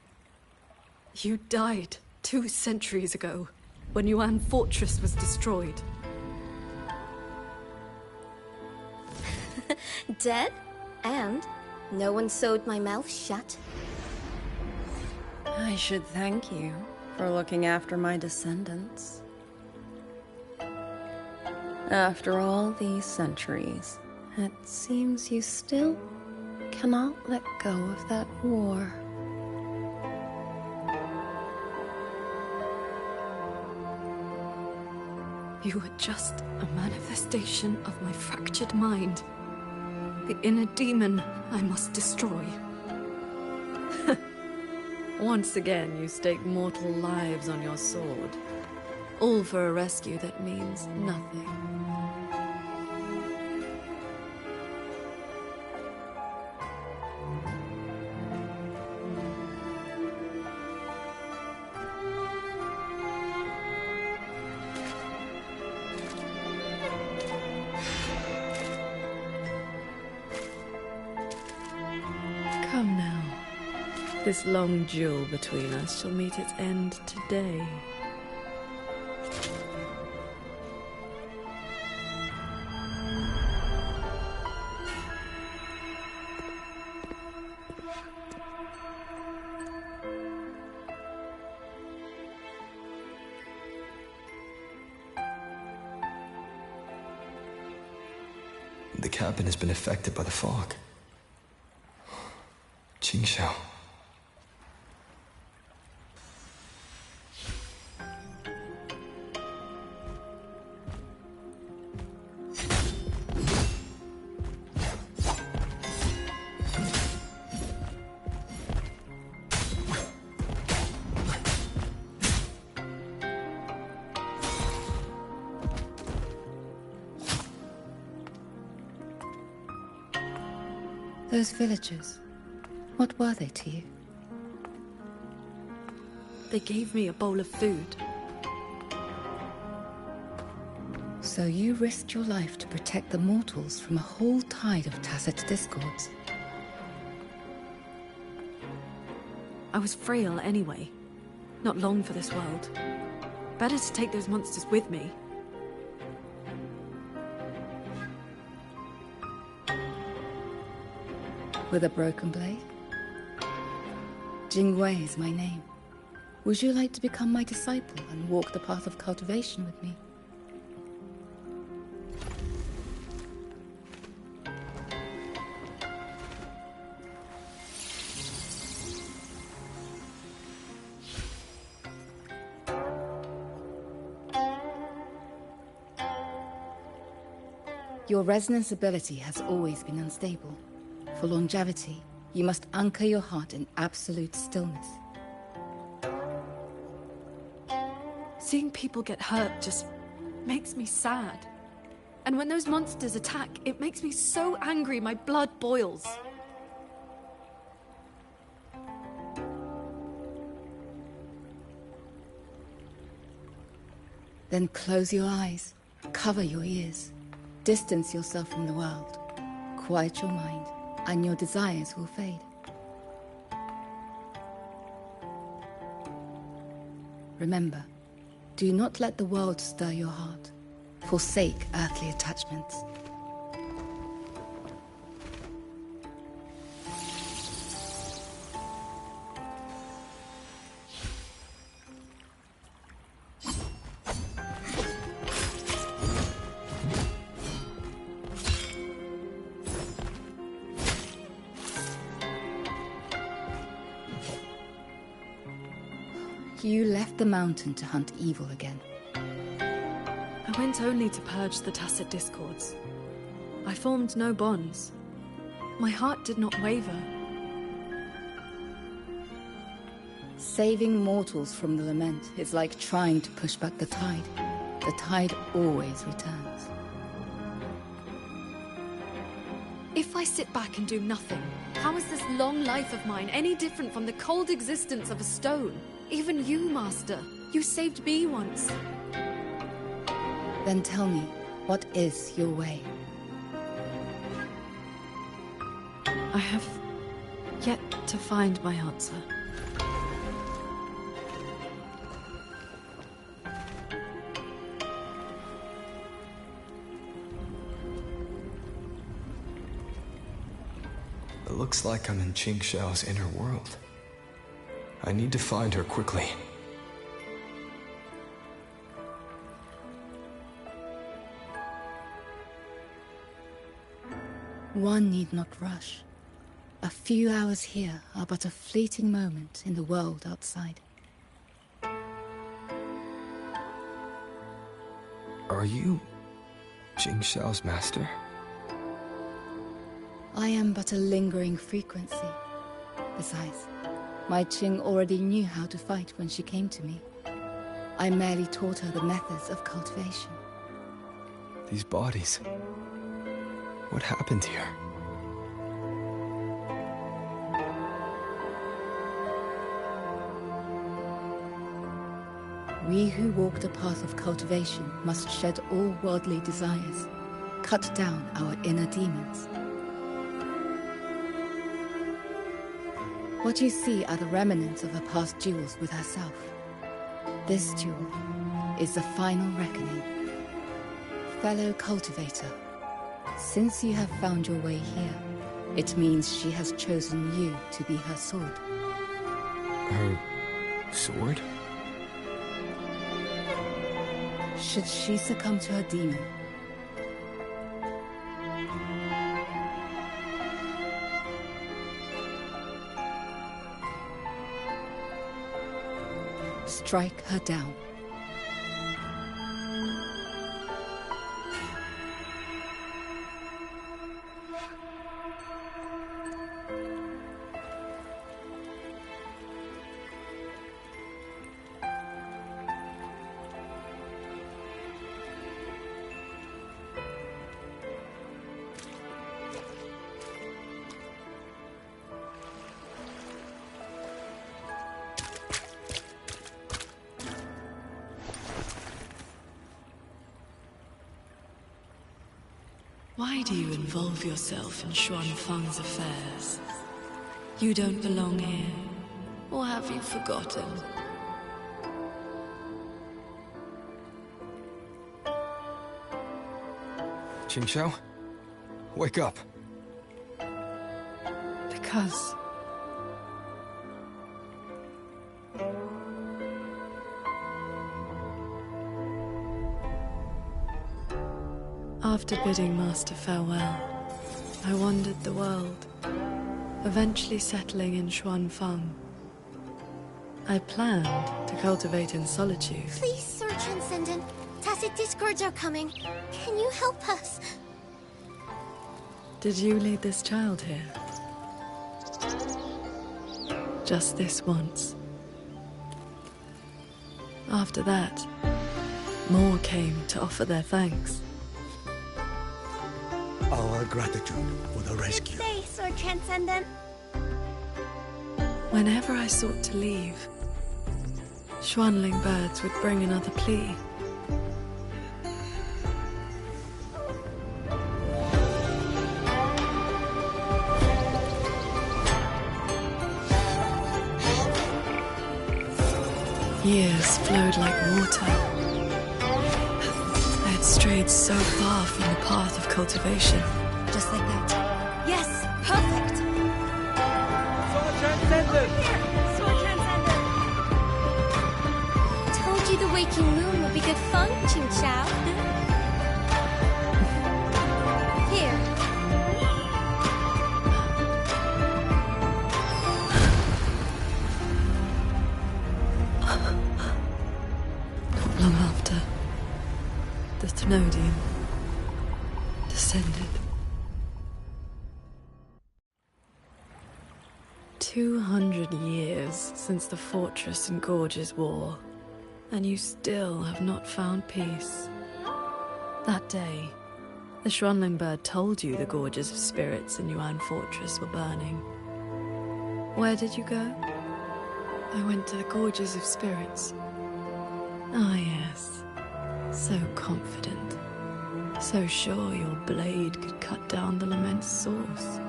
You died 2 centuries ago, when Yuan Fortress was destroyed. Dead? And no one sewed my mouth shut. I should thank you for looking after my descendants. After all these centuries, it seems you still cannot let go of that war. You were just a manifestation of my fractured mind. The inner demon I must destroy. Once again, you stake mortal lives on your sword. All for a rescue that means nothing. Come now. This long duel between us shall meet its end today. The cabin has been affected by the fog. Qingxiao. Those villagers, what were they to you? They gave me a bowl of food. So you risked your life to protect the mortals from a whole tide of tacit discords. I was frail anyway. Not long for this world. Better to take those monsters with me. With a broken blade? Jingwei is my name. Would you like to become my disciple and walk the path of cultivation with me? Your resonance ability has always been unstable. For longevity, you must anchor your heart in absolute stillness. Seeing people get hurt just makes me sad. And when those monsters attack, it makes me so angry my blood boils. Then close your eyes, cover your ears, distance yourself from the world, quiet your mind, and your desires will fade. Remember, do not let the world stir your heart. Forsake earthly attachments. You left the mountain to hunt evil again. I went only to purge the tacit discords. I formed no bonds. My heart did not waver. Saving mortals from the lament is like trying to push back the tide. The tide always returns. If I sit back and do nothing, how is this long life of mine any different from the cold existence of a stone? Even you, Master. You saved me once. Then tell me, what is your way? I have yet to find my answer. It looks like I'm in Qingxiao's inner world. I need to find her quickly. One need not rush. A few hours here are but a fleeting moment in the world outside. Are you Qingxiao's master? I am but a lingering frequency. Besides, my Qing already knew how to fight when she came to me. I merely taught her the methods of cultivation. These bodies... what happened here? We who walk the path of cultivation must shed all worldly desires, cut down our inner demons. What you see are the remnants of her past duels with herself. This duel is the final reckoning. Fellow cultivator, since you have found your way here, it means she has chosen you to be her sword. Her sword? Should she succumb to her demon, strike her down. Why do you involve yourself in Xuanfang's affairs? You don't belong here, or have you forgotten? Qingxiao? Wake up! Because... After bidding Master farewell, I wandered the world, eventually settling in Xuanfang. I planned to cultivate in solitude. Please, Sir Transcendent. Tacit discords are coming. Can you help us? Did you lead this child here? Just this once. After that, more came to offer their thanks. Our gratitude for the rescue. Stay, Sir Transcendent. Whenever I sought to leave, Xuanling birds would bring another plea. Years flowed like water. I had strayed so far from the path of cultivation. Just like that. Yes, perfect! Sword Transcendent! Sword Transcendent! Told you the waking moon would be good fun, Qingxiao. Here. Long after, the Thenodian descended. 200 years since the Fortress and Gorges War, and you still have not found peace. That day, the Xuanling bird told you the Gorges of Spirits in Yuan Fortress were burning. Where did you go? I went to the Gorges of Spirits. Ah, yes. So confident. So sure your blade could cut down the lament's source.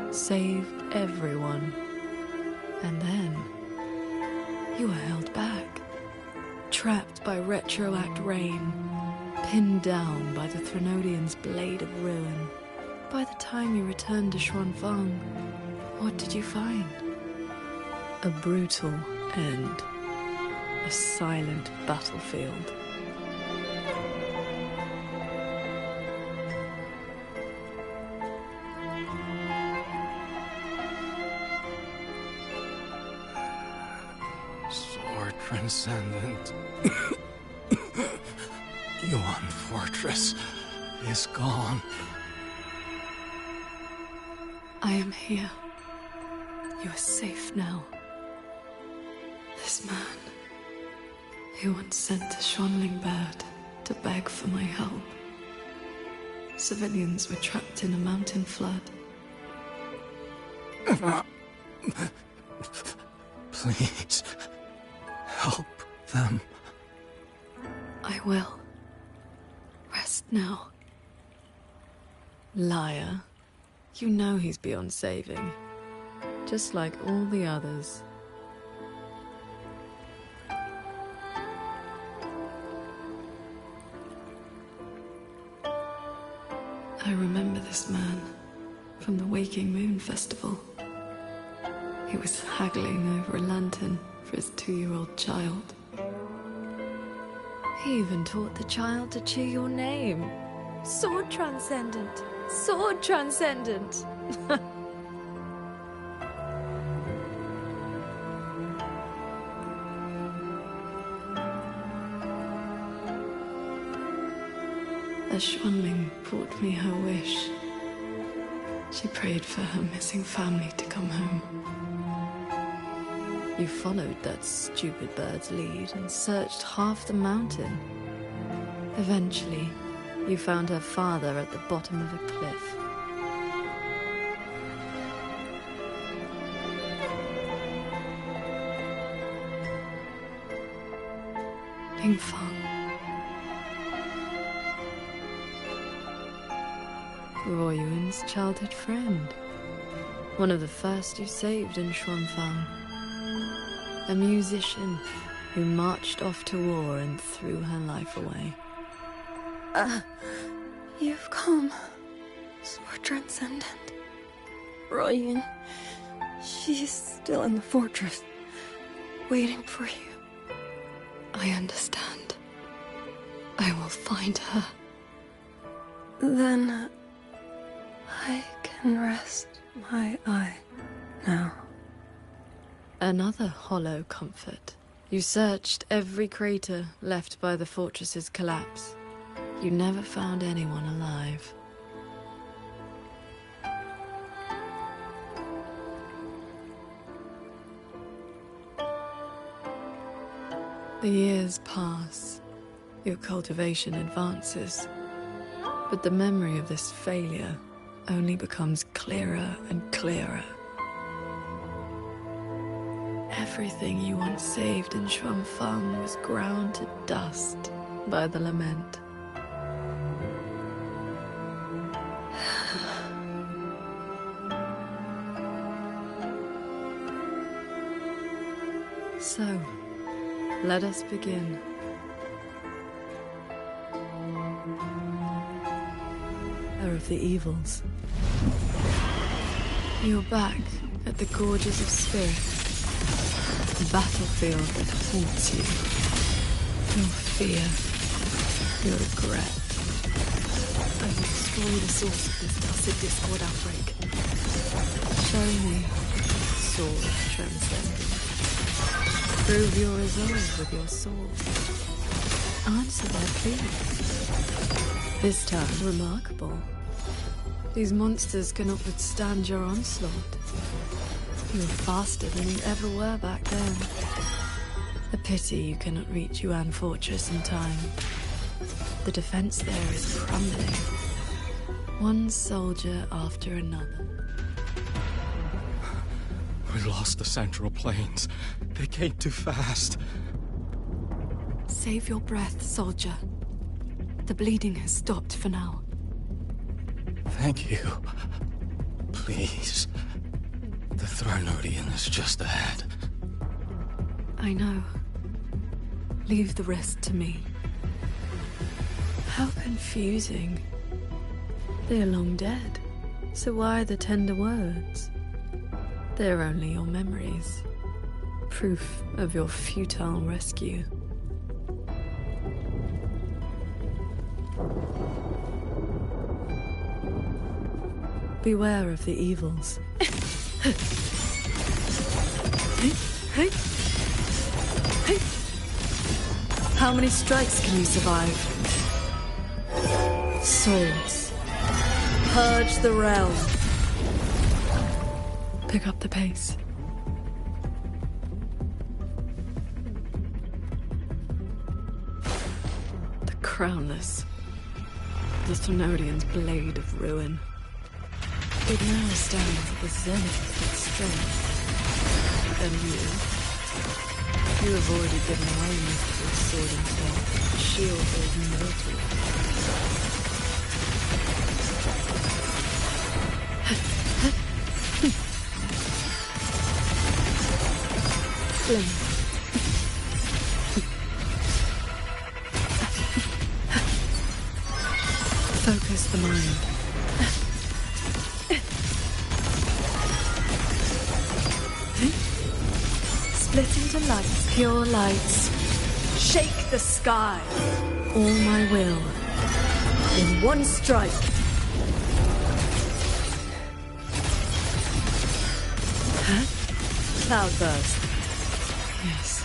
Save everyone. And then... you were held back. Trapped by retroact rain. Pinned down by the Thenodian's blade of ruin. By the time you returned to Xuanfang, what did you find? A brutal end. A silent battlefield. Sword Transcendent. Yuan Fortress is gone. I am here. You are safe now. This man, he once sent a Xuanling bird to beg for my help. Civilians were trapped in a mountain flood. Please, help them. I will. Rest now. Liar. You know he's beyond saving. Just like all the others. I remember this man from the Waking Moon Festival. He was haggling over a lantern for his 2-year-old child. He even taught the child to cheer your name. Sword Transcendent! Sword Transcendent! A Xuanling brought me her wish. She prayed for her missing family to come home. You followed that stupid bird's lead and searched half the mountain. Eventually, you found her father at the bottom of a cliff. Yingfang. Roy Yuan's childhood friend. One of the first you saved in Xuanfang. A musician who marched off to war and threw her life away. You've come, Sword Transcendent. Royan, she's still in the fortress, waiting for you. I understand. I will find her. Then I can rest my eye now. Another hollow comfort. You searched every crater left by the fortress's collapse. You never found anyone alive. The years pass. Your cultivation advances. But the memory of this failure only becomes clearer and clearer. Everything you once saved in Xuanfang was ground to dust by the lament. So, let us begin. Of the evils. You're back at the Gorges of Spirit. The battlefield that haunts you. Your fear. Your regret. I will destroy the source of this Tacit Discord outbreak. Show me, Sword Transcendent. Prove your resolve with your sword. Answer their pleas. This time, remarkable. These monsters cannot withstand your onslaught. You are faster than you ever were back then. A pity you cannot reach Yuan Fortress in time. The defense there is crumbling. One soldier after another. We lost the Central Plains. They came too fast. Save your breath, soldier. The bleeding has stopped for now. Thank you. Please. The Thranodian is just ahead. I know. Leave the rest to me. How confusing. They're long dead. So why the tender words? They're only your memories. Proof of your futile rescue. Beware of the evils. How many strikes can you survive? Swords. Purge the realm. Pick up the pace. The Crownless. The Thenodian's blade of ruin. It now stands at the zenith of its strength. And you avoided giving away most of your sword until the shield was mortal. Flame. Focus the mind. Split into lights, pure lights. Shake the sky. All my will. In one strike. Huh? Cloudburst. Yes.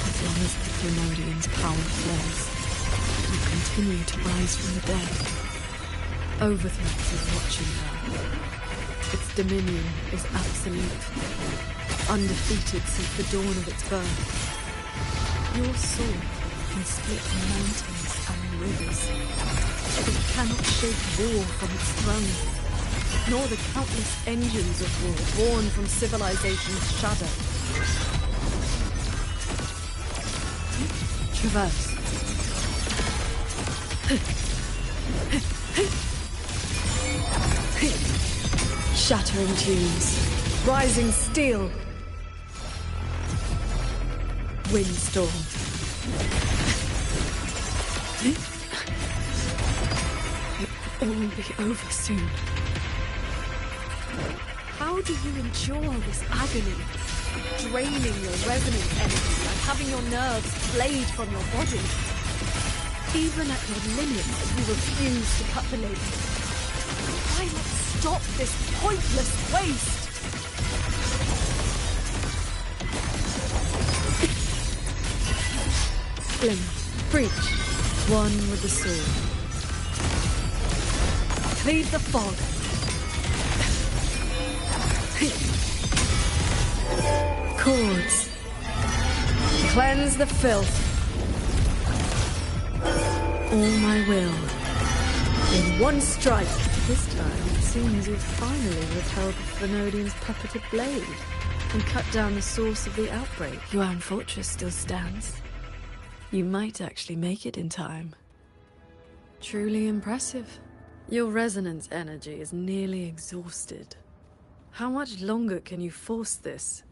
As long as the Thenodian's power flows, it will continue to rise from the dead. Overthreat is watching now. Its dominion is absolute. Undefeated since the dawn of its birth. Your sword can split mountains and rivers. It cannot shake war from its throne, nor the countless engines of war born from civilization's shadow. Traverse. Shattering tunes. Rising steel. Windstorm. It will all be over soon. How do you endure this agony? Draining your resonance energy and having your nerves flayed from your body. Even at your limits, you refuse to capitulate. Why not stop this pointless waste? Glimmer. Breach. One with the sword. Cleave the fog. Cords. Cleanse the filth. All my will. In one strike. This time, it seems you've finally withheld the Thenodian's puppeted blade and cut down the source of the outbreak. Yuan Fortress still stands. You might actually make it in time. Truly impressive. Your resonance energy is nearly exhausted. How much longer can you force this?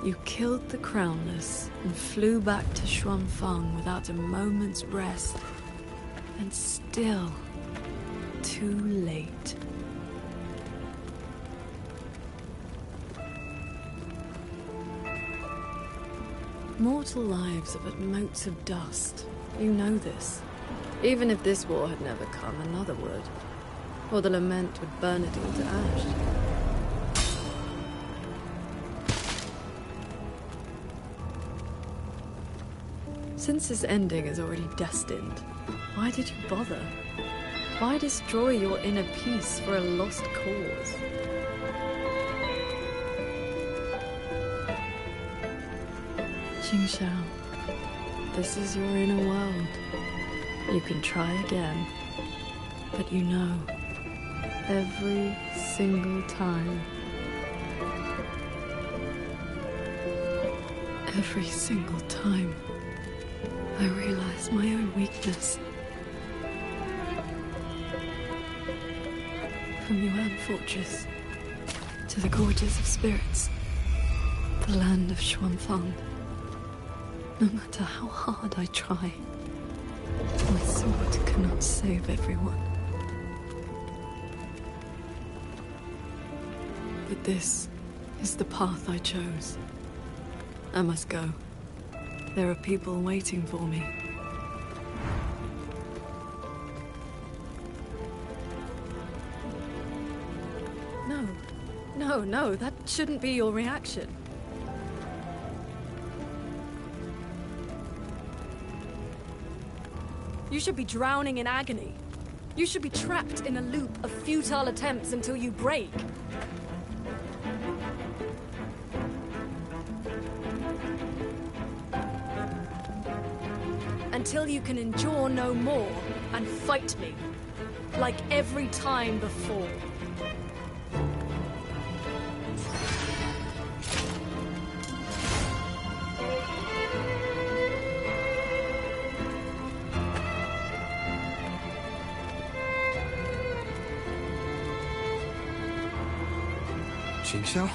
You killed the Crownless and flew back to Xuanfang without a moment's rest. And still, too late. Mortal lives are but motes of dust. You know this. Even if this war had never come, another would. Or the lament would burn it all to ash. Since this ending is already destined, why did you bother? Why destroy your inner peace for a lost cause? Qingxiao, this is your inner world. You can try again, but you know, every single time, every single time, I realize my own weakness. From Yuan Fortress to the Gorges of Spirits, the land of Xuanfang. No matter how hard I try, my sword cannot save everyone. But this is the path I chose. I must go. There are people waiting for me. No, that shouldn't be your reaction. You should be drowning in agony. You should be trapped in a loop of futile attempts until you break. Until you can endure no more and fight me, like every time before. Qingxiao?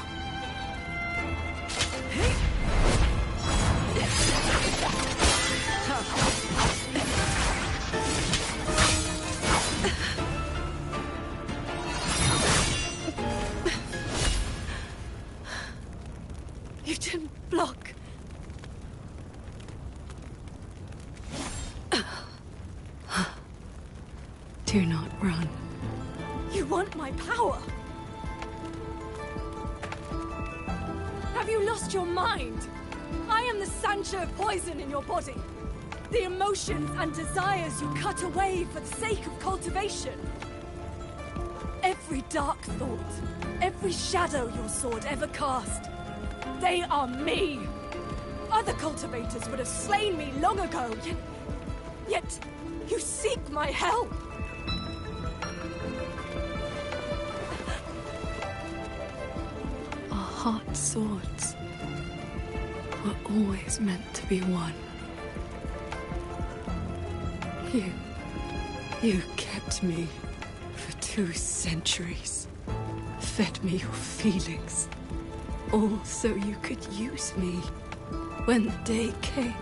You didn't block. Do not run. You want my power? Have you lost your mind? I am the Sancho poison in your body. The emotions and desires you cut away for the sake of cultivation. Every dark thought, every shadow your sword ever cast, they are me. Other cultivators would have slain me long ago, yet you seek my help. Our hot swords were always meant to be one. You kept me for 2 centuries. Fed me your feelings. All so you could use me when the day came.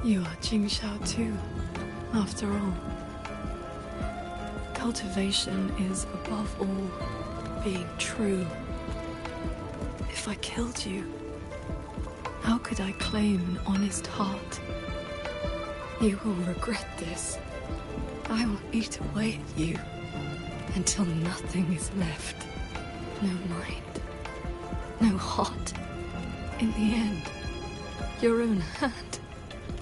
You are Qingxiao too, after all. Cultivation is, above all, being true. If I killed you, how could I claim an honest heart? You will regret this. I will eat away at you until nothing is left. No mind, no heart. In the end, your own hand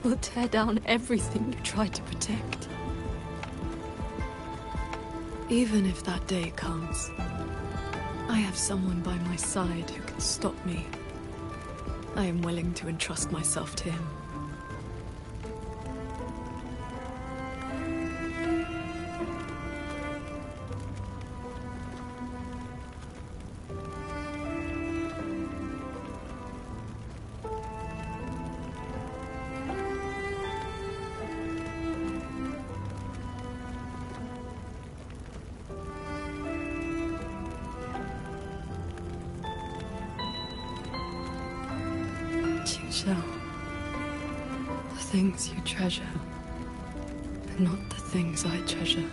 will tear down everything you tried to protect. Even if that day comes, I have someone by my side who can stop me. I am willing to entrust myself to him. Qingxiao, the things you treasure are not the things I treasure.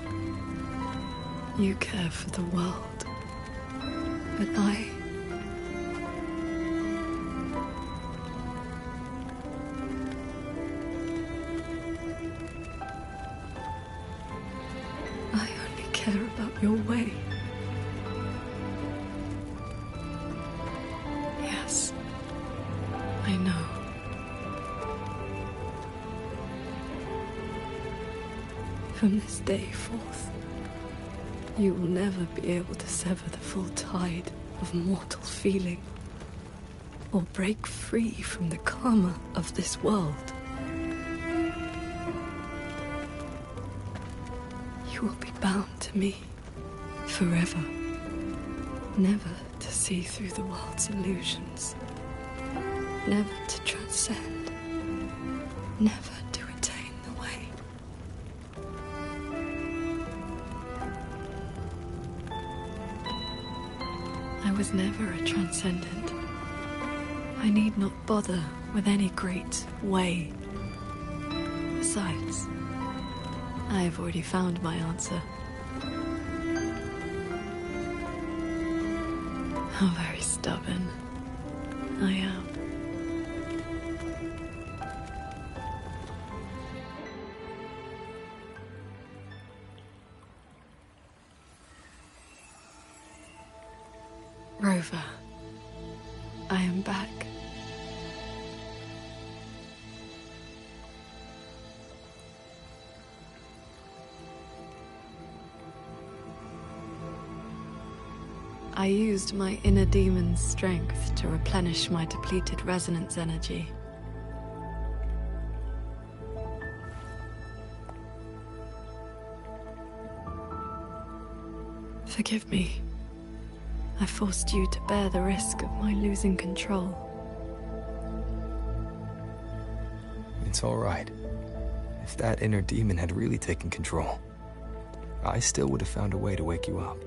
You care for the world, but I only care about your way. Yes, I know. From this day forth, you will never be able to sever the full tide of mortal feeling, or break free from the karma of this world. You will be bound to me forever, never to see through the world's illusions, never to transcend, never to attain the way. I was never a transcendent. I need not bother with any great way. Besides, I've already found my answer. How very stubborn I am. Rover, I am back. I used my inner demon's strength to replenish my depleted resonance energy. Forgive me. I forced you to bear the risk of my losing control. It's all right. If that inner demon had really taken control, I still would have found a way to wake you up.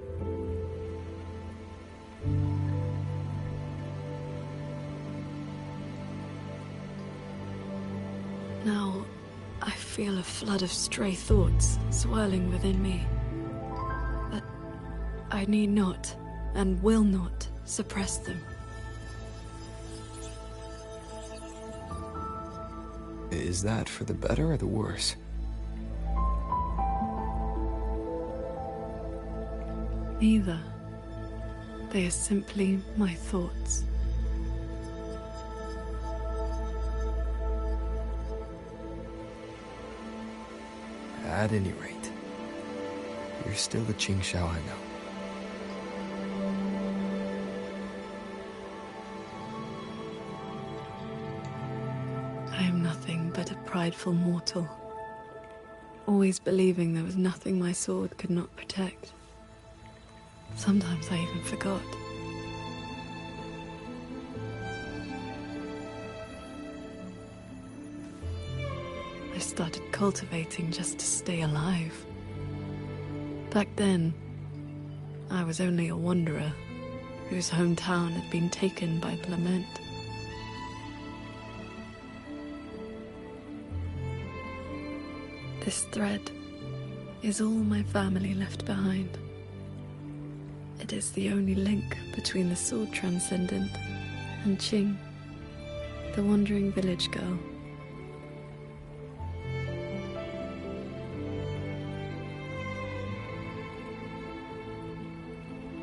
Now, I feel a flood of stray thoughts swirling within me. But I need not, and will not, suppress them. Is that for the better or the worse? Neither. They are simply my thoughts. At any rate, you're still the Qingxiao I know. I am nothing but a prideful mortal, always believing there was nothing my sword could not protect. Sometimes I even forgot. I started cultivating just to stay alive. Back then, I was only a wanderer whose hometown had been taken by the lament. This thread is all my family left behind. It is the only link between the sword transcendent and Qing, the wandering village girl.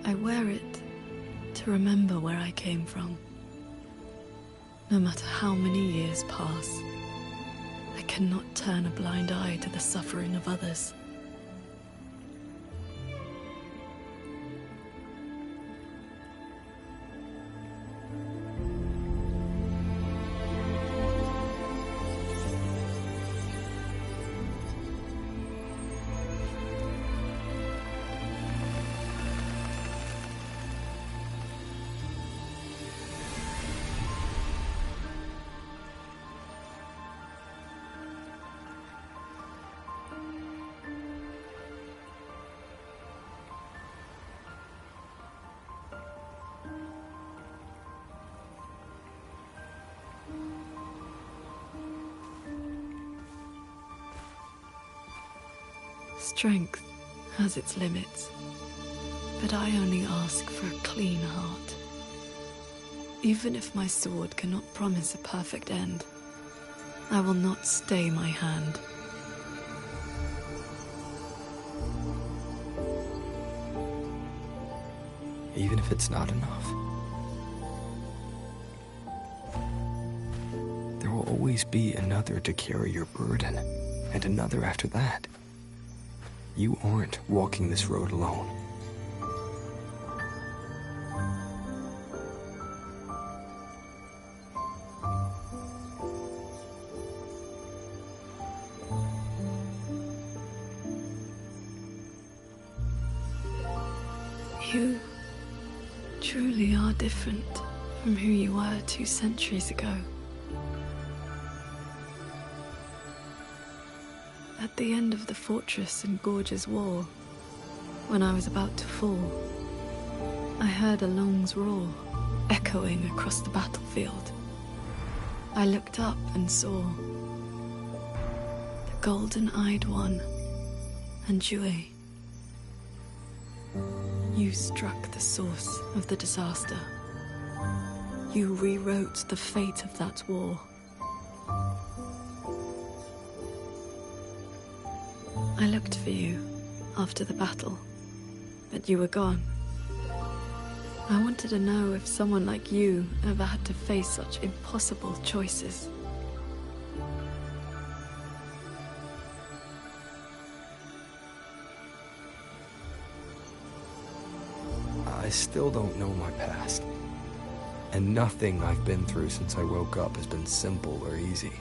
I wear it to remember where I came from. No matter how many years pass, I cannot turn a blind eye to the suffering of others. Strength has its limits, but I only ask for a clean heart. Even if my sword cannot promise a perfect end, I will not stay my hand. Even if it's not enough. There will always be another to carry your burden, and another after that. You aren't walking this road alone. You truly are different from who you were 2 centuries ago. At the end of the fortress in Gorge's war, when I was about to fall, I heard Along's roar echoing across the battlefield. I looked up and saw the golden-eyed one And Jue, you struck the source of the disaster. You rewrote the fate of that war. I looked for you after the battle, but you were gone. I wanted to know if someone like you ever had to face such impossible choices. I still don't know my past. And nothing I've been through since I woke up has been simple or easy.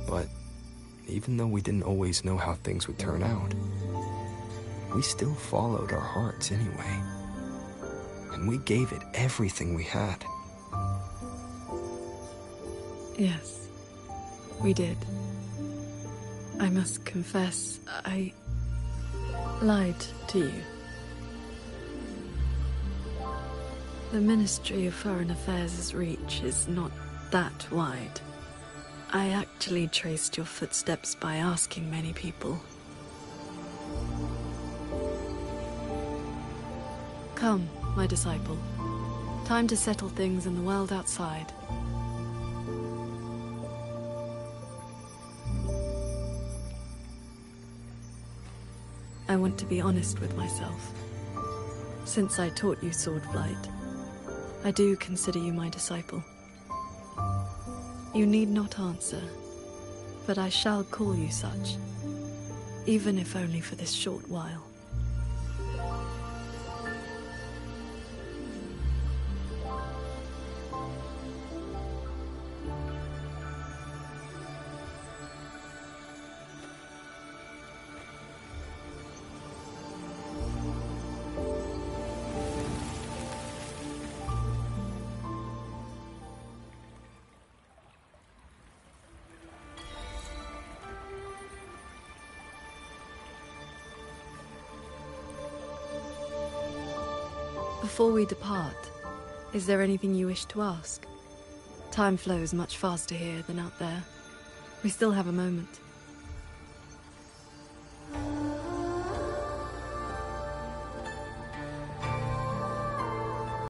But even though we didn't always know how things would turn out, we still followed our hearts anyway. And we gave it everything we had. Yes, we did. I must confess, I lied to you. The Ministry of Foreign Affairs' reach is not that wide. I actually traced your footsteps by asking many people. Come, my disciple. Time to settle things in the world outside. I want to be honest with myself. Since I taught you sword flight, I do consider you my disciple. You need not answer, but I shall call you such, even if only for this short while. Before we depart, is there anything you wish to ask? Time flows much faster here than out there. We still have a moment.